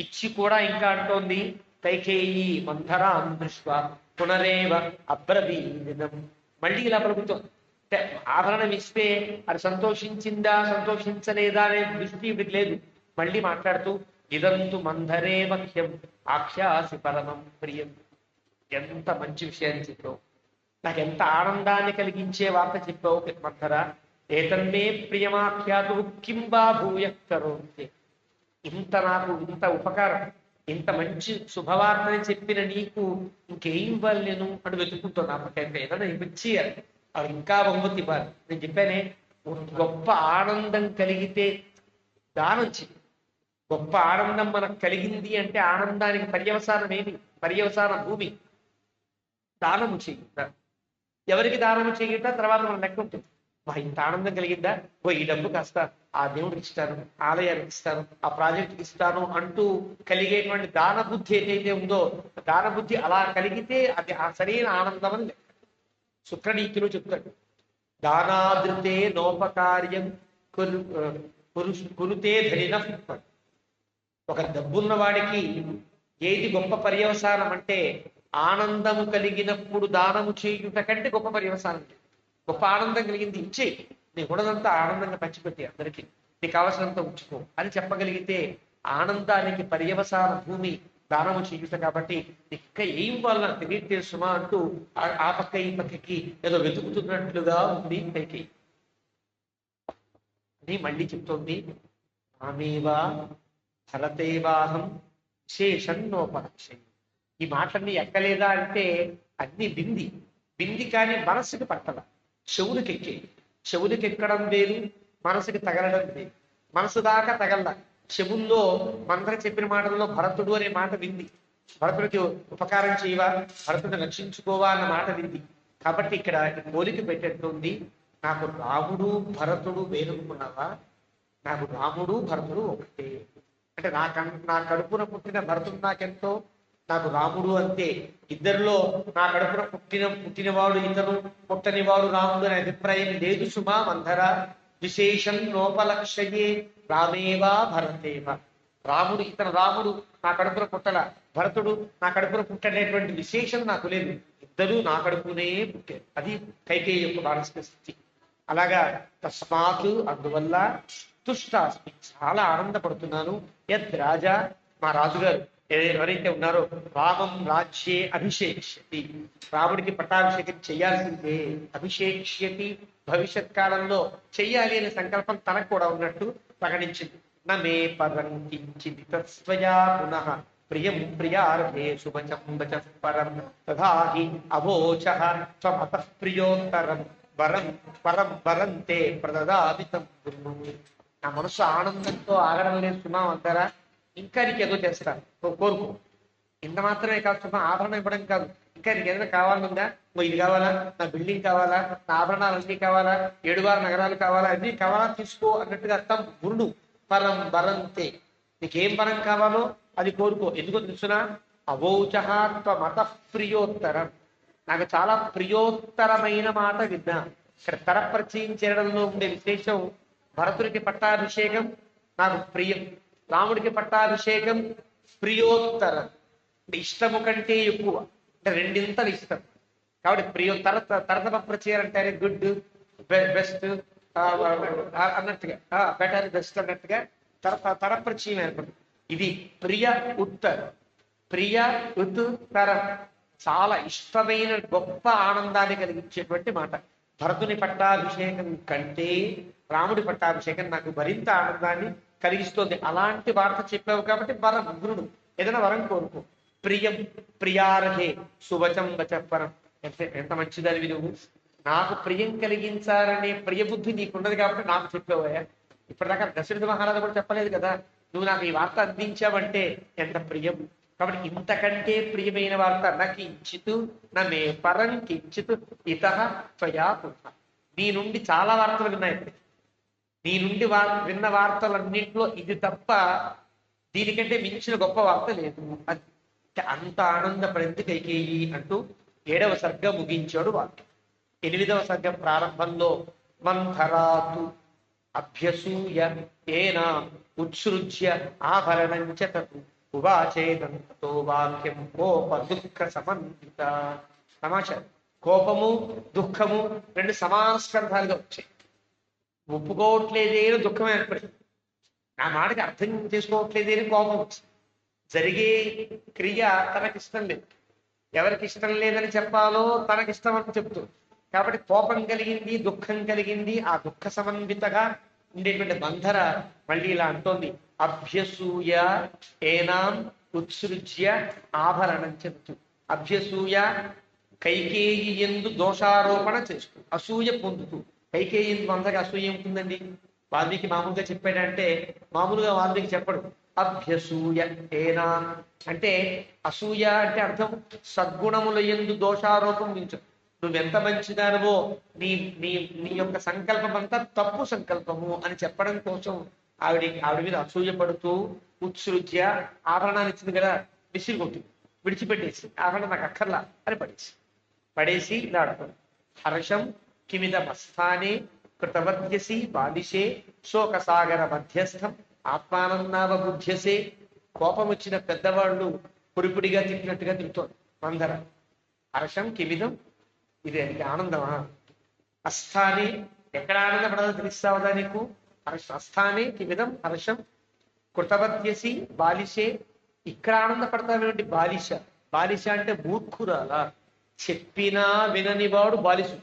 ఇచ్చి కూడా ఇంకా అంటోంది కైకేయి మంధరాం దృష్ట్వా పునరేవ అబ్రవీదినం. మళ్ళీ ఇలా పలుకుతోంది. అంటే ఆభరణం ఇస్తే అది సంతోషించిందా సంతోషించలేదా అనే దృష్టి ఇవిడికి లేదు. మళ్ళీ మాట్లాడుతూ ఇదంతు మంధరే మఖ్యం ఆఖ్యాసి పరమం ప్రియం. ఎంత మంచి విషయాన్ని చెప్పావు, నాకు ఎంత ఆనందాన్ని కలిగించే వార్త చెప్పావు మంధర. ఏతన్మే ప్రియమాఖ్యాతు కిం వా భూయ కరోతి. నాకు ఇంత ఉపకారం, ఇంత మంచి శుభవార్తని చెప్పిన నీకు ఇంకేం ఇవ్వాలి నేను అని వెతుక్కుంటున్నా. నాకంటే ఏదైనా ఇచ్చి అది ఇంకా బహుమతి ఇవ్వాలి. నేను చెప్పానే, గొప్ప ఆనందం కలిగితే దానం చెయ్యి. గొప్ప ఆనందం మనకు కలిగింది అంటే ఆనందానికి పర్యవసానం ఏమి? పర్యవసాన భూమి. దానము చెయ్యుట. ఎవరికి దానము చెయ్యుట తర్వాత మన లెక్క ఉంటుంది. ఇంత ఆనందం కలిగిందా, ఈ డబ్బు కాస్త ఆ దేవుడికి ఇస్తాను, ఆలయానికి ఇస్తాను, ఆ ప్రాజెక్టుకి ఇస్తాను అంటూ కలిగేటువంటి దాన బుద్ధి ఏదైతే ఉందో, దాన బుద్ధి అలా కలిగితే అది ఆ సరైన ఆనందం అని లెక్క. శుక్రనీతిలో చెప్తాడు, దానాదృతే నోపకార్యం కురుతే ధనిన. ఒక డబ్బున్న వాడికి ఏది గొప్ప పర్యవసానం అంటే ఆనందము కలిగినప్పుడు దానము చేయుట కంటే గొప్ప పర్యవసానం. గొప్ప ఆనందం కలిగింది ఇచ్చేయి, నీ ఉన్నదంతా ఆనందంగా పంచిపెట్టి అందరికీ, నీకు కావలసినంత ఉంచుకో అని చెప్పగలిగితే ఆనందానికి పర్యవసాన భూమి దానము చేయుట. కాబట్టి ఇంకా ఏం వల్ల తెలియదు తెలుసుమా అంటూ ఆ పక్క ఈ పక్కకి ఏదో వెతుకుతున్నట్లుగా ఉంది పైకి అని మళ్ళీ చెప్తోంది. ఆమెవా భరతేవాహం విశేషన్నోపరక్షయం. ఈ మాటలన్నీ ఎక్కలేదా అంటే అన్ని బింది కానీ మనస్సుకి పట్టల, చెవులకి ఎక్కే. చెవులకి ఎక్కడం వేరు, మనసుకి తగలడం వేరు. మనసు దాకా తగల. చెవుల్లో మంత్ర చెప్పిన మాటల్లో భరతుడు అనే మాట వింది. భరతుడికి ఉపకారం చేయవా, భరతుడిని రక్షించుకోవా అన్న మాట వింది. కాబట్టి ఇక్కడ పోలిక పెట్టేస్తుంది. నాకు రాముడు భరతుడు వేరుకున్నావా? నాకు రాముడు భరతుడు ఒకటే. అంటే నా కడుపున పుట్టిన భరతుడు నాకెంతో, నాకు రాముడు అంతే. ఇద్దరిలో నా కడుపున పుట్టినవాడు ఇతను, పుట్టనివాడు రాముడు అనే అభిప్రాయం లేదు సుమా మంధర. విశేషం నోపలక్ష్యే రామేవా భరతేవా. ఇతను రాముడు నా కడుపున పుట్టల, భరతుడు నా కడుపున పుట్టనేటువంటి విశేషం నాకు లేదు. ఇద్దరు నా కడుపునే పుట్టారు. అది కైకేయి యొక్క మానసిక స్థితి. అలాగా తస్మాత్ అందువల్ల తుష్టాస్మి చాలా ఆనందపడుతున్నాను. యద్ రాజా మా రాజుగారు ఎవరైతే ఉన్నారో రామం రాజ్యే అభిషేక్ష్యతి, రాముడికి పట్టాభిషేకం చేయాల్సిందే. అభిషేక్ష్యతి భవిష్యత్ కాలంలో చెయ్యాలి అనే సంకల్పం తనకు కూడా ఉన్నట్టు ప్రకటించింది. నమే పరం కించిత్ తస్వయా పునః ప్రియం ప్రియార్హే శుభచం వచః పరం తథాహి అవోచః త్వమతః ప్రియోత్తరం వరం పరం వరంతే ప్రదదామితం. నా మనసు ఆనందంతో ఆగడం లేదు సుమా అంటారా? ఇంకా నీకేదో చేస్తాను, కోరుకో. ఇంత మాత్రమే కాదు సుమా, ఆభరణం ఇవ్వడం కాదు, ఇంకా నీకు ఏదైనా కావాలనుందా, ఇది కావాలా, నా బిల్డింగ్ కావాలా, నా ఆభరణాలు అన్నీ కావాలా, 7 నగరాలు కావాలా, అన్నీ కావాలా, తీసుకో అన్నట్టుగా అర్థం. గురుడు పరం వరంతే, నీకేం వరం కావాలో అది కోరుకో. ఎందుకో తెలుసునా, అవౌచహాత్వమత ప్రియోత్తరం, నాకు చాలా ప్రియోత్తరమైన మాట విన్నా. ఇక్కడ తరప్రచయం చేయడంలో ఉండే విశేషం, భరతుడికి పట్టాభిషేకం నాకు ప్రియం, రాముడికి పట్టాభిషేకం ప్రియోత్తరం, అంటే ఇష్టము కంటే ఎక్కువ, అంటే రెండింతలు ఇష్టం. కాబట్టి ప్రియం తరతమ ప్రచయం అంటారే గుడ్, బెస్ట్ అన్నట్టుగా, బెటర్ బెస్ట్ అన్నట్టుగా తరప్రచయం ఏర్పడుతుంది. ఇది ప్రియ ఉత్తరం, ప్రియ ఉత్తరం, చాలా ఇష్టమైన గొప్ప ఆనందాన్ని కలిగించేటువంటి మాట. భరతుని పట్టాభిషేకం కంటే రాముడి పట్టాభిషేకం నాకు మరింత ఆనందాన్ని కలిగిస్తుంది. అలాంటి వార్త చెప్పావు కాబట్టి వరం, గురుడు ఏదైనా వరం కోరుకో. ప్రియం ప్రియారహే శుభచం వచపరం, ఎంత మంచిదని నువ్వు నాకు ప్రియం కలిగించాలనే ప్రియబుద్ధి నీకున్నది కాబట్టి నాకు చెప్పావయ్యా. ఇప్పటిదాకా దశరథ మహారాజు కూడా చెప్పలేదు కదా, నువ్వు నాకు ఈ వార్త అందించావంటే ఎంత ప్రియం. కాబట్టి ఇంతకంటే ప్రియమైన వార్త నకించితు నమే పరం కించిత్ ఇత త్వయా పునః. నీ నుండి చాలా వార్తలు విన్నాయి, నీ నుండి విన్న వార్తలన్నింటిలో ఇది తప్ప దీనికంటే మించిన గొప్ప వార్త లేదు. అంత ఆనందపడింది కైకేయి అంటూ 7వ సర్గం ముగించాడు వాక్యం. 8వ సర్గం ప్రారంభంలో మంథరాతు అభ్యసూయ ఏనా ఉత్సృజ్య ఆభరణంచ తతు ఉవాచేదంతో వాక్యం కోప దుఃఖ సమన్విత. సమాచారం, కోపము దుఃఖము రెండు సమాన స్కంధాలుగా వచ్చాయి. ఒప్పుకోవట్లేదే దుఃఖం ఏర్పడింది, నా మాటకి అర్థం చేసుకోవట్లేదే కోపం వచ్చింది. జరిగే క్రియ తనకిష్టం లేదు, ఎవరికి ఇష్టం లేదని చెప్పాలో తనకిష్టం అని చెప్తుంది. కాబట్టి కోపం కలిగింది, దుఃఖం కలిగింది. ఆ దుఃఖ సమన్వితగా ఉండేటువంటి బంధర మళ్ళీ ఇలా అంటోంది, అభ్యసూయ ఏనాం ఉత్సృజ్య ఆభరణం చెబుతూ. అభ్యసూయ కైకేయి ఎందు దోషారోపణ చేస్తూ, అసూయ పొందుతూ. కైకేయి ఎందు అందరికి అసూయ ఉంటుందండి. వాల్మీకి మామూలుగా చెప్పాడంటే మామూలుగా వాల్మీకి చెప్పడు. అభ్యసూయ ఏనా అంటే అసూయ అంటే అర్థం సద్గుణముల యందు దోషారోపం ఉంచు. నువ్వెంత మంచిదానవో నీ నీ నీ యొక్క సంకల్పం అంతా తప్పు సంకల్పము అని చెప్పడం కోసం ఆవిడ మీద అసూయ పడుతూ ఉత్సృజ్య ఆభరణాలు ఇచ్చింది కదా, విసిరికొట్టింది, విడిచిపెట్టేసి ఆభరణం నాకు అక్కర్లా అని పడేసి ఇలా అడుగుతుంది. హర్షం కిమిదమస్థానే కృతవద్యసి బాలిషే శోకసాగర మధ్యస్థం ఆత్మానందావబుధ్యసే. కోపం వచ్చిన పెద్దవాళ్ళు పొడిపుడిగా తిట్టినట్టుగా తిరుగుతోంది మందర. హర్షం కిమిదం, ఇది ఆనందమా? అస్థానే, ఎక్కడ ఆనందపడాలో తెలుస్తావుదా నీకు? అస్థానే కిమిదం హర్షం కృతవద్యసి బాలిషే, ఇక్కడ ఆనందపడతావేంటి? బాలిష, బాలిష అంటే మూర్ఖురాల, చెప్పినా విననివాడు బాలిసు,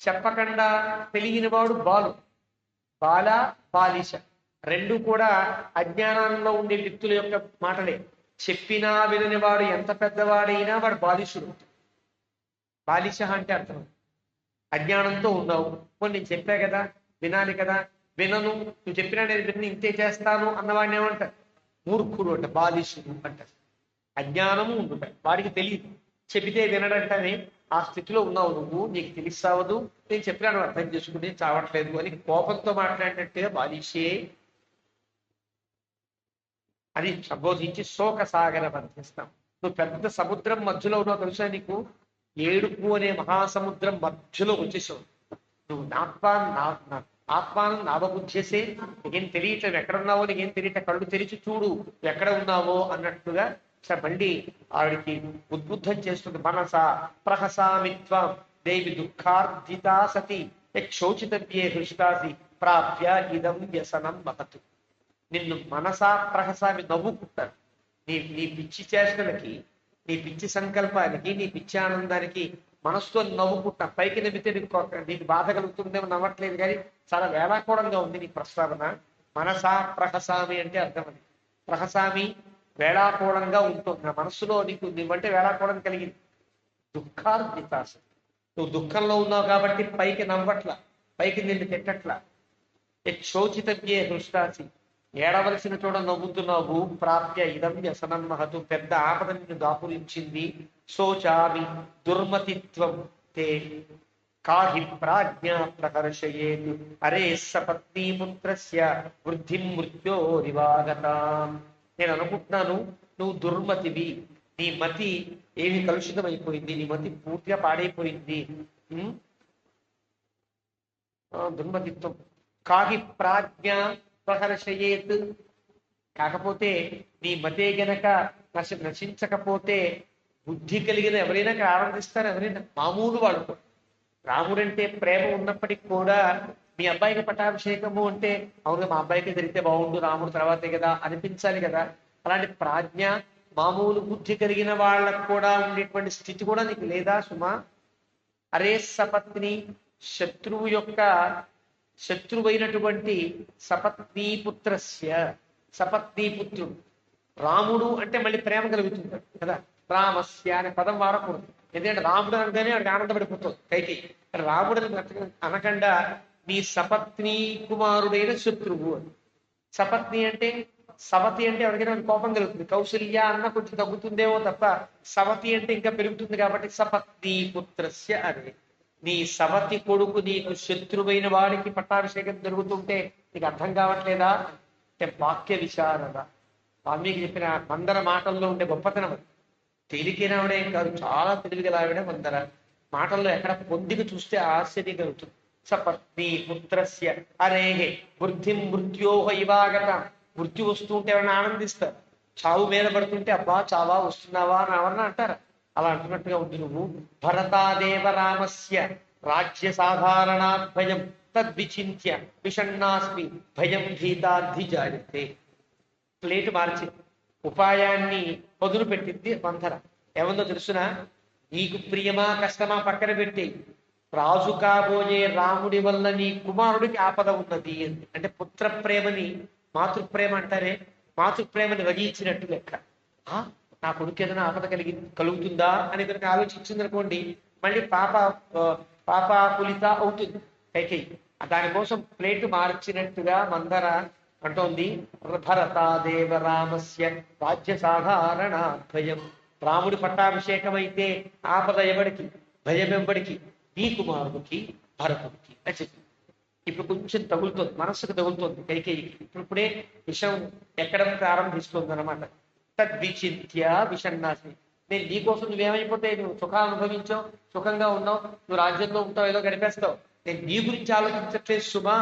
చెప్పకుండా తెలియనివాడు బాలు. బాల బాలిష రెండు కూడా అజ్ఞానంలో ఉండే వ్యక్తుల యొక్క మాటలే. చెప్పినా విననివాడు ఎంత పెద్దవాడైనా వాడు బాలిషుడు. బాలిష అంటే అర్థం అజ్ఞానంతో ఉన్నావు. కొన్ని నేను చెప్పా కదా, వినాలి కదా, వినను, నువ్వు చెప్పినా నేను విని ఇంతే చేస్తాను అన్నవాడిని ఏమంటారు? మూర్ఖుడు అంట, బాలిషుడు అంటారు. అజ్ఞానము ఉండుంటాయి, వాడికి తెలియదు, చెబితే వినడంటనే ఆ స్థితిలో ఉన్నావు నువ్వు. నీకు తెలిసావదు, నేను చెప్పినాను అర్థం చేసుకుంటే చావట్లేదు అని కోపంతో మాట్లాడినట్టుగా బాలిషే అని సంబోధించి శోక సాగర మధ్యస్థం. నువ్వు పెద్ద సముద్రం మధ్యలో ఉన్నావు తెలుసా నీకు? ఏడుపు అనే మహాసముద్రం మధ్యలో వచ్చేసావు నువ్వు. ఆత్మానం నావబుద్ధ్యసే, నీకేం తెలియట్లేదు ఎక్కడున్నావో, నీకేం తెలియట, కళ్ళు తెరిచి చూడు ఎక్కడ ఉన్నావో అన్నట్టుగా మళ్ళీ ఆవిడికి ఉద్బుద్ధం చేస్తుంది. మనస ప్రహసామిత్వం దేవి దుఃఖార్జితా సతి యక్షోచితవ్యే హృషితాసి ప్రాప్య ఇదం వ్యసనం మహతు. నిన్ను మనసా ప్రహసామి నవ్వుకుంటారు. నీ పిచ్చి చేష్టలకి, నీ పిచ్చి సంకల్పానికి, నీ పిచ్చి ఆనందానికి మనసుతో నవ్వుకుంటా. పైకి నవ్వితే నీకు బాధ కలుగుతుందేమో, నవ్వట్లేదు కానీ చాలా వేళాకోళంగా ఉంది నీ ప్రస్తావన. మనసా ప్రహసామి అంటే అర్థం అది. ప్రహసామి వేళాకోళంగా ఉంటుంది నా మనస్సులో, నువ్వంటే వేళాకోళం కలిగింది. దుఃఖార్జితాస, నువ్వు దుఃఖంలో ఉన్నావు కాబట్టి పైకి నవ్వట్లా, పైకి నిన్ను తిట్టట్లా. శోచితవ్యే హృష్టాసి, ఏడవలసిన చోట నవ్వుతున్నావు. ప్రాప్య ఇదం వ్యసనం మహతు, పెద్ద ఆపద నిన్ను దాపురించింది. శోచామి దుర్మతిత్వం తే కాహి ప్రాజ్ఞ ప్రకర్షయేతు అరే సపత్ని పుత్రస్య వృద్ధిం మృత్యోరివాగతాం. నేను అనుకుంటున్నాను నువ్వు దుర్మతివి, నీ మతి ఏమి కలుషితమైపోయింది, నీ మతి పూర్తిగా పాడైపోయింది. దుర్మతిత్వం కాహి ప్రాజ్ఞ ప్రహర్షయేత్, కాకపోతే నీ మతే గనక నశించకపోతే బుద్ధి కలిగిన ఎవరైనా ఆనందిస్తారు. ఎవరైనా మామూలు వాళ్ళు. రాముడంటే ప్రేమ ఉన్నప్పటికీ కూడా మీ అబ్బాయికి పట్టాభిషేకము అంటే అవును మా అబ్బాయికి జరిగితే బాగుండు, రాముడు తర్వాతే కదా అనిపించాలి కదా. అలాంటి ప్రాజ్ఞ మామూలు బుద్ధి కలిగిన వాళ్ళకు కూడా ఉండేటువంటి స్థితి కూడా నీకు లేదా సుమా? అరే సపత్ని, శత్రువు యొక్క శత్రువైనటువంటి సపత్నీపుత్రస్య, సపత్నీపుత్రుడు రాముడు అంటే మళ్ళీ ప్రేమ కలుగుతుంటాడు కదా. రామస్య అనే పదం వాడకూడదు, ఎందుకంటే రాముడు అనగానే వాడికి ఆనందపడిపోతుంది కైకి. రాముడు అనకుండా నీ సపత్ని కుమారుడైన శత్రువు అని. సపత్ని అంటే సవతి అంటే ఎవరికైనా కోపం కలుగుతుంది. కౌశల్య అన్న కొంచెం తగ్గుతుందేమో తప్ప సవతి అంటే ఇంకా పెరుగుతుంది. కాబట్టి సపత్ని పుత్రస్య అని. నీ సవతి కొడుకు నీకు శత్రువైన వాడికి పట్టాభిషేకం జరుగుతుంటే నీకు అర్థం కావట్లేదా అంటే వాక్య విశారద. వాల్మీకి చెప్పిన మందర మాటల్లో ఉండే గొప్పతనం అది. తేలికైన ఆవిడే కాదు, చాలా తెలివిగల ఆవిడ మందర. మాటల్లో ఎక్కడ పొందిక చూస్తే ఆశ్చర్యం కలుగుతుంది. సపత్ని పుత్రస్య అరేహే వృద్ధిం మృత్యోహ ఇవాగతం. మృత్యు వస్తూ ఉంటే ఎవరైనా ఆనందిస్తారు, చావు మీద పడుతుంటే అబ్బా చావా వస్తున్నావా అని ఎవరన్నా అంటారు. అలా అంటున్నట్టుగా ఉంది నువ్వు. భరతాదేవ రామస్య రాజ్య సాధారణాద్భయం తద్విచింత్య విషణ్ణాస్మి భయం భీతార్థి జాయతే. ప్లేట్ మార్చి ఉపాయాన్ని పొదులు పెట్టింది మంథర. ఏమందో తెలుసునా? నీకు ప్రియమా కష్టమా పక్కన పెట్టి రాజు కాబోయే రాముడి వల్ల నీ కుమారుడికి ఆపద ఉన్నది అని. అంటే పుత్ర ప్రేమని మాతృప్రేమ అంటారే, మాతృప్రేమని వగించినట్టు లెక్క. నా కొడుకు ఏదైనా ఆపద కలుగుతుందా అని కనుక ఆలోచించింది అనుకోండి, మళ్ళీ పాపాకులిత అవుతుంది కైకేయి. దానికోసం ప్లేటు మార్చినట్టుగా మందర అంటోంది. భరతాదేవ రామస్య రాజ్య సాధారణ భయం. రాముడి పట్టాభిషేకం అయితే ఆపద ఎవడికి, భయం ఎవడికి? నీ కుమారుడికి భరతుడికి అని చెప్పి. ఇప్పుడు కొంచెం తగులుతుంది, మనస్సుకు తగులుతుంది కైకేయికి. ఇప్పుడే విషం ఎక్కడం ప్రారంభిస్తుంది అనమాట. తద్విచింత్య విషణ్ణాస్మి. నేను నీకోసం నువ్వేమైపోతే నువ్వు సుఖాలు అనుభవించావు, సుఖంగా ఉన్నావు, నువ్వు రాజ్యంలో ఉంటావు, ఏదో గడిపేస్తావు. నేను నీ గురించి ఆలోచించట్లేదు సుమా,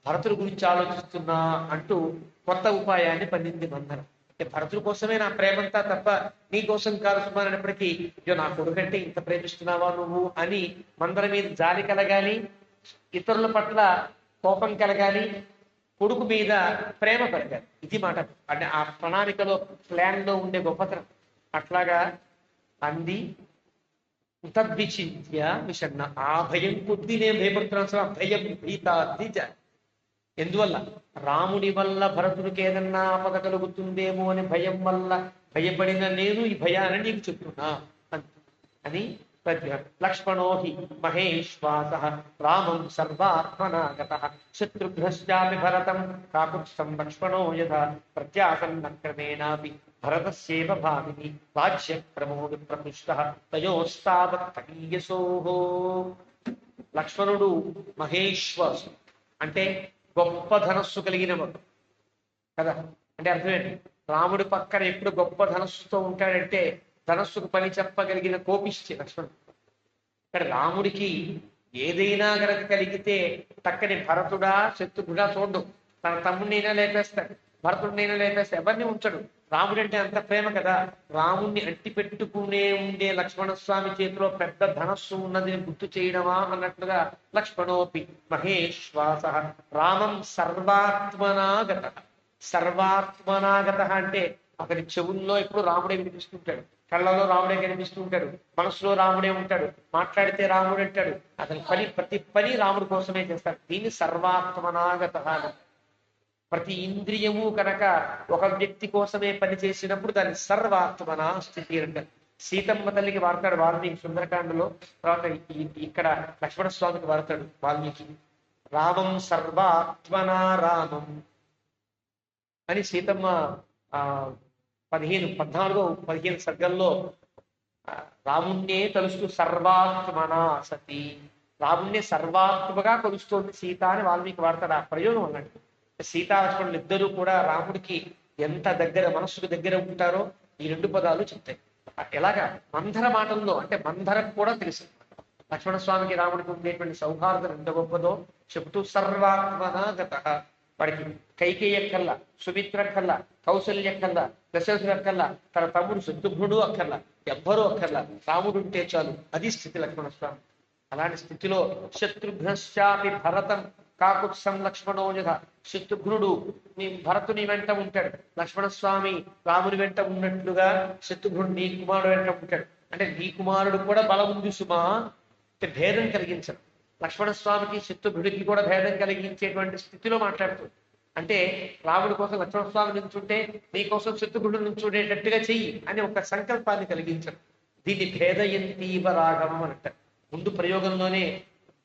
భరతుడి గురించి ఆలోచిస్తున్నా అంటూ కొత్త ఉపాయాన్ని పన్నింది మందరం. అంటే భరతుడి కోసమే నా ప్రేమంతా తప్ప నీ కోసం కాదు సుమా అనేప్పటికీ, ఇదో నా కొడుకంటే ఇంత ప్రేమిస్తున్నావా నువ్వు అని మందర మీద జాలి కలగాలి, ఇతరుల పట్ల కోపం కలగాలి, కొడుకు మీద ప్రేమ పెరగాలి. ఇది మాట. అంటే ఆ ప్రణాళికలో ప్లాన్ లో ఉండే గొప్పతనం. అట్లాగా అంది. తద్విచింత్య విషణ్ణ. ఆ భయం కొద్ది నేను భయపడుతున్నాను. భయం భీతాద్దిజ. ఎందువల్ల? రాముడి వల్ల భరతుడికి ఏదన్నా ఆపద కలుగుతుందేమో అని భయం వల్ల భయపడిన నేను ఈ భయాన్ని నీకు చెప్తున్నా అని. లక్ష్మణో హి మహేశ్వాస రామం సర్వాత్మనాగత శత్రుఘ్నశ్చాపి భరతం కాకుత్సం లక్ష్మణో యథా ప్రత్యాసన్న క్రమేణాపి భరతస్యేవ భామిని రాజ్యక్రమో విప్రకృష్టః తయోస్తావత్తీయసోః. లక్ష్మణుడు మహేశ్వాసు అంటే గొప్ప ధనస్సు కలిగినవాడు కదా. అంటే అర్థమేంటి? రాముడి పక్కన ఎప్పుడు గొప్ప ధనస్సుతో ఉంటాడంటే ధనస్సుకు పని చెప్పగలిగిన కోపిష్టి లక్ష్మణుడు. ఇక్కడ రాముడికి ఏదైనా గనక కలిగితే టక్కని భరతుడా శత్రుఘ్నుడా చూడడు. తన తమ్ముడినైనా లేపేస్తాడు, భరతుడినైనా లేపేస్తాడు, ఎవరిని ఉంచడు. రాముడు అంటే అంత ప్రేమ కదా. రాముడిని అట్టి పెట్టుకునే ఉండే లక్ష్మణస్వామి చేతిలో పెద్ద ధనస్సు ఉన్నది గుర్తు చేయడమా అన్నట్లుగా లక్ష్మణోపి మహేశ్వాస రామం సర్వాత్మనాగత. సర్వాత్మనాగత అంటే అతని చెవుల్లో ఎప్పుడు రాముడే వినిపిస్తుంటాడు, కళ్ళలో రాముడే కనిపిస్తూ ఉంటాడు, మనసులో రాముడే ఉంటాడు, మాట్లాడితే రాముడు అంటాడు. అతని పని ప్రతి పని రాముడి కోసమే చేస్తాడు. దీన్ని సర్వాత్మనాగత. ప్రతి ఇంద్రియము కనుక ఒక వ్యక్తి కోసమే పని చేసినప్పుడు దాన్ని సర్వాత్మన స్థితి అంటారు. సీతమ్మ తల్లికి వాడతాడు వాల్మీకి సుందరకాండలో. తర్వాత ఇక్కడ లక్ష్మణ స్వామికి వాడతాడు వాల్మీకి. రామం సర్వాత్మనా రామం అని సీతమ్మ ఆ 14 సర్గంలో రాముణ్ణే తలుస్తూ సర్వాత్మన సతి, రాముణ్ణి సర్వాత్మగా కొలుస్తోంది సీత అని వాల్మీకి వాడతాడు. ఆ ప్రయోగం అన్నట్టు సీతాలక్ష్మణులు ఇద్దరూ కూడా రాముడికి ఎంత దగ్గర, మనస్సుకు దగ్గర ఉంటారో ఈ 2 పదాలు చెప్తాయి. ఎలాగా మంధర మాటల్లో, అంటే మంధరకు కూడా తెలుసు లక్ష్మణస్వామికి రాముడికి ఉండేటువంటి సౌహార్దం ఎంత గొప్పదో చెబుతూ సర్వాత్మన గత, వాడికి కైకేయక్కల్లా, సుమిత్రక్కల్లా, కౌసల్యక్కల్లా, దశరథుడక్కల్లా, తన తమ్ముడు శత్రుఘ్నుడు అక్కర్లా, ఎవ్వరూ అక్కర్లా, రాముడు ఉంటే చాలు. అది స్థితి లక్ష్మణస్వామి. అలాంటి స్థితిలో శత్రుఘ్నశ్చాపి భరతం కాకుత్సం లక్ష్మణోజధ, శత్రుఘ్నుడు భరతుని వెంట ఉంటాడు, లక్ష్మణస్వామి రాముని వెంట ఉన్నట్లుగా శత్రుఘ్నుడు నీ కుమారుడు వెంట ఉంటాడు. అంటే నీ కుమారుడు కూడా బలం ఉంది సుమా, భేదం కలిగించడం. లక్ష్మణస్వామికి శత్రుఘ్నుడికి కూడా భేదం కలిగించేటువంటి స్థితిలో మాట్లాడుతుంది. అంటే రాముడి కోసం లక్ష్మణస్వామి నుంచుంటే నీ కోసం శత్రుఘ్నుడు నుంచుండేటట్టుగా చెయ్యి అని ఒక సంకల్పాన్ని కలిగించడం. దీన్ని భేదయంతీవ రాగమం అని అంటారు. ముందు ప్రయోగంలోనే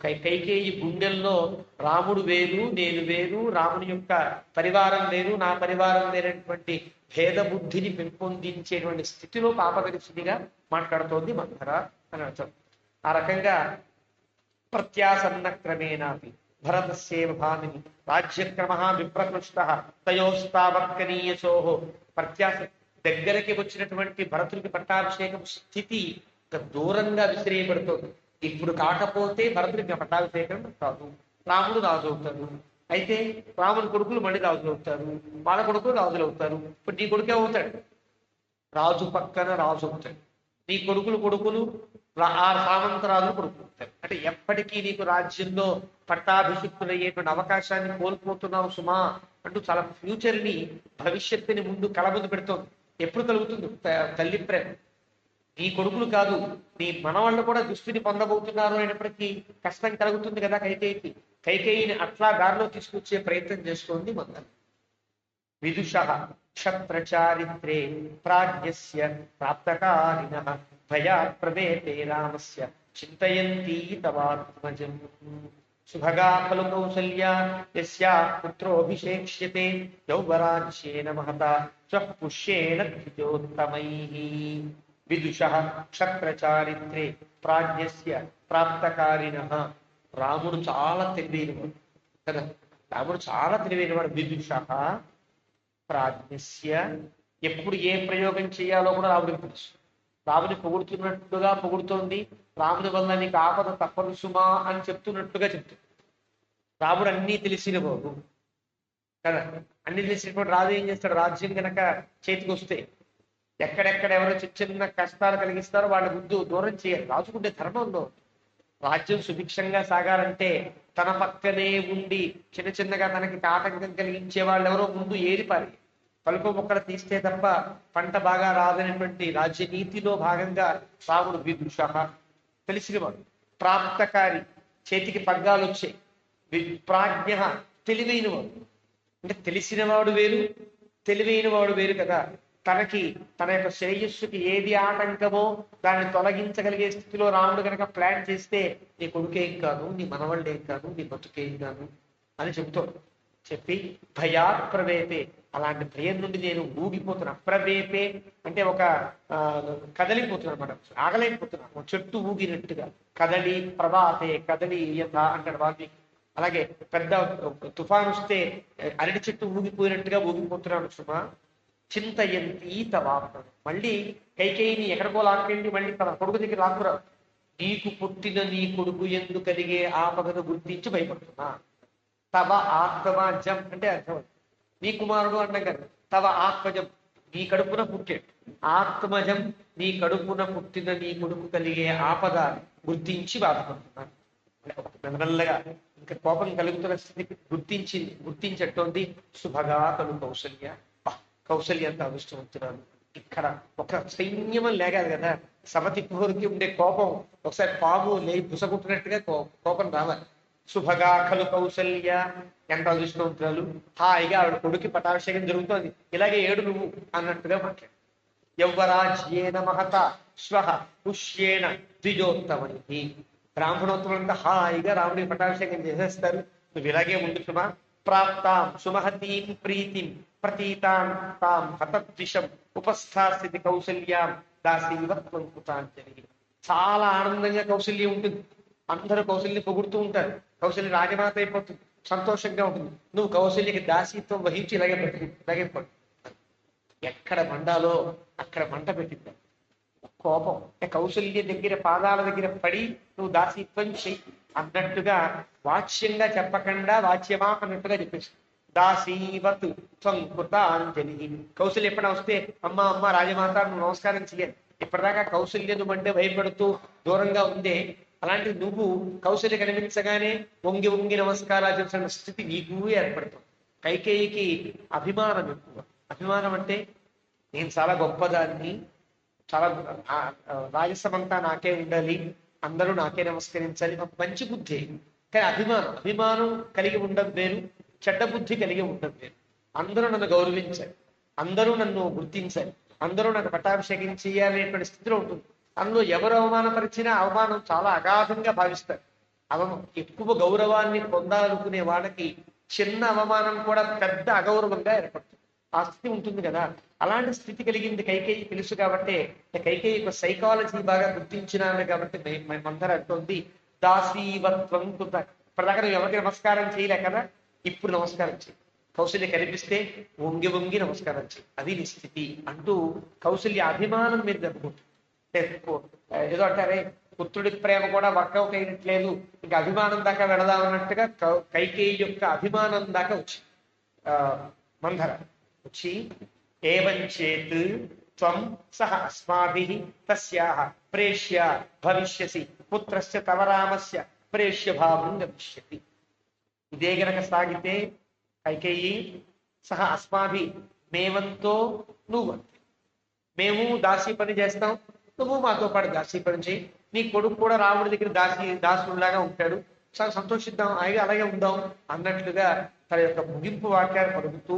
కైకేయి గుండెల్లో రాముడు వేరు నేను వేరు, రాముని యొక్క పరివారం వేరు నా పరివారం వేరేటువంటి భేద బుద్ధిని పెంపొందించేటువంటి స్థితిలో పాపదర్శినిగా మాట్లాడుతోంది మంధర అని అర్థం. ఆ రకంగా ప్రత్యాసన్న క్రమేణాపి భరతస్యేవ భామిని రాజ్యక్రమ విప్రకృష్ట తయోస్తావక్కనీయసోహో, ప్రత్యాస దగ్గరికి వచ్చినటువంటి భరతుడికి పట్టాభిషేకం స్థితి దూరంగా విసిరేయబడుతోంది. ఇప్పుడు కాకపోతే భరతుడికి పట్టాభిషేకం కాదు, రాముడు రాజు అవుతాడు. అయితే రాముని కొడుకులు మళ్ళీ రాజులు అవుతారు, వాళ్ళ కొడుకులు రాజులు అవుతారు. ఇప్పుడు నీ కొడుకే అవుతాడు, రాజు పక్కన రాజు అవుతాడు. నీ కొడుకులు ఆ సామంతరాజులు కొడుకుంటారు. అంటే ఎప్పటికీ నీకు రాజ్యంలో పట్టాభిషిక్తులయ్యేటువంటి అవకాశాన్ని కోల్పోతున్నావు సుమా అంటూ చాలా ఫ్యూచర్ని, భవిష్యత్తుని ముందు కలబొద్దు పెడుతోంది. ఎప్పుడు కలుగుతుంది తల్లి ప్రేమ? నీ కొడుకులు కాదు, నీ మనవాళ్ళు కూడా దుస్థితి పొందబోతున్నారు అయినప్పటికీ కష్టం కలుగుతుంది కదా కైకేయికి. కైకేయిని అట్లా దారిలో తీసుకొచ్చే ప్రయత్నం చేస్తోంది మందర. విదుష క్షత్రచారిత్రే ప్రాజ్ఞస్య ప్రాప్తకారిణః భయా ప్రవేతే రామస్య చింతయంతి తవాత్మజం సుభగా ఖలు కౌసల్యా యస్యా పుత్రోభిషేక్ష్యతే యౌవరాజ్యేన మహతా స్వః పుష్యేణ ద్విజోత్తమైః. విదుషః క్షత్రచారిత్రే ప్రాజ్ఞస్య ప్రాప్తకారిణః, రాముడు చాలా తెలివైనవాడు కదా, రాముడు చాలా తెలివైనవాడు. విదుషః ప్రాజ్ఞస్య, ఎప్పుడు ఏ ప్రయోగం చేయాలో కూడా రాముడికి తెలుసు. రాముని పొగుడుతున్నట్టుగా పొగుడుతోంది, రాముని వల్ల నీకు ఆపద తప్పదు సుమా అని చెప్తున్నట్టుగా చెప్తుంది. రాముడు అన్నీ తెలిసిన బాబు కదా, అన్ని తెలిసినప్పుడు రాజు ఏం చేస్తాడు? రాజ్యం కనుక చేతికి వస్తే ఎక్కడెక్కడ ఎవరో చిన్న కష్టాలు కలిగిస్తారో వాళ్ళ ముందు దూరం చేయాలి. రాజుకుండే ధర్మంలో రాజ్యం సుభిక్షంగా సాగాలంటే తన పక్కనే ఉండి చిన్నగా తనకి ఆటంకం కలిగించే వాళ్ళు ఎవరో ముందు ఏరిపారి కలుపు మొక్కలు తీస్తే తప్ప పంట బాగా రాదనేటువంటి రాజ్య నీతిలో భాగంగా రాముడు విదుష తెలిసినవాడు, ప్రాప్తకారి చేతికి పగ్గాలు వచ్చాయి, విప్రాజ్ఞ తెలివైనవాడు. అంటే తెలిసినవాడు వేరు, తెలివైనవాడు వేరు కదా. తనకి తన యొక్క శ్రేయస్సుకి ఏది ఆటంకమో దాన్ని తొలగించగలిగే స్థితిలో రాముడు కనుక ప్లాన్ చేస్తే నీ కొడుకేం కాదు, నీ మనవళ్ళేం కాదు, నీ బతుకేం కాదు అని చెబుతాడు. చెప్పి భయాత్ ప్రవేపే, అలాంటి భయం నుండి నేను ఊగిపోతున్నా. ప్రవేపే అంటే ఒక కదలిపోతున్నా అనమాట, ఆగలేకపోతున్నా, ఒక చెట్టు ఊగినట్టుగా. కదలి ప్రవాతే కదలి యథ అంటాడు వాల్మీకి. అలాగే పెద్ద తుఫాను వస్తే అరటి చెట్టు ఊగిపోయినట్టుగా ఊగిపోతున్నాను సుమా. చింతయంతి తవాత్మ, మళ్ళీ కైకేయిని ఎక్కడికో లాక్కండి, మళ్ళీ తన కొడుకు దగ్గర లాక్కురా. నీకు పుట్టిన నీ కొడుకు ఎందు కలిగే ఆపదను గుర్తించి భయపడుతున్నా. తవ ఆత్మజం అంటే అర్థం, నీ కుమారుడు అన్నాం కదా, తవ ఆత్మజం నీ కడుపున పుట్టాడు, ఆత్మజం నీ కడుపున పుట్టిన నీ కొడుకు కలిగే ఆపద గుర్తించి బాధపడుతున్నాను. మెల్లగా ఇంకా కోపం కలుగుతున్న స్థితికి గుర్తించట్టుంది. శుభగా కలు కౌసల్య, కౌసల్య అంత అదృష్టవంతురాలు. ఇక్కడ ఒక సైన్యం లేగాలి కదా, సమతి పోరుకి ఉండే కోపం ఒకసారి పాము బుసగుట్టినట్టుగా కోపం రావాలి. శుభగా ఖలు కౌసల్య, ఎంత అదృష్టవంతురాలు. హాయిగా ఆవిడ కొడుకు పటాభిషేకం జరుగుతోంది, ఇలాగే ఏడు నువ్వు అన్నట్టుగా మాట్లాడు. యౌవరాజ్యేన మహత శ్వః పుష్యేణ ద్విజోత్తమని, బ్రాహ్మణోత్తములంతా హాయిగా రాముడికి పటాభిషేకం చేసేస్తారు, నువ్వు ఇలాగే ముందు సుమా. ప్రాప్తాం సుమహతీం ప్రీతిం ప్రతీతాం తాం హతద్విషం ఉపస్థాస్థితి కౌసల్యాం దాసీవత్వం కృతాంజలి. చాలా ఆనందంగా కౌసల్యం ఉంటుంది. అందరూ కౌసల్యం పొగుడుతూ ఉంటారు. కౌసల్య రాజమాత అయిపోతుంది, సంతోషంగా ఉంటుంది. నువ్వు కౌసల్యకి దాసీత్వం వహించి ఇలాగే పడు. ఎక్కడ మండాలో అక్కడ మంట పెట్టింది కోపం. కౌసల్య దగ్గర పాదాల దగ్గర పడి నువ్వు దాసీత్వం చెయ్యి అన్నట్టుగా వాచ్యంగా చెప్పకుండా వాచ్యమా అన్నట్టుగా చెప్పేసి దాసీవత్ త్వం కృతాంజలి. కౌసల్య ఎప్పుడైనా వస్తే అమ్మ అమ్మ రాజమాత నువ్వు నమస్కారం చెయ్యాలి. ఇప్పటిదాకా కౌసల్యను అంటే భయపడుతూ దూరంగా ఉందే, అలాంటి నువ్వు కౌసల్య కనిపించగానే వంగి వంగి నమస్కారాలు చేసిన స్థితి నీకు ఏర్పడుతుంది. కైకేయికి అభిమానం ఎక్కువ. అభిమానం అంటే నేను చాలా గొప్పదాన్ని, చాలా రాజసమంతా నాకే ఉండాలి, అందరూ నాకే నమస్కరించాలి, మంచి బుద్ధి. కానీ అభిమానం కలిగి ఉండదు వేరు, చెడ్డ బుద్ధి కలిగి ఉండదు వేరు. అందరూ నన్ను గౌరవించాలి, అందరూ నన్ను గుర్తించాలి, అందరూ నాకు పట్టాభిషేకం చేయాలనేటువంటి స్థితిలో ఉంటుంది. అందులో ఎవరు అవమానపరిచినా అవమానం చాలా అగాధంగా భావిస్తారు. ఎక్కువ గౌరవాన్ని పొందాలనుకునే వాళ్ళకి చిన్న అవమానం కూడా పెద్ద అగౌరవంగా ఏర్పడుతుంది. ఆ స్థితి ఉంటుంది కదా. అలాంటి స్థితి కలిగింది కైకేయి తెలుసు కాబట్టి, కైకేయి యొక్క సైకాలజీ బాగా గుర్తించినాడు కాబట్టి మందర అంటుంది దాసీవత్వం కృత. ఇప్పటిదాకా నువ్వు ఎవరికి నమస్కారం చేయలే కదా, ఇప్పుడు నమస్కారం చేయి. కౌసల్య కనిపిస్తే వంగి వంగి నమస్కారం చేయి, అది నీ స్థితి అంటూ కౌసల్య అభిమానం మీద జరుపుకుంటుంది. ఏదో అంటారే పుత్రుడి ప్రేమ కూడా వర్కౌట్ అయినట్లేదు, ఇంకా అభిమానం దాకా వెళదామన్నట్టుగా కైకేయి యొక్క అభిమానం దాకా వచ్చి మందర వచ్చి ఏవంచేత్ త్వం సహ అస్మాభిః తస్యాః ప్రేష్య భవిష్యసి పుత్రస్య తవ రామస్య ప్రేష్య భావం గమిష్యతి. ఇదే గనక సాగితే కైకేయి సహ అస్మాభి మేమంతో నువ్వంతే, మేము దాసీ పని చేస్తాం, నువ్వు మాతో పాటు దాసీ పని చేయి. నీ కొడుకు కూడా రాముడి దగ్గర దాసులాగా ఉంటాడు, చాలా సంతోషిద్దాం, అలాగే ఉందాం అన్నట్లుగా తన యొక్క ముగింపు వాక్యాలు పలుకుతూ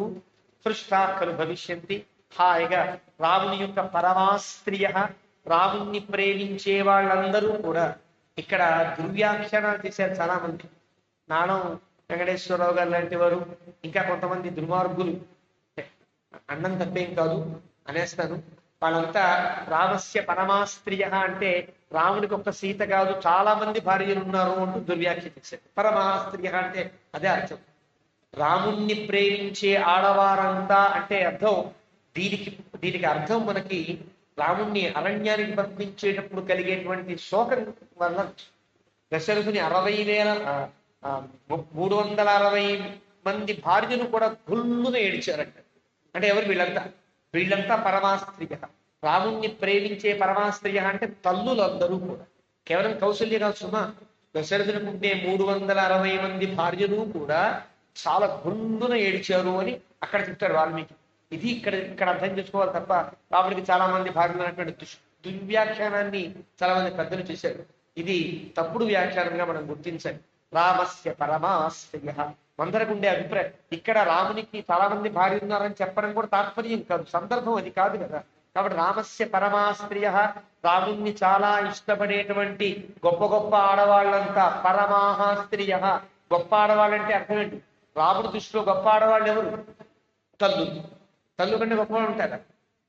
పృష్ఠాకలు భవిష్యంతి. హాయిగా రాముని యొక్క పరమాస్త్రియ, రాముణ్ణి ప్రేమించే వాళ్ళందరూ కూడా ఇక్కడ దుర్వ్యాఖ్యానాలు చేశారు చాలా మంది. నాణం వెంకటేశ్వరరావు గారు లాంటి వారు, ఇంకా కొంతమంది దుర్మార్గులు, అన్నం తప్పేం కాదు అనేస్తాను, వాళ్ళంతా రామస్య పరమాస్త్రియ అంటే రాముడికి ఒక్క సీత కాదు చాలా మంది భార్యలు ఉన్నారు అంటూ దుర్వ్యాఖ్య చేశారు. పరమాస్త్రియ అంటే అదే అర్థం, రాముణ్ణి ప్రేమించే ఆడవారంతా అంటే అర్థం. దీనికి అర్థం మనకి రాముణ్ణి అరణ్యానికి పంపించేటప్పుడు కలిగేటువంటి శోకం వల్ల దశరథుని 360 మంది భార్యను కూడా గుళ్ళున ఏడిచారంట. అంటే ఎవరు వీళ్ళంతా పరమాస్త్రియ, రాముణ్ణి ప్రేమించే పరమాస్త్రియ అంటే తల్లులందరూ కూడా. కేవలం కౌసల్య కాదు సుమా, దశరథునికి ఉండే 360 మంది భార్యను కూడా చాలా గుండున ఏడిచారు అని అక్కడ చెప్తాడు వాల్మీకి. ఇది ఇక్కడ అర్థం చేసుకోవాలి తప్ప రాముడికి చాలా మంది భార్యలు అనేటువంటి దుర్వ్యాఖ్యానాన్ని చాలా మంది పెద్దలు చేశారు. ఇది తప్పుడు వ్యాఖ్యానంగా మనం గుర్తించాలి. రామస్య పరమాస్త్రియ మందరకు ఉండే అభిప్రాయం. ఇక్కడ రామునికి చాలా మంది భార్య ఉన్నారని చెప్పడం కూడా తాత్పర్యం కాదు, సందర్భం అది కాదు కదా. కాబట్టి రామస్య పరమాస్త్రియ, రాముణ్ణి చాలా ఇష్టపడేటువంటి గొప్ప గొప్ప ఆడవాళ్ళంతా పరమాస్త్రియ. గొప్ప ఆడవాళ్ళంటే అర్థం ఏంటి? రాముడి దృష్టిలో గొప్ప ఆడవాళ్ళు ఎవరు? తల్లు కంటే గొప్పవాళ్ళు ఉంటారా?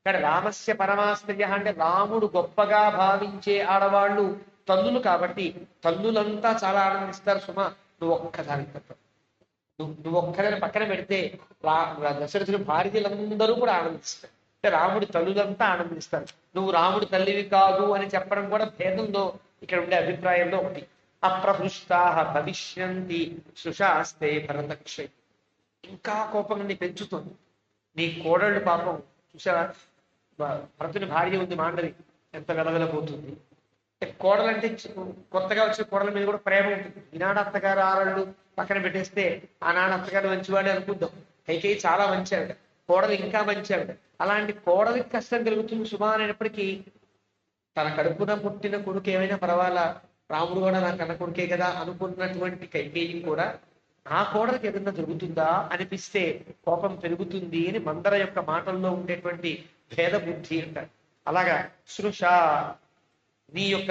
కానీ రామస్య పరమాస్త్రియ అంటే రాముడు గొప్పగా భావించే ఆడవాళ్ళు తల్లులు. కాబట్టి తల్లులంతా చాలా ఆనందిస్తారు సుమా. నువ్వు ఒక్కదాని తప్ప నువ్వు ఒక్కదాని పక్కన పెడితే దశరథుని భార్యలందరూ కూడా ఆనందిస్తారు. అంటే రాముడి తల్లులంతా ఆనందిస్తారు. నువ్వు రాముడి తల్లివి కాదు అని చెప్పడం కూడా భేదంలో ఇక్కడ ఉండే అభిప్రాయంలో ఒకటి. అప్రహృష్టా భవిష్యంతి సుషాస్తే భరతక్షయ్. ఇంకా కోపం నీ పెంచుతుంది. నీ కోడళ్ళు పాపం చూసావా, భరతుని భార్య ఉంది మాండవి, ఎంత వెలవెలబోతుంది. కోడలంటే కొత్తగా వచ్చిన కోడల మీద కూడా ప్రేమ ఉంటుంది. ఈనాడు అత్తగారు ఆడళ్ళు పక్కన పెట్టేస్తే ఆనాడు అత్తగారు మంచివాడే అనుకుందాం. కైకేయి చాలా మంచి ఆవిడ, కోడలు ఇంకా మంచి ఆవిడ. అలాంటి కోడలికి కష్టం కలుగుతుంది సుమా అనేటప్పటికీ తన కడుపున పుట్టిన కొడుకు ఏమైనా పర్వాలా, రాముడు కూడా నా కన్న కొడుకే కదా అనుకున్నటువంటి కైకేయి కూడా ఆ కోడలికి ఏదన్నా జరుగుతుందా అనిపిస్తే కోపం పెరుగుతుంది అని మందర యొక్క మాటల్లో ఉండేటువంటి భేద బుద్ధి అంటారు. అలాగా సృష, నీ యొక్క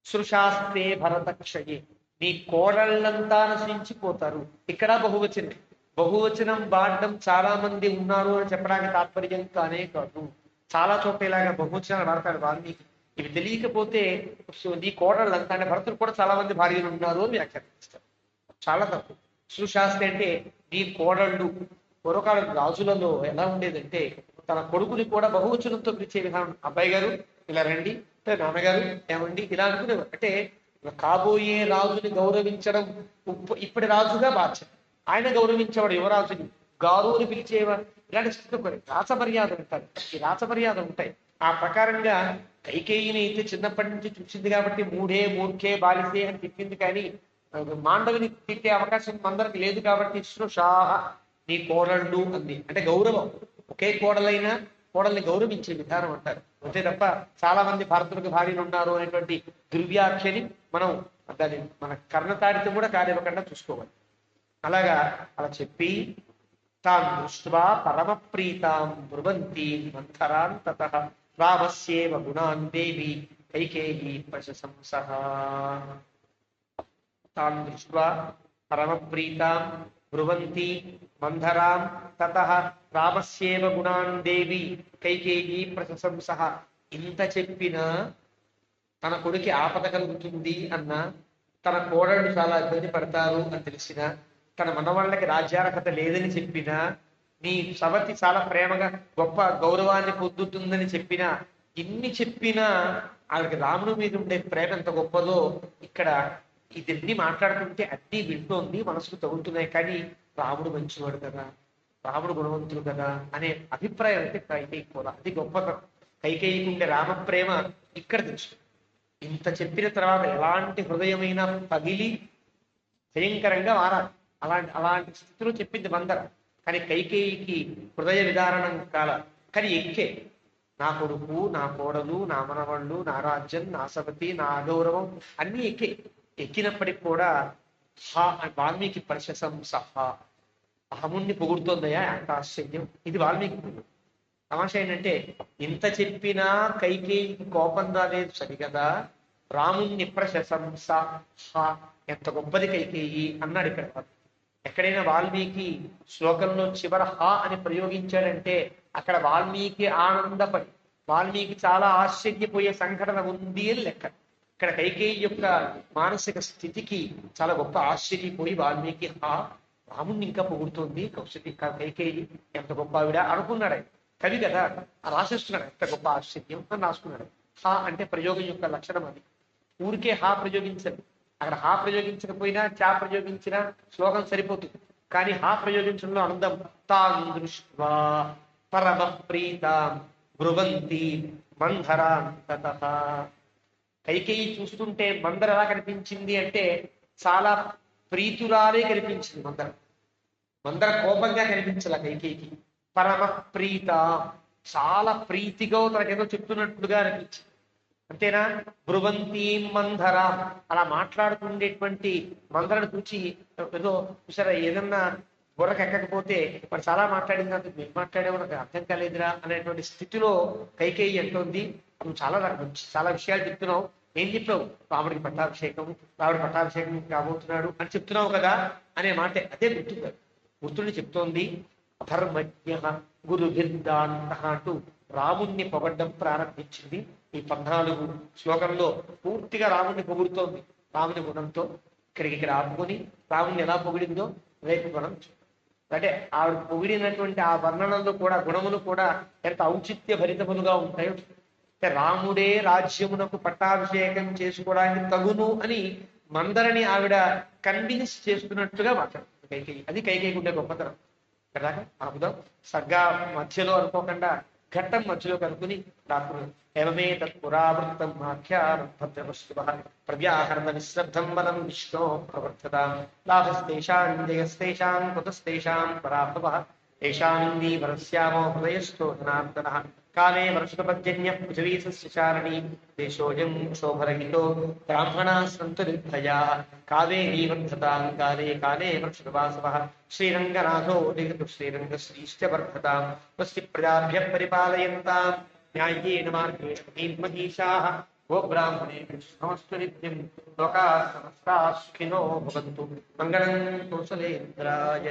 సృషాస్తే భరతక్షయే, నీ కోడళ్ళంతా నశించిపోతారు. ఇక్కడ బహువచనం. బహువచనం వాడడం చాలా మంది ఉన్నారు అని చెప్పడానికి తాత్పర్యం కానే కాదు. చాలా చోట్ల ఇలాగా బహువచనాలు వాడతాడు వాల్మీకి. ఇవి తెలియకపోతే నీ కోడళ్ళు అంతా అంటే భరతుడు కూడా చాలా మంది భార్యలు ఉన్నారు అని వ్యాఖ్యానిస్తారు. చాలా తప్పు. సుశాస్త్రి అంటే నీ కోడళ్ళు. పూర్వకాలం రాజులలో ఎలా ఉండేదంటే తన కొడుకుని కూడా బహువచనంతో పిలిచే విధానం. అబ్బాయి గారు ఇలా రండి, నాన్నగారు ఏమండి ఇలా అనుకునేవారు. అంటే కాబోయే రాజుని గౌరవించడం ఇప్పటి రాజుగా బాధ్యత. ఆయన గౌరవించేవాడు యువరాజుని గారు అని పిలిచేవాడు. ఇలాంటి స్థితి కొన్ని రాచమర్యాద ఉంటాయి. ఈ రాచమర్యాద ఉంటాయి. ఆ ప్రకారంగా కైకేయిని అయితే చిన్నప్పటి నుంచి చూసింది కాబట్టి మూఢే మూర్ఖే బాలిసే అని తిట్టింది, కానీ మాండవిని తిట్టే అవకాశం అందరికి లేదు కాబట్టి షాహ నీ కోడళ్ళు అంది. అంటే గౌరవం. ఒకే కోడలైనా కోడల్ని గౌరవించే విధానం అంటారు. అంతే తప్ప చాలా మంది భరతులకు భార్యలు ఉన్నారు అనేటువంటి దుర్వ్యాఖ్యని మనం దాన్ని మన కర్ణతాడితో కూడా కానివ్వకుండా చూసుకోవాలి. అలాగా అలా చెప్పి తాం దృష్ట్వా పరమ ప్రీతాం బ్రువంతి మంథరాన్ తతః రామస్యేవ గుణాన్ దేవి కైకేయీ ప్రశంసః. తాం దృష్ట్వా పరమ ప్రీతాం బ్రువంతి మంథరాం తతః రామస్యేవ గుణాన్ దేవి కైకేయీ ప్రశంసః. ఇంత చెప్పినా తన కొడుకి ఆపద కలుగుతుంది అన్న, తన కోడళ్ళు చాలా ఇబ్బంది పడతారు అని తెలిసిన, తన మనవాళ్ళకి రాజ్యార్హత లేదని చెప్పినా, నీ సవతి చాలా ప్రేమగా గొప్ప గౌరవాన్ని పొందుతుందని చెప్పినా, ఇన్ని చెప్పినా ఆవిడకి రాముడి మీద ఉండే ప్రేమ ఎంత గొప్పదో ఇక్కడ ఇదన్నీ మాట్లాడుతుంటే అన్నీ వింటోంది, మనసుకు తగులుతున్నాయి. కానీ రాముడు మంచివాడు కదా, రాముడు గుణవంతుడు కదా అనే అభిప్రాయం అయితే కైకేయి కూడా అది గొప్పతనం. కైకేయికి ఉండే రామ ప్రేమ ఇక్కడ తెలుసు. ఇంత చెప్పిన తర్వాత ఎలాంటి హృదయమైనా పగిలి భయంకరంగా మారాలి. అలాంటి స్థితిలో చెప్పింది మందర. కానీ కైకేయికి హృదయ విదారణం కాల. కానీ ఎక్కే నా కొడుకు, నా కోడలు, నా మనవాళ్ళు, నా రాజ్యం, నా సపతి, నా అగౌరవం అన్నీ ఎక్కినప్పటికి కూడా వాల్మీకి ప్రశంస అహముణ్ణి పొగుడుతోందయా, ఎంత ఆశ్చర్యం. ఇది వాల్మీకి తమాషా ఏంటంటే ఇంత చెప్పినా కైకేయికి కోపం రాలేదు సరిగదా, రాముణ్ణి ప్రశంస ఎంత గొప్పది కైకేయి అన్నాడు. ఇక్కడ ఎక్కడైనా వాల్మీకి శ్లోకంలో చివర అని ప్రయోగించాడంటే అక్కడ వాల్మీకి ఆనందపడి వాల్మీకి చాలా ఆశ్చర్యపోయే సంఘటన ఉంది అని లెక్క. ఇక్కడ కైకేయి యొక్క మానసిక స్థితికి చాలా గొప్ప ఆశ్చర్యపోయి వాల్మీకి రాముణ్ణి ఇంకా పొగుడుతోంది కైకేయి, ఎంత గొప్ప ఆవిడ అనుకున్నాడు. ఆయన కవి కదా, రాసేస్తున్నాడు ఎంత గొప్ప ఆశ్చర్యం అని రాసుకున్నాడు. అంటే ప్రయోగం యొక్క లక్షణం అది. ఊరికే ప్రయోగించదు. అక్కడ ప్రయోగించకపోయినా చా ప్రయోగించినా శ్లోకం సరిపోతుంది. కానీ ప్రయోగించడంలో ఆనందం. తాం దృష్ట్వా పరమ ప్రీతాం బ్రువంతి మంథరాం తతః. కైకేయి చూస్తుంటే మందర ఎలా కనిపించింది అంటే చాలా ప్రీతురాలే కనిపించింది. మందర కోపంగా కనిపించాల కైకేయికి. పరమ ప్రీత చాలా ప్రీతిగా తనకేదో చెప్తున్నట్టుగా అనిపించింది. అంతేనా? బ్రువంతి మందర అలా మాట్లాడుతుండేటువంటి మందరను చూచి ఏదో చూసారా, ఏదన్నా బుర్రకు ఎక్కకపోతే మరి చాలా మాట్లాడింది అంత మేము మాట్లాడేమో నాకు అర్థం కాలేదురా అనేటువంటి స్థితిలో కైకేయి అంటోంది, నువ్వు చాలా విషయాలు చెప్తున్నావు. ఏం చెప్పావు? రాముడికి పట్టాభిషేకం కాబోతున్నాడు అని చెప్తున్నావు కదా అనే మాట అదే గుర్తుండి చెప్తోంది. ధర్మజ్ఞ గురుభిర్దాంత అంటూ రాముణ్ణి పొగడ్డం ప్రారంభించింది. ఈ 14 శ్లోకంలో పూర్తిగా రాముణ్ణి పొగుడుతోంది. రాముని గుణంతో ఇక్కడ ఆపుకొని రాముణ్ణి ఎలా పొగిడిందో రేపు మనం అంటే ఆవిడ పొగిడినటువంటి ఆ వర్ణనలో కూడా గుణములు కూడా ఎంత ఔచిత్య భరితములుగా ఉంటాయో. రాముడే రాజ్యమునకు పట్టాభిషేకం చేసుకోవడానికి తగును అని మందరని ఆవిడ కన్విన్స్ చేస్తున్నట్టుగా మాట్లాడుతుంది కైకేయి. అది కైకేయికి ఉండే గొప్పతనం కదా. ఆపుదాం. సగ్గా మధ్యలో అనుకోకుండా ఘట్టం మధ్యలో కనుక్కుని రాకున్నాడు. ఏమే తత్పురావృత్తం ఆఖ్యానం భద్రపశుభ ప్రవ్యాహరణ విశ్రద్ధం బలం విష్ణో ప్రవర్తతాం లాభస్తేషాం జయస్తేషాం కుతస్తేషాం పరాభవః ఏషామిందీ వరస్యామో హృదయస్థో జనార్దనః కాలే వర్షపర్జన్య పృథివీ సస్యచారణీ దేశోయం శోభరహితో బ్రాహ్మణాః సంతు నిర్భయాః కావేరీ వర్ధతాం కాలే కాలే వర్షవాసవః శ్రీరంగనాథో శ్రీరంగశ్రీశ్చ వర్ధతాం స్వస్తి ప్రజాభ్యః పరిపాలయంతాం న్యాయేన మార్గేణ మహిషాః గోబ్రాహ్మణేభ్యో శుభమస్తు నిత్యం లోకాః సమస్తాః సుఖినో భవంతు మంగళం కౌసలేంద్రాయ.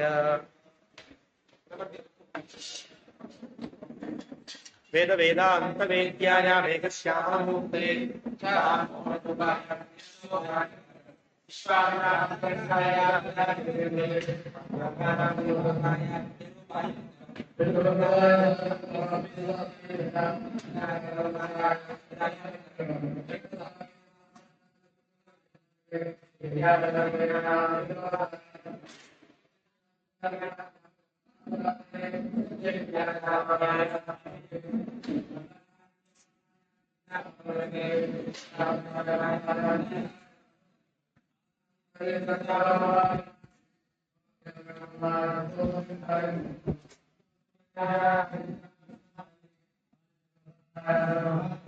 వేద వేదాంత వేద్యాయ వేగశ్యామూర్తే